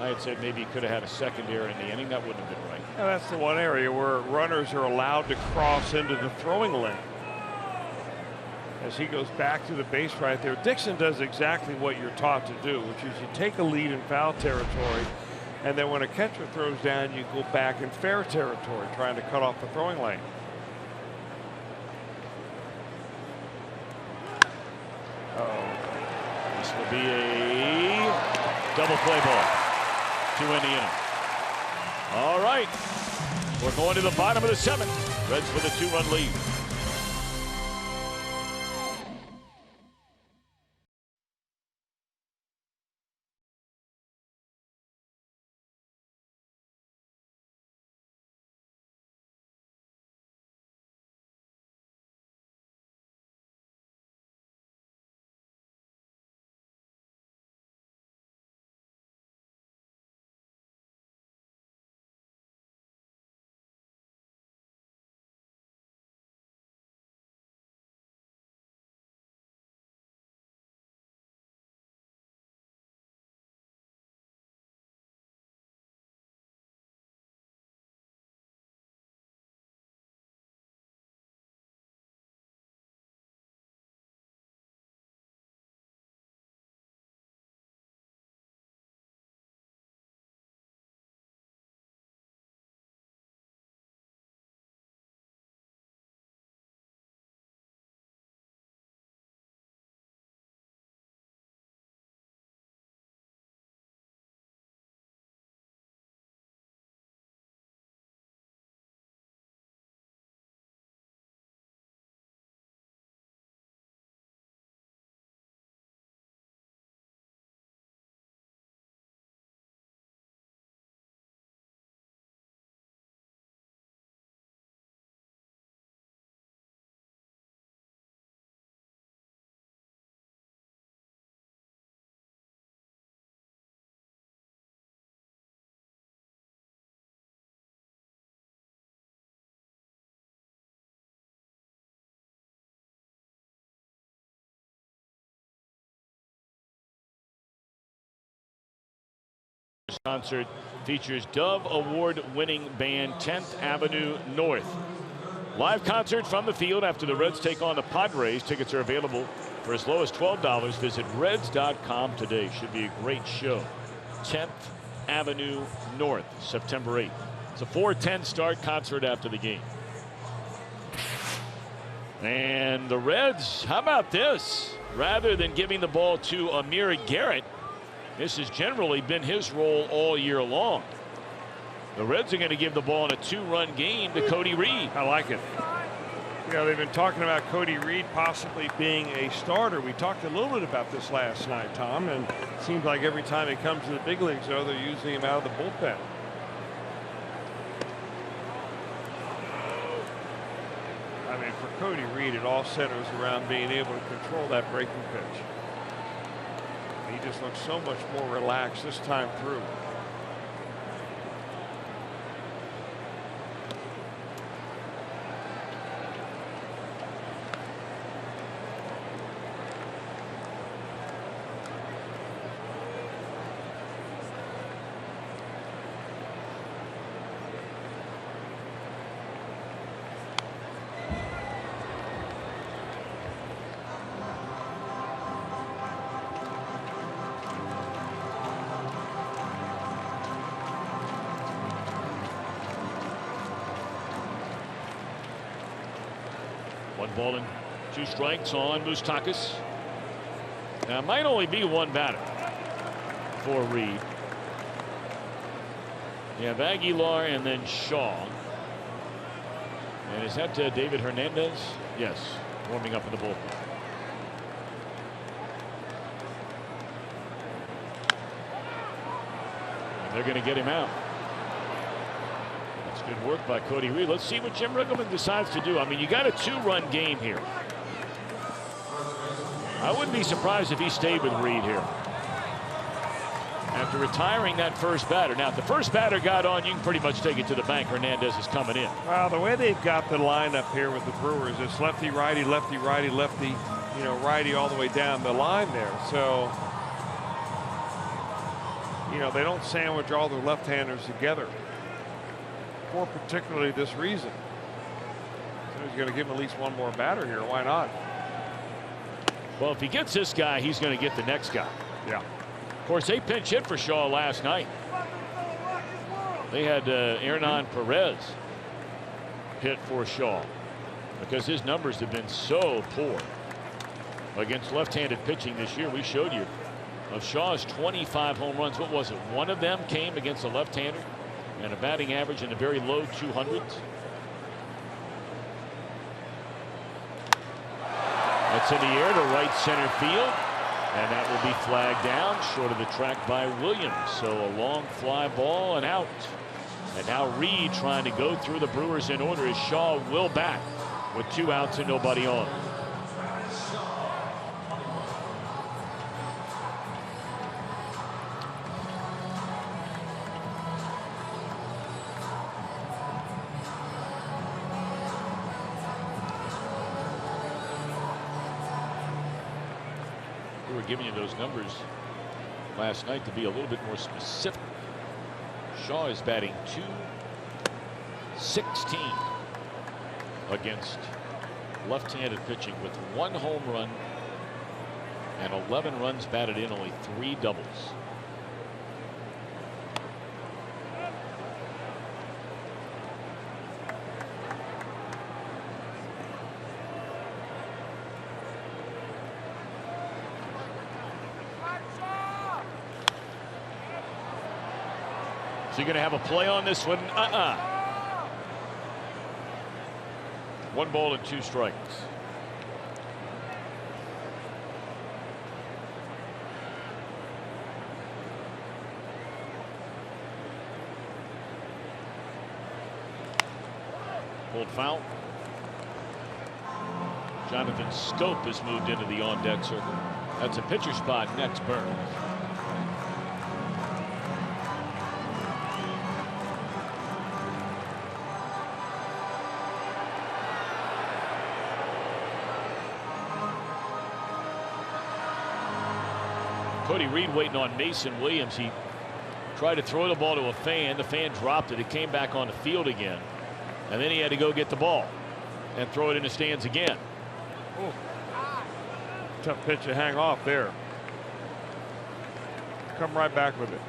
I had said maybe he could have had a second error in the inning. That wouldn't have been right. Now that's the one area where runners are allowed to cross into the throwing lane. As he goes back to the base right there, Dixon does exactly what you're taught to do, which is you take a lead in foul territory, and then when a catcher throws down, you go back in fair territory, trying to cut off the throwing lane. This will be a double play ball to end the inning. All right, we're going to the bottom of the 7th. Reds with a 2-run lead. Concert features Dove Award-winning band 10th Avenue North. Live concert from the field after the Reds take on the Padres. Tickets are available for as low as $12. Visit Reds.com today. Should be a great show. 10th Avenue North, September 8th. It's a 4:10 start. Concert after the game. And the Reds, how about this? Rather than giving the ball to Amir Garrett, this has generally been his role all year long. The Reds are going to give the ball in a 2-run game to Cody Reed. I like it. You know, they've been talking about Cody Reed possibly being a starter. We talked a little bit about this last night, Tom, and it seems like every time he comes to the big leagues, though, they're using him out of the bullpen. I mean, for Cody Reed, it all centers around being able to control that breaking pitch. He just looks so much more relaxed this time through. One ball and 2 strikes on Moustakas. Now, it might only be one batter for Reed. You have Aguilar and then Shaw. And is that David Hernandez? Yes, warming up in the bullpen. And they're going to get him out. Good work by Cody Reed. Let's see what Jim Riggleman decides to do. I mean, you got a 2-run game here. I wouldn't be surprised if he stayed with Reed here after retiring that first batter. Now, if the first batter got on, you can pretty much take it to the bank. Hernandez is coming in. Well, the way they've got the lineup here with the Brewers, it's lefty, righty, lefty, righty, lefty, you know, righty all the way down the line there. So, you know, they don't sandwich all their left-handers together. For particularly this reason. So he's going to give him at least one more batter here. Why not? Well, if he gets this guy, he's going to get the next guy. Yeah. Of course, they pinch hit for Shaw last night. They had Hernan Perez hit for Shaw because his numbers have been so poor against left-handed pitching this year. We showed you of Shaw's 25 home runs. What was it? One of them came against a left-hander. And a batting average in the very low 200s. That's in the air to right center field. And that will be flagged down short of the track by Williams. So a long fly ball and out. And now Reed trying to go through the Brewers in order as Shaw will bat with 2 outs and nobody on. Giving you those numbers last night to be a little bit more specific. Shaw is batting .216 against left-handed pitching with 1 home run and 11 runs batted in, only 3 doubles. So you're going to have a play on this one? 1 ball and 2 strikes. Pulled foul. Jonathan Schoop has moved into the on-deck circle. That's a pitcher spot next. Burns. Cody Reed waiting on Mason Williams. He tried to throw the ball to a fan. The fan dropped it. It came back on the field again. And then he had to go get the ball. and throw it in the stands again. Ooh. Tough pitch to hang off there. Come right back with it.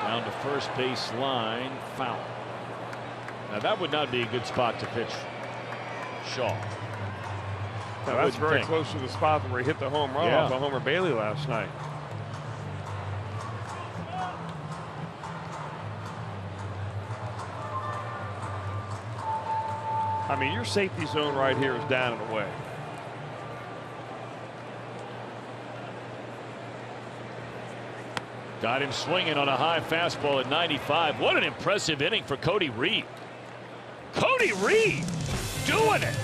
Down to first base line, foul. Now that would not be a good spot to pitch Shaw. Now that's very close to the spot where he hit the home run off of Homer Bailey last night. I mean, your safety zone right here is down and away. Got him swinging on a high fastball at 95. What an impressive inning for Cody Reed. Cody Reed doing it.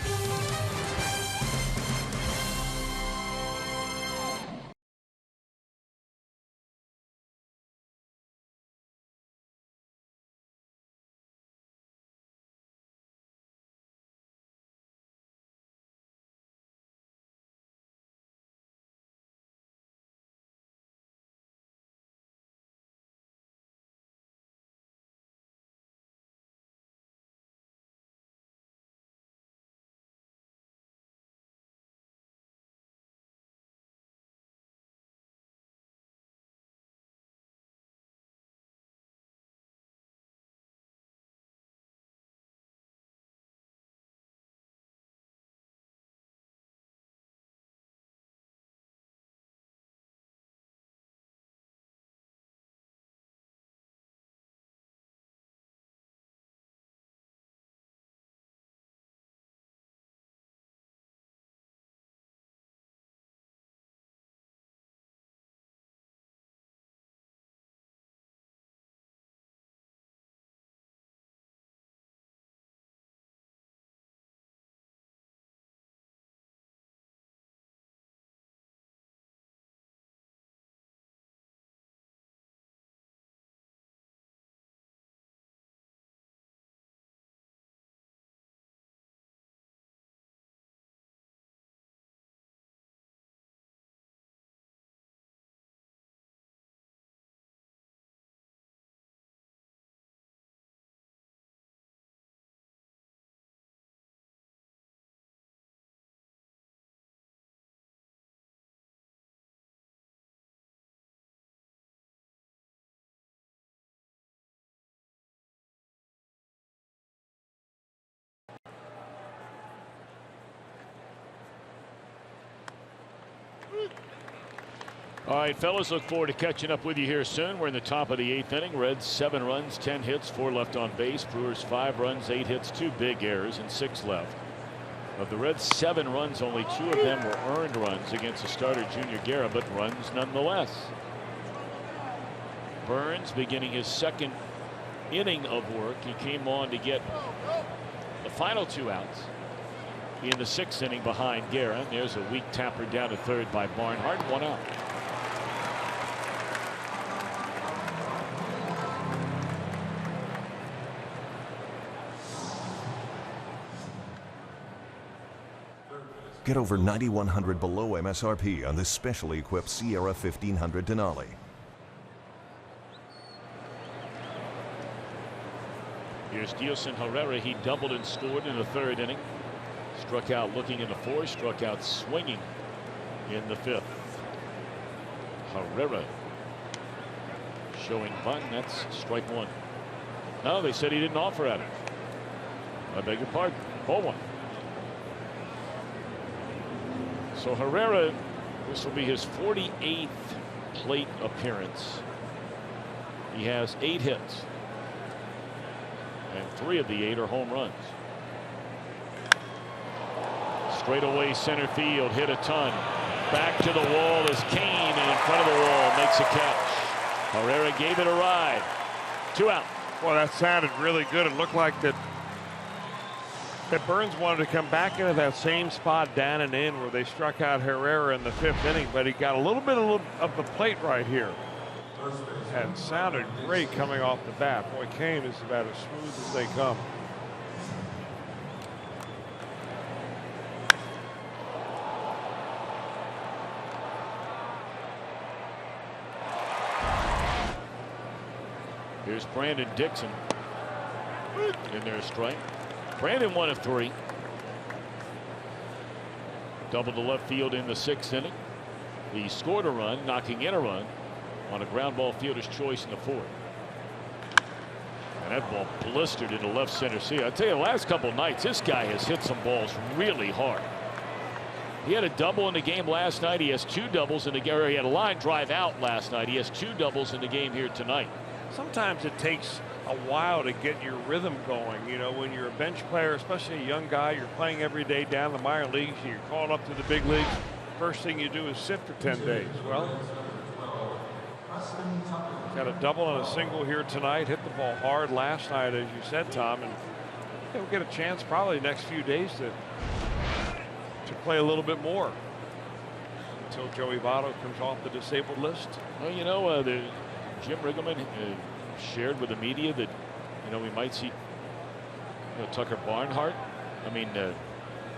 All right, fellas, look forward to catching up with you here soon. We're in the top of the 8th inning. Reds 7 runs, 10 hits, 4 left on base. Brewers 5 runs, 8 hits, 2 big errors, and 6 left. Of the Reds' 7 runs, only 2 of them were earned runs against the starter Junior Guerra, but runs nonetheless. Burns beginning his 2nd inning of work. He came on to get the final 2 outs in the 6th inning behind Guerra. And there's a weak tapper down to third by Barnhart. 1 out. Get over $9,100 below MSRP on this specially equipped Sierra 1500 Denali. Here's Dielson Herrera. He doubled and scored in the 3rd inning. Struck out looking in the 4th, struck out swinging in the 5th. Herrera showing bunt. That's strike 1. No, they said he didn't offer at it. I beg your pardon. Ball 1. So Herrera, this will be his 48th plate appearance. He has 8 hits, and 3 of the 8 are home runs. Straight away center field, hit a ton. Back to the wall is Kane, and in front of the wall makes a catch. Herrera gave it a ride. 2 out. Well, that sounded really good. It looked like that Burns wanted to come back into that same spot down and in where they struck out Herrera in the 5th inning, but he got a little bit of the plate right here. And sounded great coming off the bat. Boy, Kane is about as smooth as they come. Here's Brandon Dixon. In there, a strike. Brandon 1 of 3. Double to left field in the 6th inning. He scored a run, knocking in a run on a ground ball fielder's choice in the 4th. And that ball blistered into left center field. I tell you, the last couple nights, this guy has hit some balls really hard. He had a double in the game last night. He has 2 doubles in the game. He had a line drive out last night. He has 2 doubles in the game here tonight. Sometimes it takes a while to get your rhythm going. You know, when you're a bench player, especially a young guy, you're playing every day down the minor leagues, you're calling up to the big leagues. First thing you do is sit for 10 days. Well, got a double and a single here tonight. Hit the ball hard last night, as you said, Tom, and he'll get a chance probably the next few days to play a little bit more until Joey Votto comes off the disabled list. Well, you know, Jim Riggleman shared with the media that, you know, we might see Tucker Barnhart. I mean,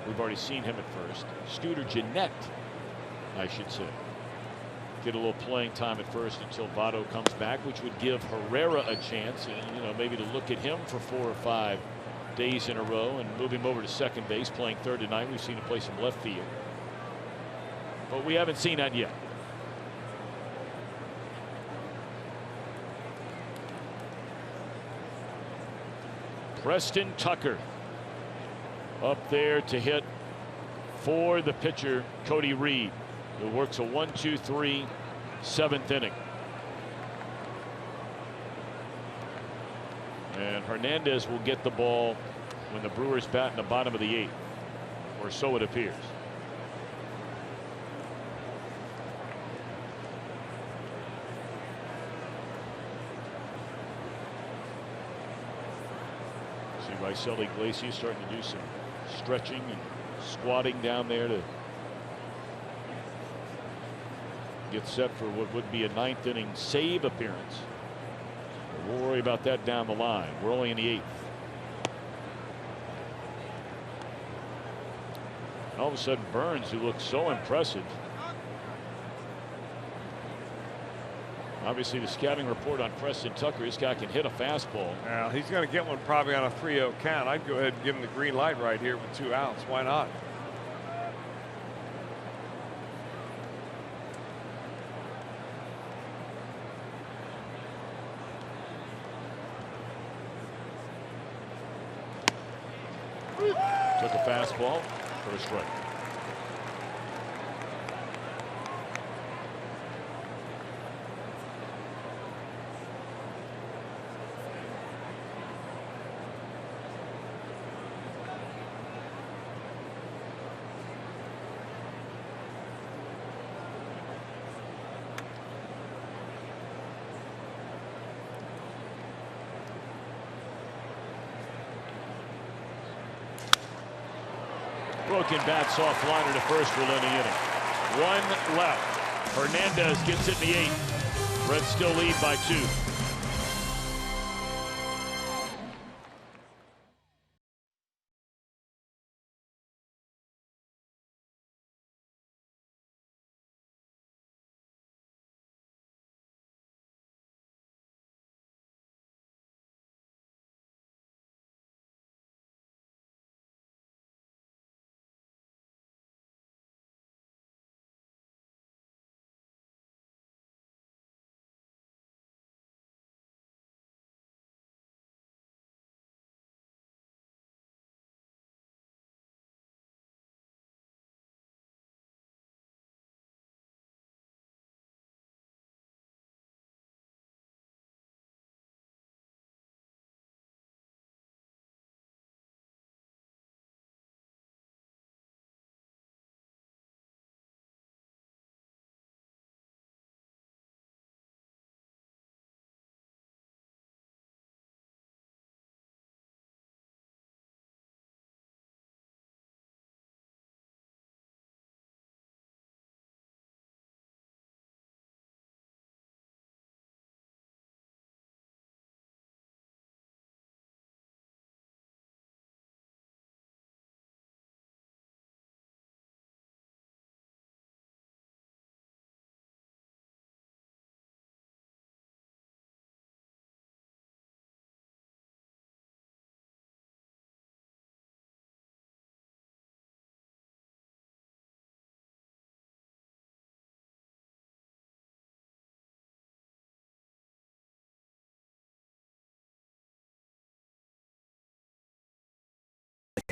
we've already seen him at first. Scooter Gennett, I should say, get a little playing time at first until Votto comes back, which would give Herrera a chance, and, you know, maybe to look at him for 4 or 5 days in a row and move him over to second base, playing third tonight. We've seen him play some left field, but we haven't seen that yet. Preston Tucker up there to hit for the pitcher Cody Reed, who works a 1-2-3 7th inning. And Hernandez will get the ball when the Brewers bat in the bottom of the 8th, or so it appears. See Raisel Iglesias starting to do some stretching and squatting down there to get set for what would be a 9th inning save appearance. We'll worry about that down the line. We're only in the 8th. And all of a sudden, Burns, who looks so impressive. Obviously, the scouting report on Preston Tucker, this guy can hit a fastball. Now, he's going to get one probably on a 3-0 count. I'd go ahead and give him the green light right here with 2 outs. Why not? Took a fastball for a strike. Broken bat, soft liner to first will end the inning. 1 left. Hernandez gets it in the 8th. Reds still lead by 2.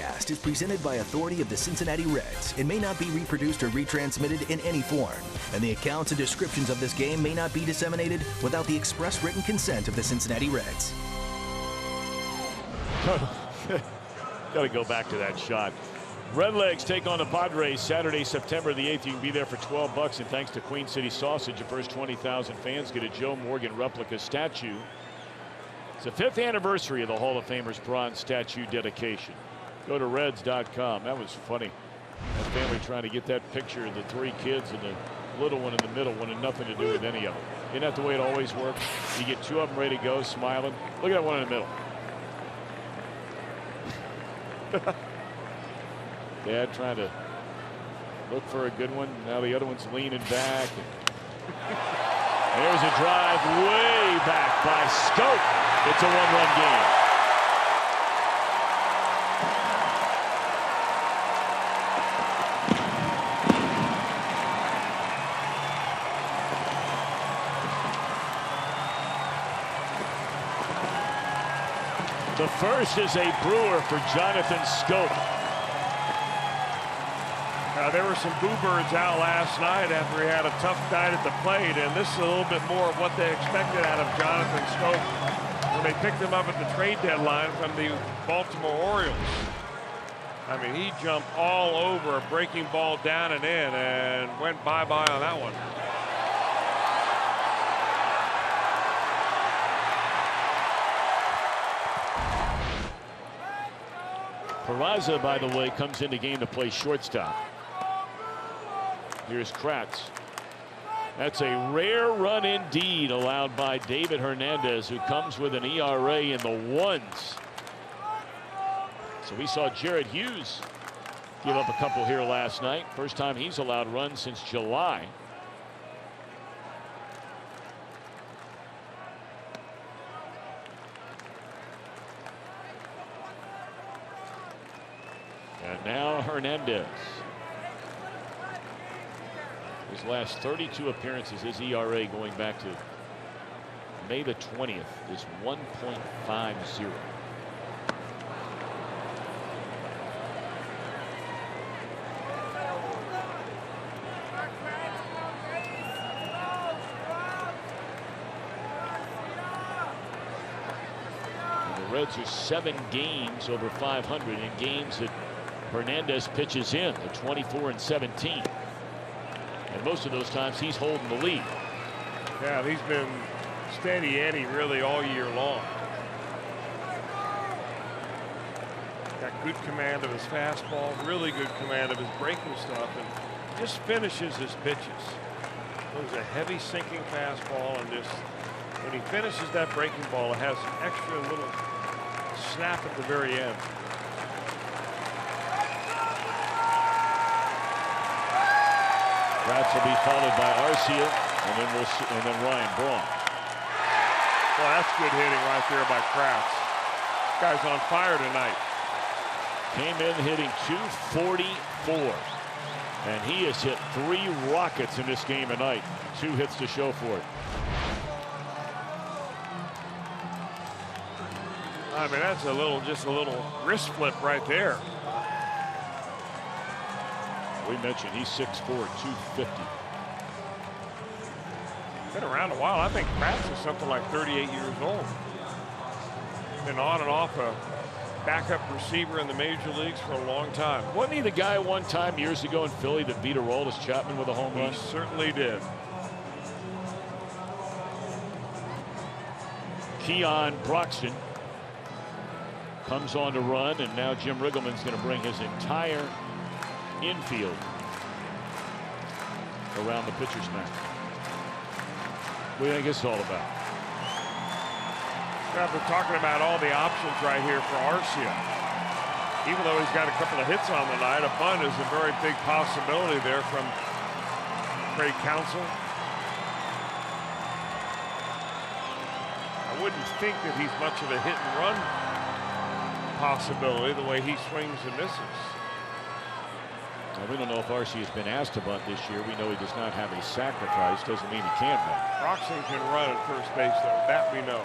broadcast is presented by authority of the Cincinnati Reds and may not be reproduced or retransmitted in any form. And the accounts and descriptions of this game may not be disseminated without the express written consent of the Cincinnati Reds. Got to go back to that shot. Redlegs take on the Padres Saturday, September the 8th. You can be there for $12, and thanks to Queen City Sausage, the first 20,000 fans get a Joe Morgan replica statue. It's the 5th anniversary of the Hall of Famer's bronze statue dedication. Go to Reds.com. That was funny. That family trying to get that picture of the 3 kids and the little one in the middle wanted nothing to do with any of them. Isn't that the way it always works? You get 2 of them ready to go, smiling. Look at that one in the middle. Dad trying to look for a good one. Now the other one's leaning back. There's a drive way back by Schoop. It's a 1-run game. The first is a Brewer for Jonathan Schoop. There were some boo birds out last night after he had a tough night at the plate, and this is a little bit more of what they expected out of Jonathan Schoop when they picked him up at the trade deadline from the Baltimore Orioles. I mean, he jumped all over a breaking ball down and in and went bye-bye on that one. Peraza, by the way, comes into game to play shortstop. Here's Kratz. That's a rare run indeed allowed by David Hernandez, who comes with an ERA in the 1s. So we saw Jared Hughes give up a couple here last night. First time he's allowed runs since July. And now Hernandez. His last 32 appearances, his ERA going back to May the 20th is 1.50. The Reds are 7 games over 500 in games that Hernandez pitches in, the 24-17. And most of those times he's holding the lead. Yeah, he's been steady Eddie really all year long. Got good command of his fastball, really good command of his breaking stuff, and just finishes his pitches. Throws a heavy sinking fastball, and just when he finishes that breaking ball, it has an extra little snap at the very end. Kratz will be followed by Arcia, and then Ryan Braun. Well, that's good hitting right there by Kratz. This guy's on fire tonight. Came in hitting .244, and he has hit 3 rockets in this game tonight. 2 hits to show for it. I mean, that's just a little wrist flip right there. We mentioned he's 6'4", 250. Been around a while. I think Kratz is something like 38 years old. Been on and off a backup receiver in the major leagues for a long time. Wasn't he the guy one time years ago in Philly that beat Aroldis Chapman with a home run? He certainly did. Keon Broxton comes on to run, and now Jim Riggleman's going to bring his entire infield around the pitcher's mound. What do you think it's all about? Yeah, we're talking about all the options right here for Arcia. Even though he's got a couple of hits on the night, a bunt is a very big possibility there from Craig Counsell. I wouldn't think that he's much of a hit and run possibility the way he swings and misses. Well, we don't know if Arcia has been asked to bunt this year. We know he does not have a sacrifice. Doesn't mean he can't bunt. Broxton can run at first base, though. That we know.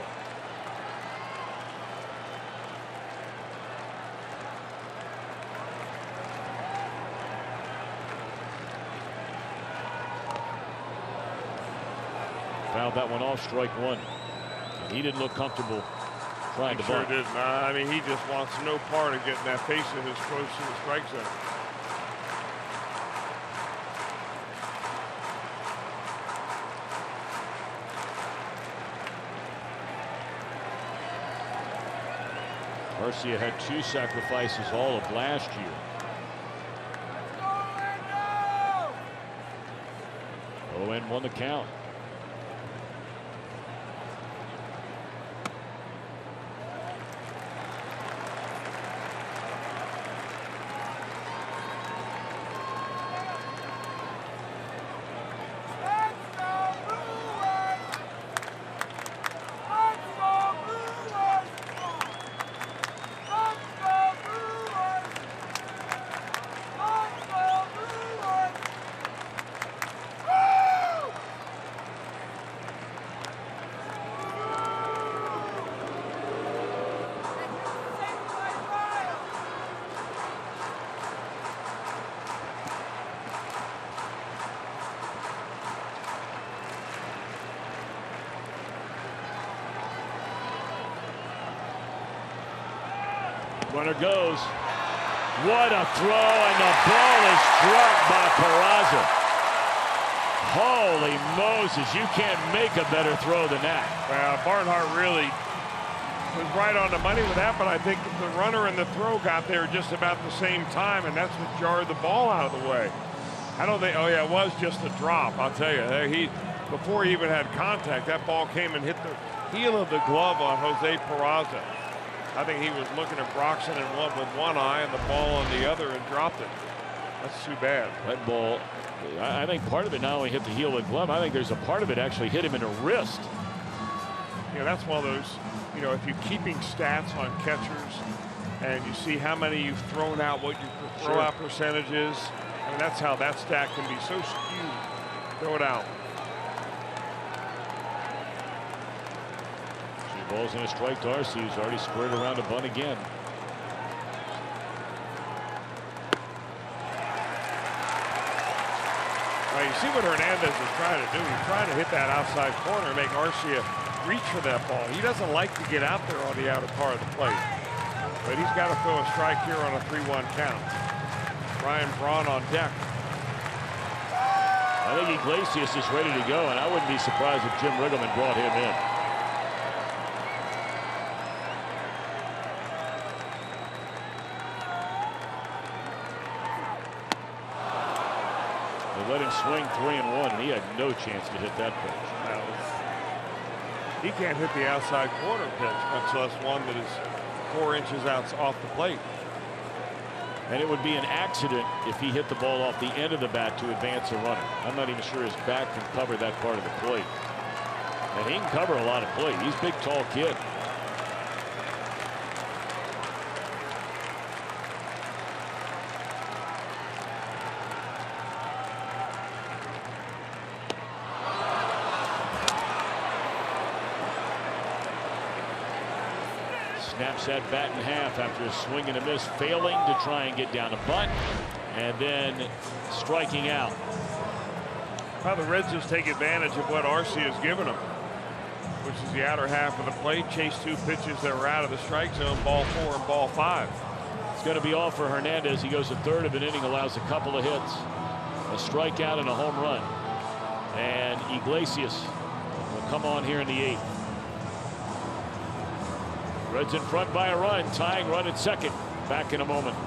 fouled that one off, strike one. And he didn't look comfortable trying to bunt. Sure didn't. I mean, he just wants no part of getting that face in as close to the strike zone. Garcia had 2 sacrifices all of last year. And won the count. Runner goes. What a throw, and the ball is struck by Peraza. Holy Moses, you can't make a better throw than that. Well, Barnhart really was right on the money with that, but I think the runner and the throw got there just about the same time, and that's what jarred the ball out of the way. I don't think, oh yeah, it was just a drop, I'll tell you. Before he even had contact, that ball came and hit the heel of the glove on Jose Peraza. I think he was looking at Broxton with one eye and the ball on the other and dropped it. That's too bad. That ball, I think part of it not only hit the heel of the glove, I think there's a part of it actually hit him in the wrist. You know, that's one of those, you know, if you're keeping stats on catchers and you see how many you've thrown out, what your throw out percentage is, I mean, that's how that stat can be so skewed. Throw it out. Balls in a strike. Darcy, who's already squared around a bunt again. Well, you see what Hernandez is trying to do. He's trying to hit that outside corner, make Arcia reach for that ball. He doesn't like to get out there on the outer part of the plate. But he's got to throw a strike here on a 3-1 count. Ryan Braun on deck. I think Iglesias is ready to go, and I wouldn't be surprised if Jim Riggleman brought him in. Let him swing 3-1, and he had no chance to hit that pitch. He can't hit the outside corner pitch, much less one that is 4 inches out off the plate. And it would be an accident if he hit the ball off the end of the bat to advance a runner. I'm not even sure his back can cover that part of the plate. And he can cover a lot of plate. He's a big, tall kid. Snaps that bat in half after a swing and a miss, failing to try and get down a bunt, and then striking out. Well, the Reds just take advantage of what Arcia has given them, which is the outer half of the plate. Chase 2 pitches that were out of the strike zone, ball 4 and ball 5. It's going to be all for Hernandez. He goes a third of an inning, allows a couple of hits, a strikeout and a home run. And Iglesias will come on here in the 8th. Reds in front by a run, tying run at second. Back in a moment.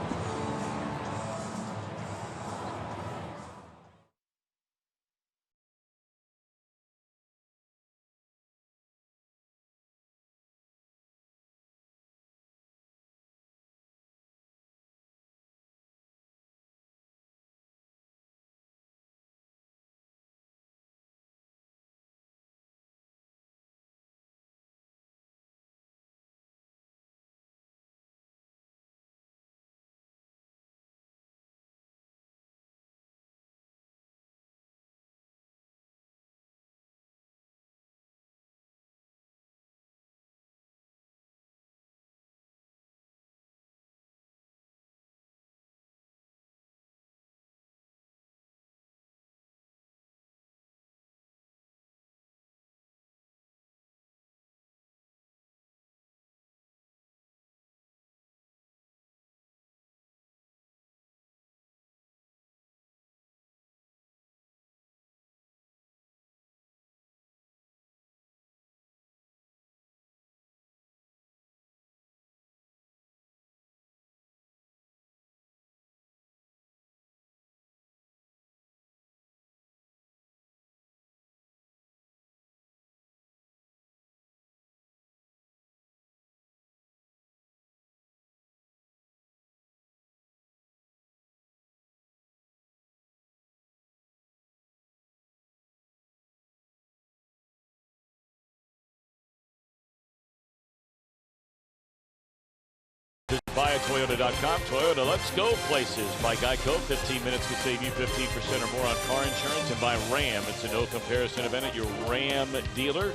BuyAToyota.com. Toyota, let's go places. By Geico, 15 minutes can save you 15% or more on car insurance. And by Ram, it's a no comparison event at your Ram dealer.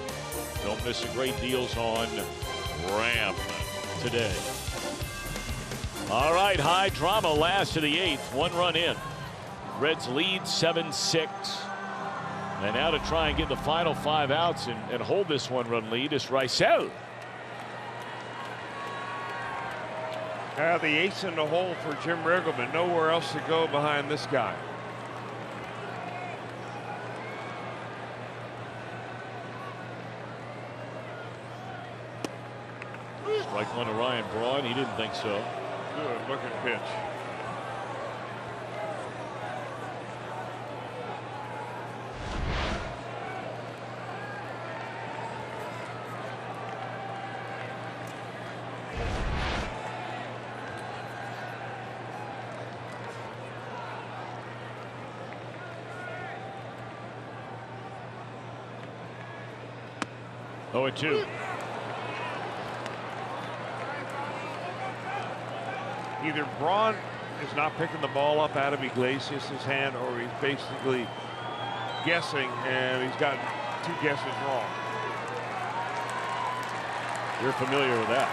Don't miss the great deals on Ram today. All right, high drama last to the 8th. 1 run in. Reds lead 7-6. And now to try and get the final 5 outs and hold this 1-run lead is Rysel. Now the ace in the hole for Jim Riggleman. Nowhere else to go behind this guy. Strike one to Ryan Braun. He didn't think so. Good looking pitch. Oh, 2. Either Braun is not picking the ball up out of Iglesias' hand, or he's basically guessing, and he's got 2 guesses wrong. You're familiar with that.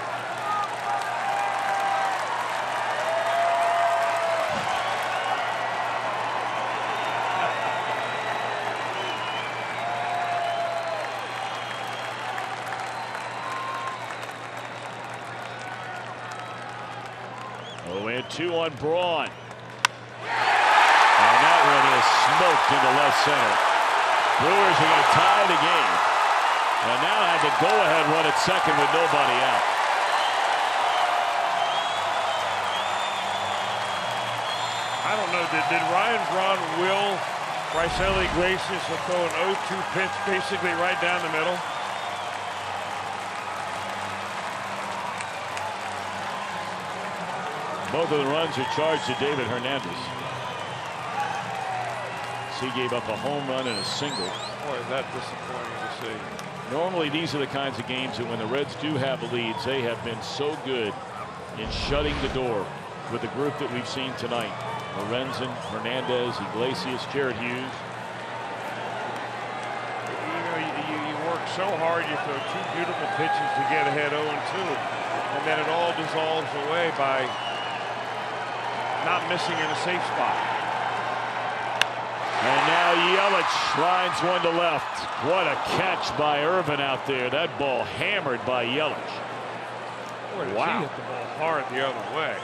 Oh, and 2 on Braun. And that one is smoked into left center. Brewers are going to tie the game. And now have the go-ahead run at second with nobody out. I don't know, did Ryan Braun will Rysel Iglesias to throw an 0-2 pitch basically right down the middle? Both of the runs are charged to David Hernandez. He gave up a home run and a single. Boy, is that disappointing to see. Normally, these are the kinds of games that when the Reds do have leads, they have been so good in shutting the door with the group that we've seen tonight. Lorenzen, Hernandez, Iglesias, Jared Hughes. You know, you work so hard, you throw 2 beautiful pitches to get ahead 0-2, and then it all dissolves away by not missing in a safe spot. And now Yelich lines one to left. What a catch by Irvin out there. That ball hammered by Yelich. Boy, did wow. he hit the ball hard the other way.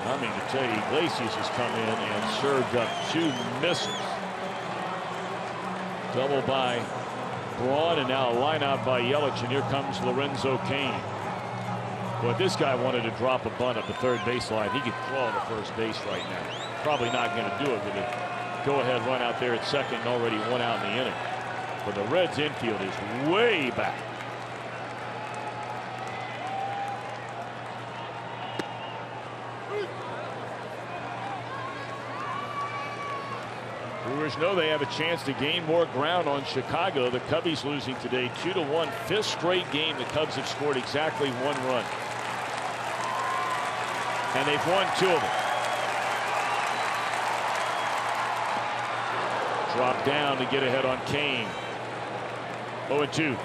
I mean, to tell you, Iglesias has come in and served up 2 misses. Double by Braun, and now a line out by Yelich, and here comes Lorenzo Cain. But this guy wanted to drop a bunt at the third baseline. He could claw to first base right now. Probably not going to do it with a go-ahead run out there at second and already 1 out in the inning. But the Reds infield is way back. Brewers know they have a chance to gain more ground on Chicago. The Cubbies losing today 2-1. 5th straight game the Cubs have scored exactly 1 run. And they've won 2 of them. Drop down to get ahead on Cain. 0-2.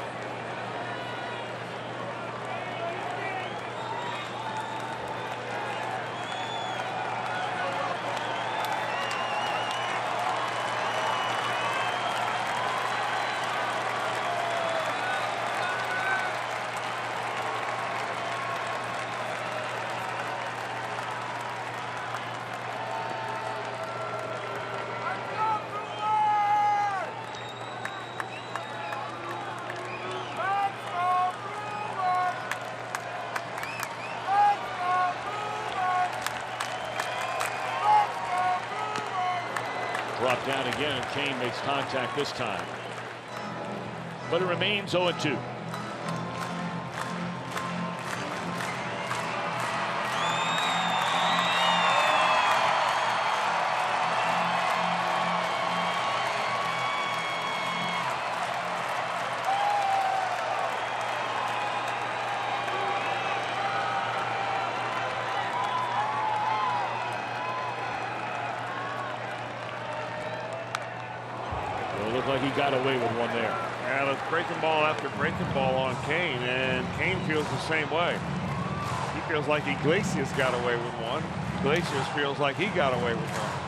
Drop down again, and Cain makes contact this time. But it remains 0-2. Well, it looked like he got away with one there. Yeah, that's breaking ball after breaking ball on Kane, and Kane feels the same way. He feels like Iglesias got away with one. Iglesias feels like he got away with one.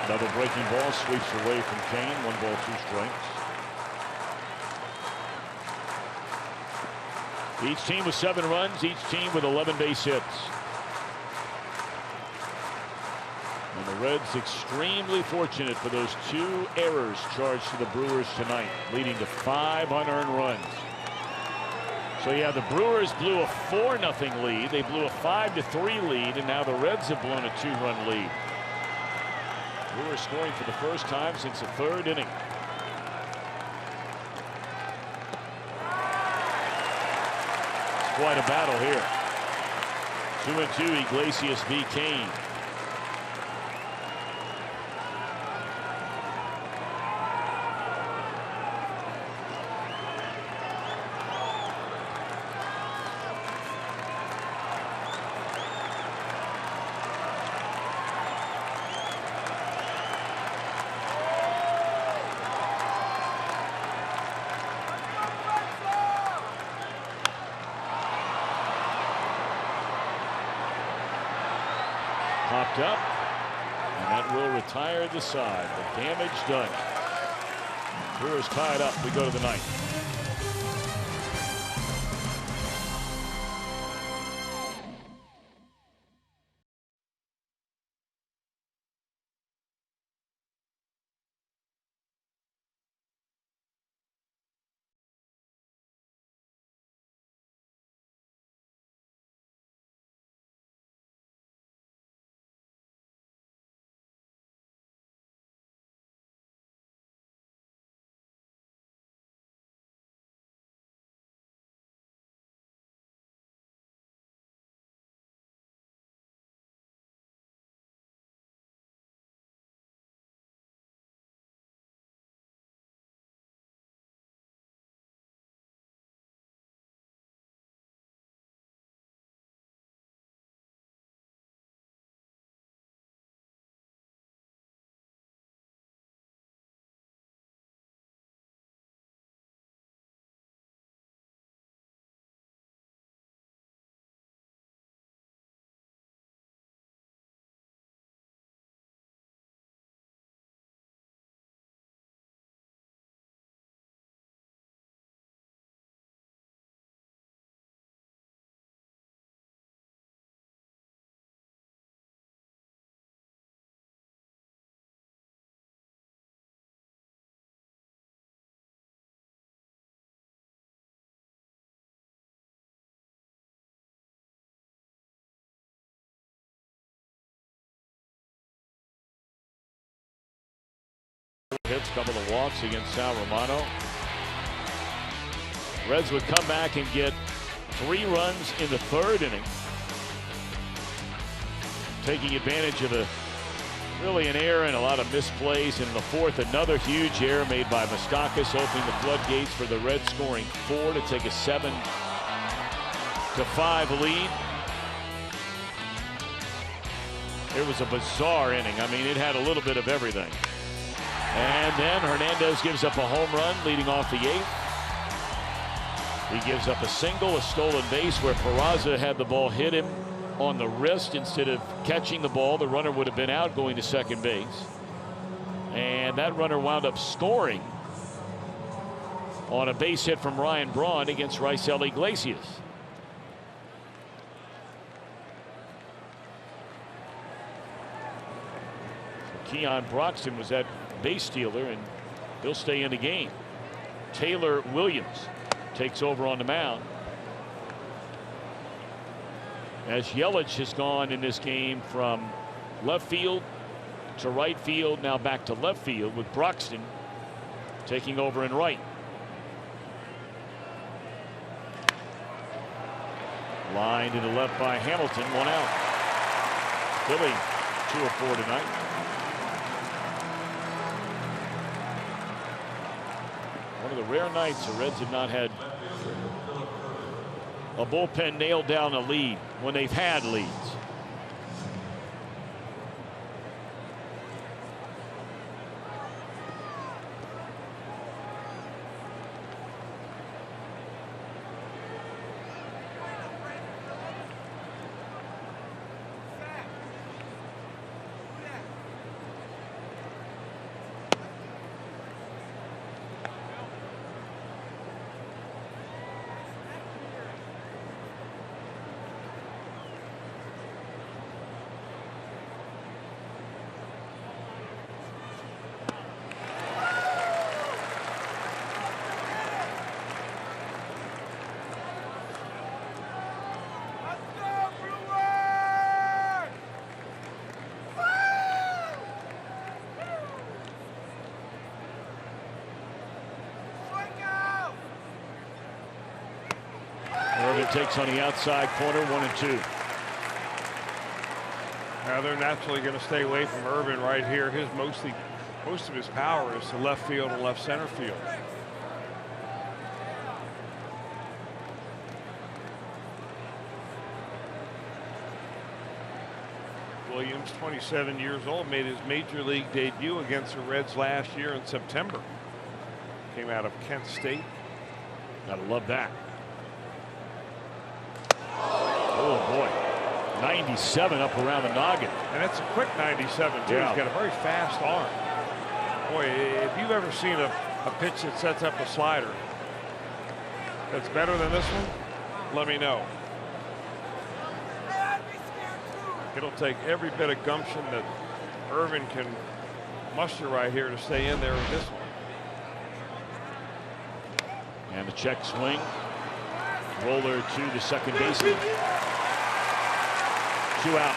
Another breaking ball sweeps away from Kane. 1 ball, 2 strikes. Each team with 7 runs, each team with 11 base hits. And the Reds extremely fortunate for those 2 errors charged to the Brewers tonight, leading to 5 unearned runs. So yeah, the Brewers blew a 4-0 lead. They blew a 5-3 lead, and now the Reds have blown a 2-run lead. Brewers scoring for the first time since the 3rd inning. It's quite a battle here. 2-2, Iglesias v. Kane. Popped up, and that will retire the side. The damage done. Brewers tied up. We go to the 9th. Hits, couple of walks against Sal Romano. Reds would come back and get 3 runs in the 3rd inning, taking advantage of really an error and a lot of misplays. And in the 4th, another huge error made by Moustakas, opening the floodgates for the Reds, scoring 4 to take a 7-5 lead. It was a bizarre inning. I mean, it had a little bit of everything. And then Hernandez gives up a home run leading off the 8th. He gives up a single, a stolen base where Peraza had the ball hit him on the wrist. Instead of catching the ball, the runner would have been out going to second base. And that runner wound up scoring on a base hit from Ryan Braun against Raisel Iglesias. Keon Broxton was that base stealer, and he'll stay in the game. Taylor Williams takes over on the mound, as Yelich has gone in this game from left field to right field, now back to left field, with Broxton taking over in right. Line to the left by Hamilton, 1 out. Philly 2 of 4 tonight. One of the rare nights the Reds have not had a bullpen nail down a lead when they've had leads. Takes on the outside corner, 1 and 2. Now they're naturally going to stay away from Irvin right here. Most of his power is to left field and left center field. Williams, 27 years old, made his major league debut against the Reds last year in September. Came out of Kent State. Gotta love that. Oh boy, 97 up around the noggin. And that's a quick 97 too. Yeah. He's got a very fast arm. Boy, if you've ever seen a pitch that sets up a slider that's better than this one, let me know. It'll take every bit of gumption that Irvin can muster right here to stay in there with this one. And the check swing. Roller to the second baseman. 2 out.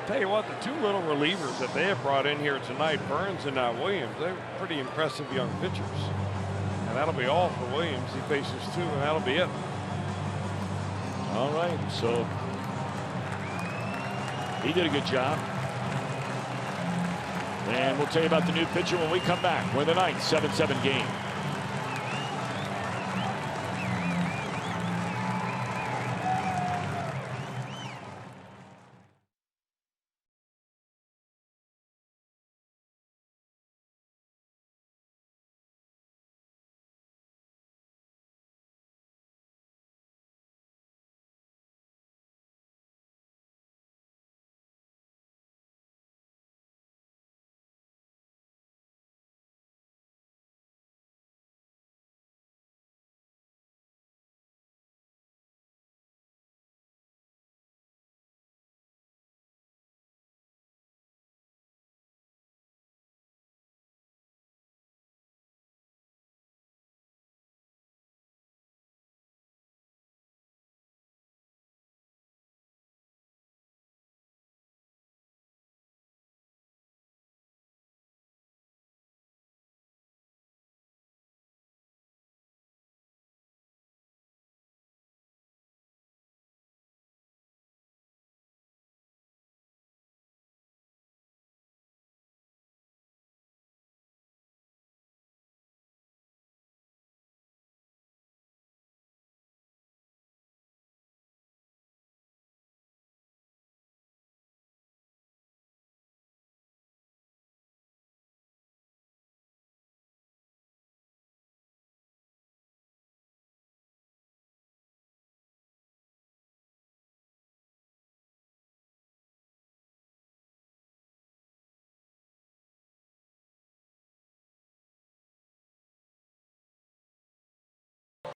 Tell you what, the 2 little relievers that they have brought in here tonight, Burns and Williams, they're pretty impressive young pitchers. And that'll be all for Williams. He faces 2, and that'll be it. All right, so he did a good job. And we'll tell you about the new pitcher when we come back. We're in the 9th, 7-7 game.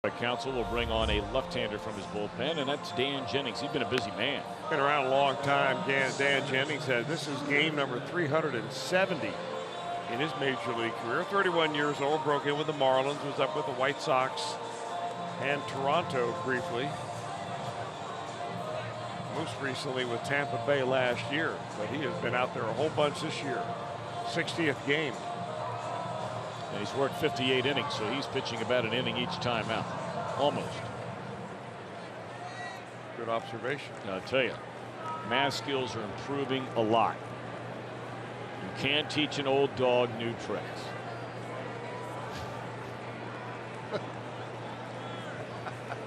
The council will bring on a left-hander from his bullpen, and that's Dan Jennings. He's been a busy man. Been around a long time. Dan Jennings said this is game number 370 in his major league career. 31 years old, broke in with the Marlins, was up with the White Sox and Toronto briefly. most recently with Tampa Bay last year, but he has been out there a whole bunch this year. 60th game. And he's worked 58 innings, so he's pitching about an inning each time out. Almost. Good observation. I'll tell you, math skills are improving a lot. You can't teach an old dog new tricks.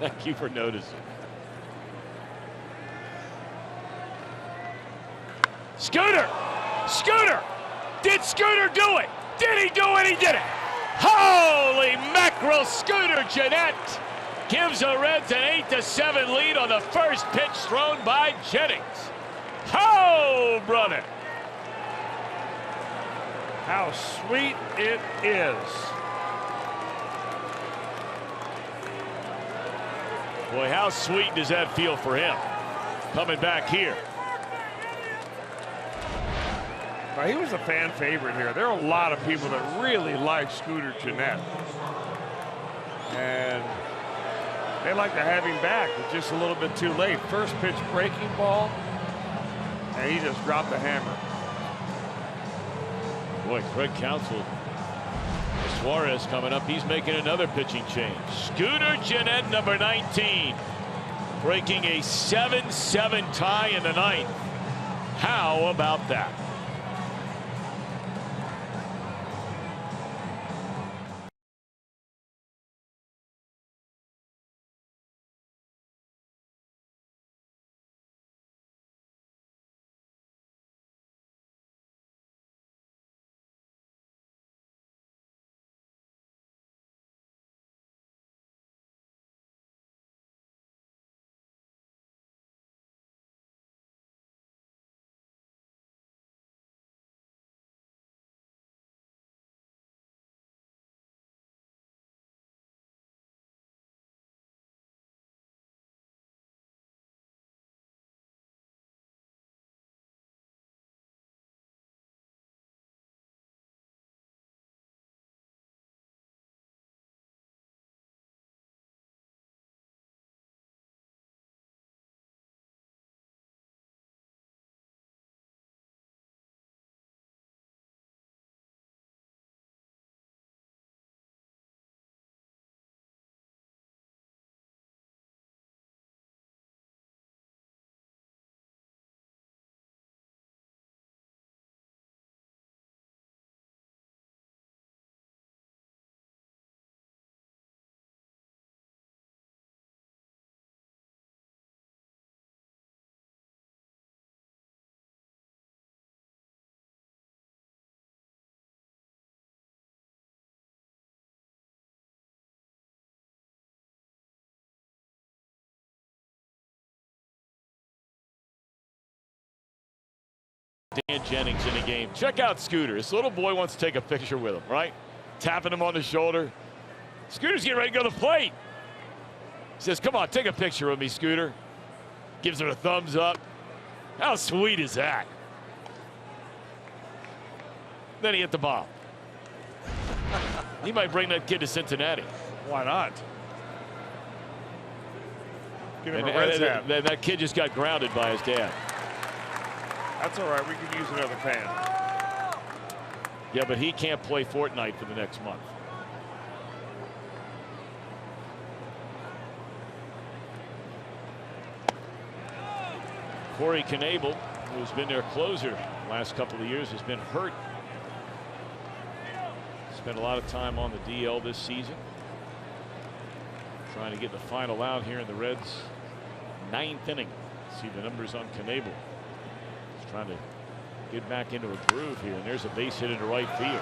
Thank you for noticing. Scooter! Scooter! Did Scooter do it? Did he do it? He did it! Holy mackerel! Scooter Jeanette gives the Reds an 8-7 lead on the first pitch thrown by Jennings. Ho, brother! How sweet it is. Boy, how sweet does that feel for him? Coming back here. Now, he was a fan favorite here. There are a lot of people that really like Scooter Jeanette. And they like to have him back, but just a little bit too late. First pitch breaking ball, and he just dropped the hammer. Boy, Craig Counsell. Suarez coming up. He's making another pitching change. Scooter Jeanette, number 19, breaking a 7-7 tie in the ninth. How about that? Dan Jennings in the game. Check out Scooter. This little boy wants to take a picture with him, right? Tapping him on the shoulder. Scooter's getting ready to go to the plate. He says, come on, take a picture with me, Scooter. Gives him a thumbs up. How sweet is that? Then he hit the bomb. He might bring that kid to Cincinnati. Why not? Give him And a Reds hat. that kid just got grounded by his dad. That's all right. We could use another fan. Yeah, but he can't play Fortnite for the next month. Corey Knebel, who's been their closer the last couple of years, has been hurt. Spent a lot of time on the DL this season. Trying to get the final out here in the Reds' ninth inning. See the numbers on Knebel. He's trying to get back into a groove here, and there's a base hit into right field.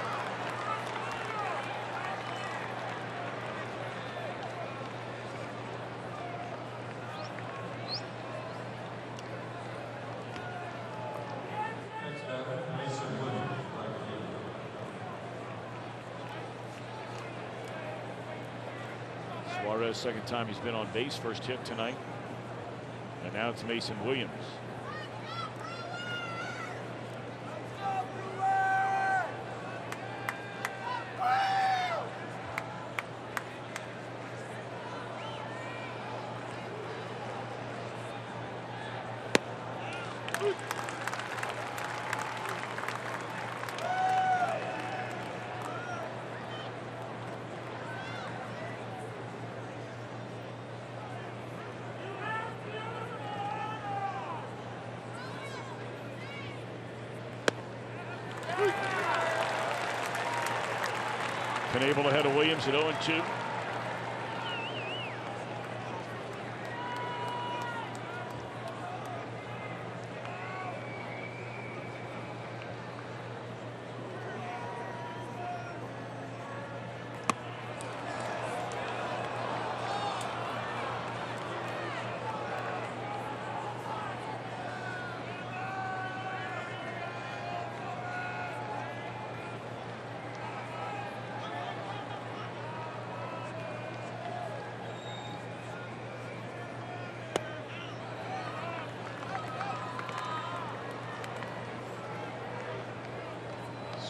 Suarez, second time he's been on base, first hit tonight. And now it's Mason Williams. Knable ahead of Williams at 0-2.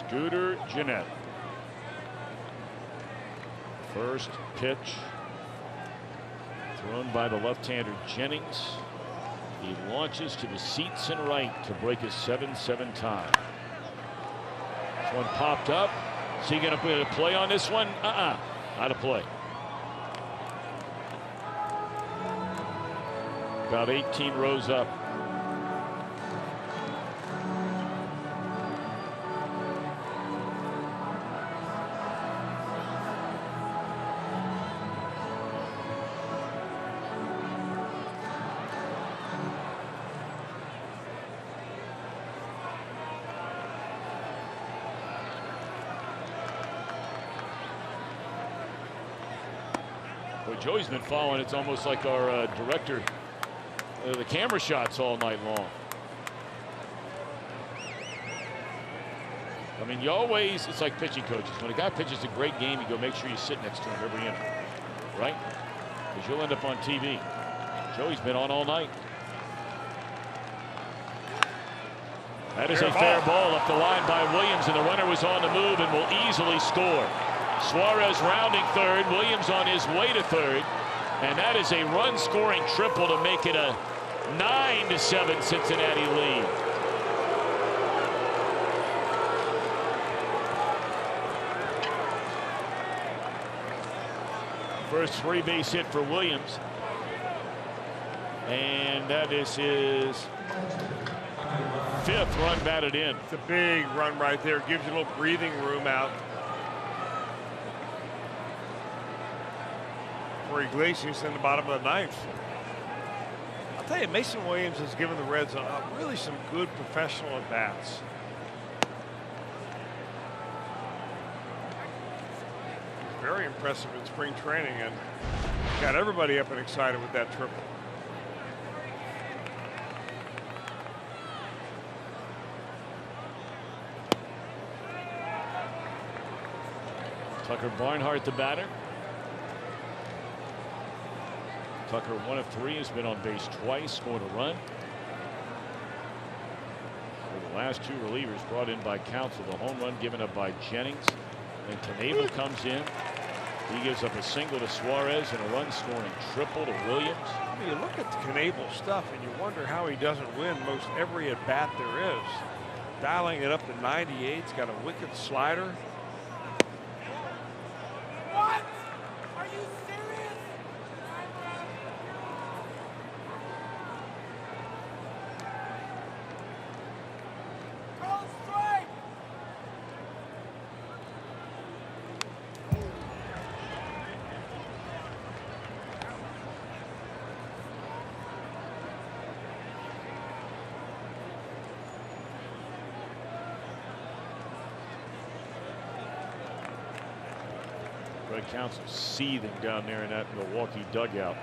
Scooter Gennett. First pitch thrown by the left-hander Jennings. He launches to the seats and right to break his 7-7 tie. This one popped up. Is he going to put a play on this one? Not a play. About 18 rows up. Well, Joey's been following. It's almost like our director, the camera shots all night long. I mean, you always, it's like pitching coaches. When a guy pitches a great game, you go make sure you sit next to him every inning, right? Because you'll end up on TV. Joey's been on all night. That is a fair ball up the line by Williams, and the runner was on the move and will easily score. Suarez rounding third, Williams on his way to third, and that is a run-scoring triple to make it a 9-7 Cincinnati lead. First three-base hit for Williams, and that is his 5th run batted in. It's a big run right there. Gives you a little breathing room out for Iglesias in the bottom of the 9th. I'll tell you, Mason Williams has given the Reds really some good professional at bats. He's very impressive in spring training and got everybody up and excited with that triple. Tucker Barnhart, the batter. Tucker, 1 of 3, has been on base twice, scored a run. For the last 2 relievers brought in by Counsell, the home run given up by Jennings. And Knable comes in. He gives up a single to Suarez and a run-scoring triple to Williams. I mean, you look at the Knable stuff and you wonder how he doesn't win most every at-bat there is. Dialing it up to 98. He's got a wicked slider. What? Are you serious? Call strike. Greg Counsell seething down there in that Milwaukee dugout.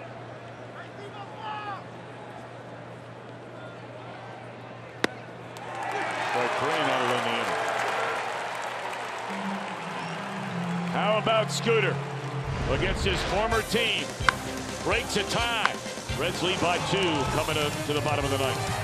Strike 3 and that'll win the inning. How about Scooter against his former team? Breaks a tie. Reds lead by 2 coming up to the bottom of the 9th.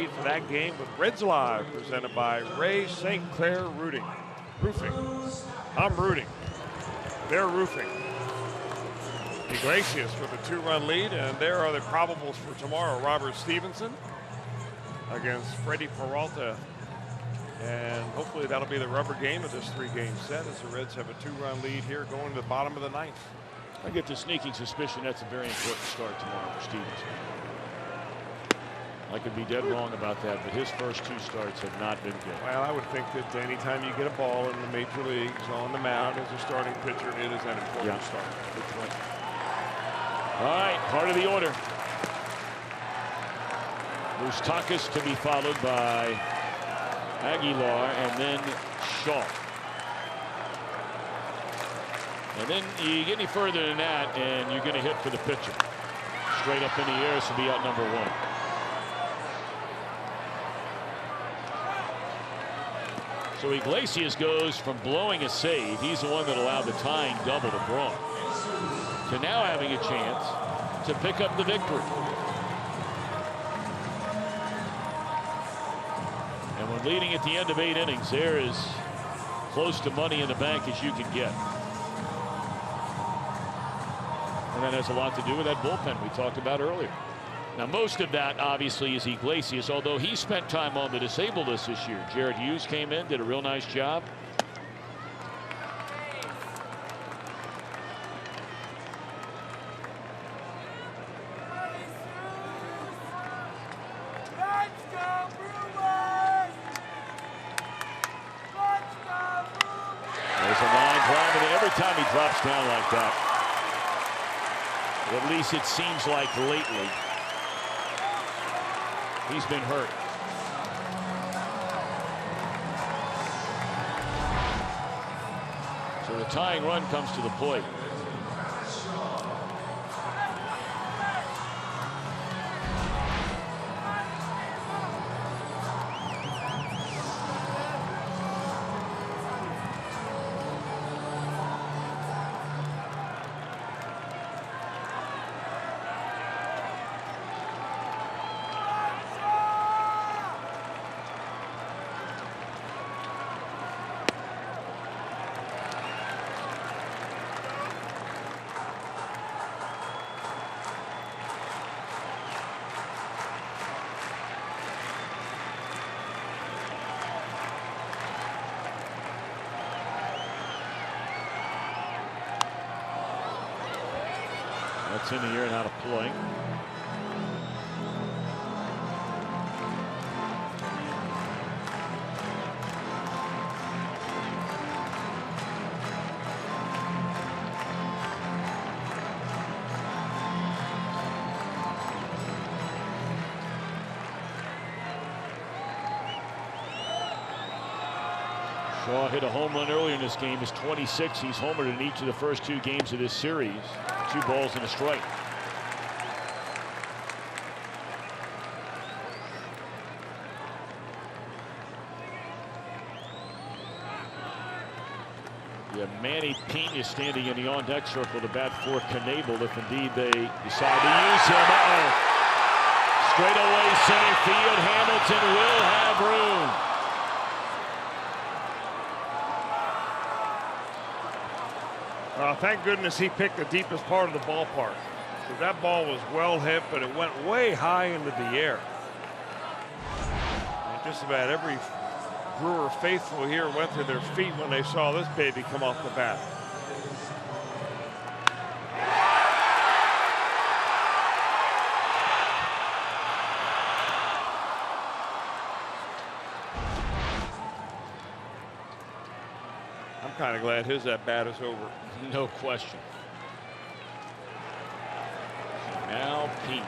For that game with Reds Live, presented by Ray St. Clair Roofing. I'm rooting. They're roofing. Iglesias with a 2-run lead, and there are the probables for tomorrow. Robert Stevenson against Freddie Peralta, and hopefully that'll be the rubber game of this 3-game set as the Reds have a 2-run lead here going to the bottom of the 9th. I get the sneaking suspicion that's a very important start tomorrow for Stevenson. I could be dead wrong about that, but his first 2 starts have not been good. Well, I would think that anytime you get a ball in the major leagues on the mound as a starting pitcher, it is an important start. Good point. All right, part of the order. Moustakas to be followed by Aguilar and then Shaw. And then you get any further than that, and you're going to hit for the pitcher. Straight up in the air, this will be out number 1. So Iglesias goes from blowing a save, he's the one that allowed the tying double to Braun, to now having a chance to pick up the victory. And when leading at the end of 8 innings, there is close to money in the bank as you can get. And that has a lot to do with that bullpen we talked about earlier. Now, most of that, obviously, is Iglesias, although he spent time on the disabled list this year. Jared Hughes came in, did a real nice job. Let's go, Brewers! Let's go, Brewers! There's a line drive, and every time he drops down like that, at least it seems like lately, he's been hurt. So the tying run comes to the plate. That's in the air and out of play. Shaw hit a home run earlier in this game. His 26. He's homered in each of the first 2 games of this series. 2 balls and a strike. You have Manny Pena standing in the on-deck circle to bat for Knebel if indeed they decide to use him. Straight away center field. Hamilton will have room. Thank goodness he picked the deepest part of the ballpark, because that ball was well hit, but it went way high into the air. And just about every Brewer faithful here went to their feet when they saw this baby come off the bat. I'm kind of glad his at bat is over. No question. Now Pete.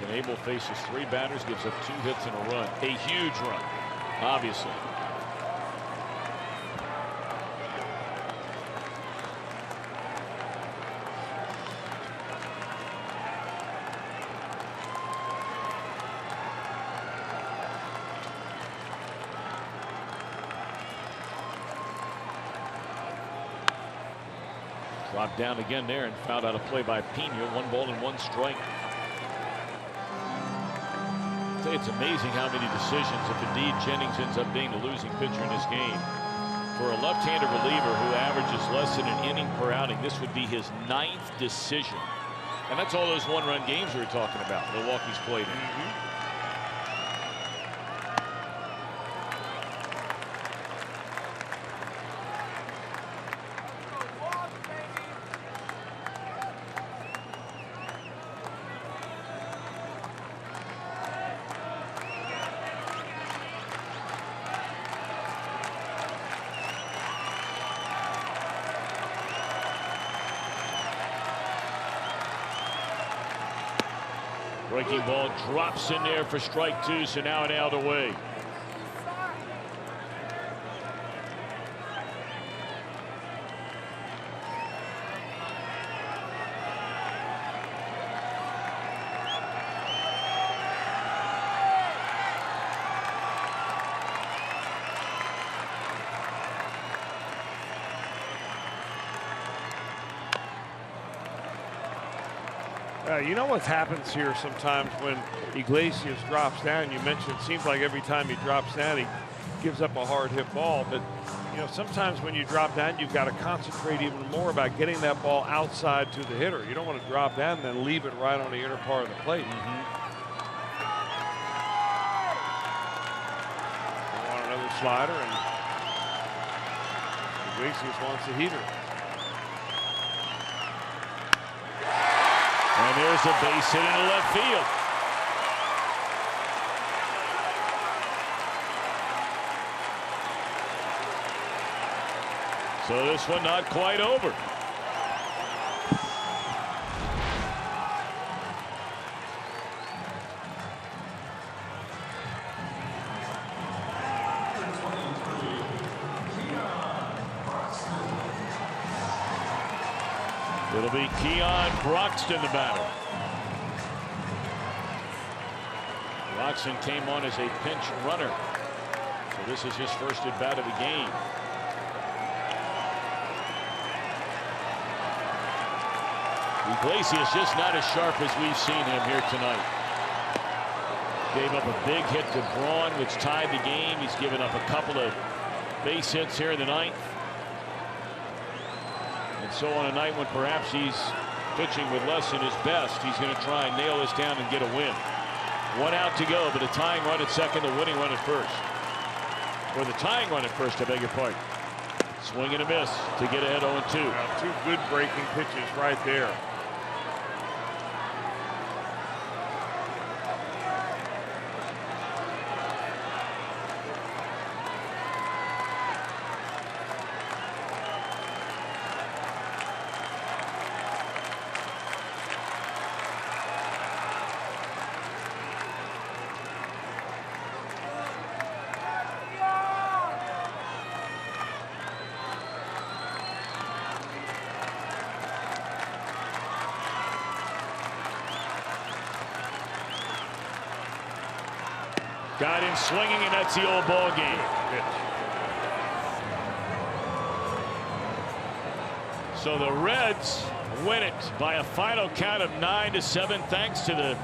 Knebel faces 3 batters, gives up 2 hits and a run. A huge run, obviously. Dropped down again there and fouled out a play by Pena. 1 ball and 1 strike. say it's amazing how many decisions, if indeed Jennings ends up being the losing pitcher in this game. For a left-handed reliever who averages less than an inning per outing, this would be his 9th decision. And that's all those one-run games we were talking about Milwaukee's played in. Breaking ball drops in there for strike 2, so now an out away. You know what happens here sometimes when Iglesias drops down? You mentioned it seems like every time he drops down, he gives up a hard hit ball. But, you know, sometimes when you drop down, you've got to concentrate even more about getting that ball outside to the hitter. You don't want to drop down and then leave it right on the inner part of the plate. You want another slider, and Iglesias wants a heater. And there's a base hit into left field. So this one not quite over. It'll be Keon Broxton, the batter. Broxton came on as a pinch runner. So this is his first at bat of the game. Iglesias just not as sharp as we've seen him here tonight. Gave up a big hit to Braun, which tied the game. He's given up a couple of base hits here in the 9th. So on a night when perhaps he's pitching with less than his best, he's going to try and nail this down and get a win. 1 out to go, but a tying run at second, the winning run at first. Or the tying run at first, I beg your pardon. Swing and a miss to get ahead 0-2. Now, 2 good breaking pitches right there. Got him swinging, and that's the old ball game. So the Reds win it by a final count of 9-7, thanks to the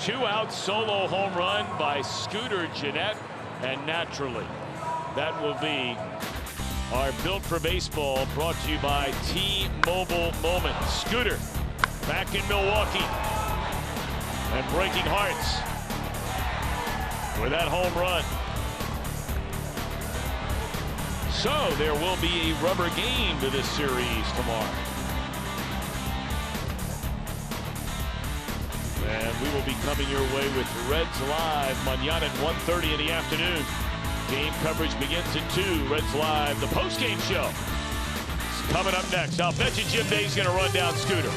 2-out solo home run by Scooter Gennett. And naturally, that will be our Built for Baseball, brought to you by T-Mobile Moments. Scooter back in Milwaukee and breaking hearts with that home run. So there will be a rubber game to this series tomorrow. And we will be coming your way with Reds Live mañana at 1:30 in the afternoon. Game coverage begins at 2. Reds Live, the post-game show. It's coming up next. I'll bet you Jim Day's going to run down Scooter.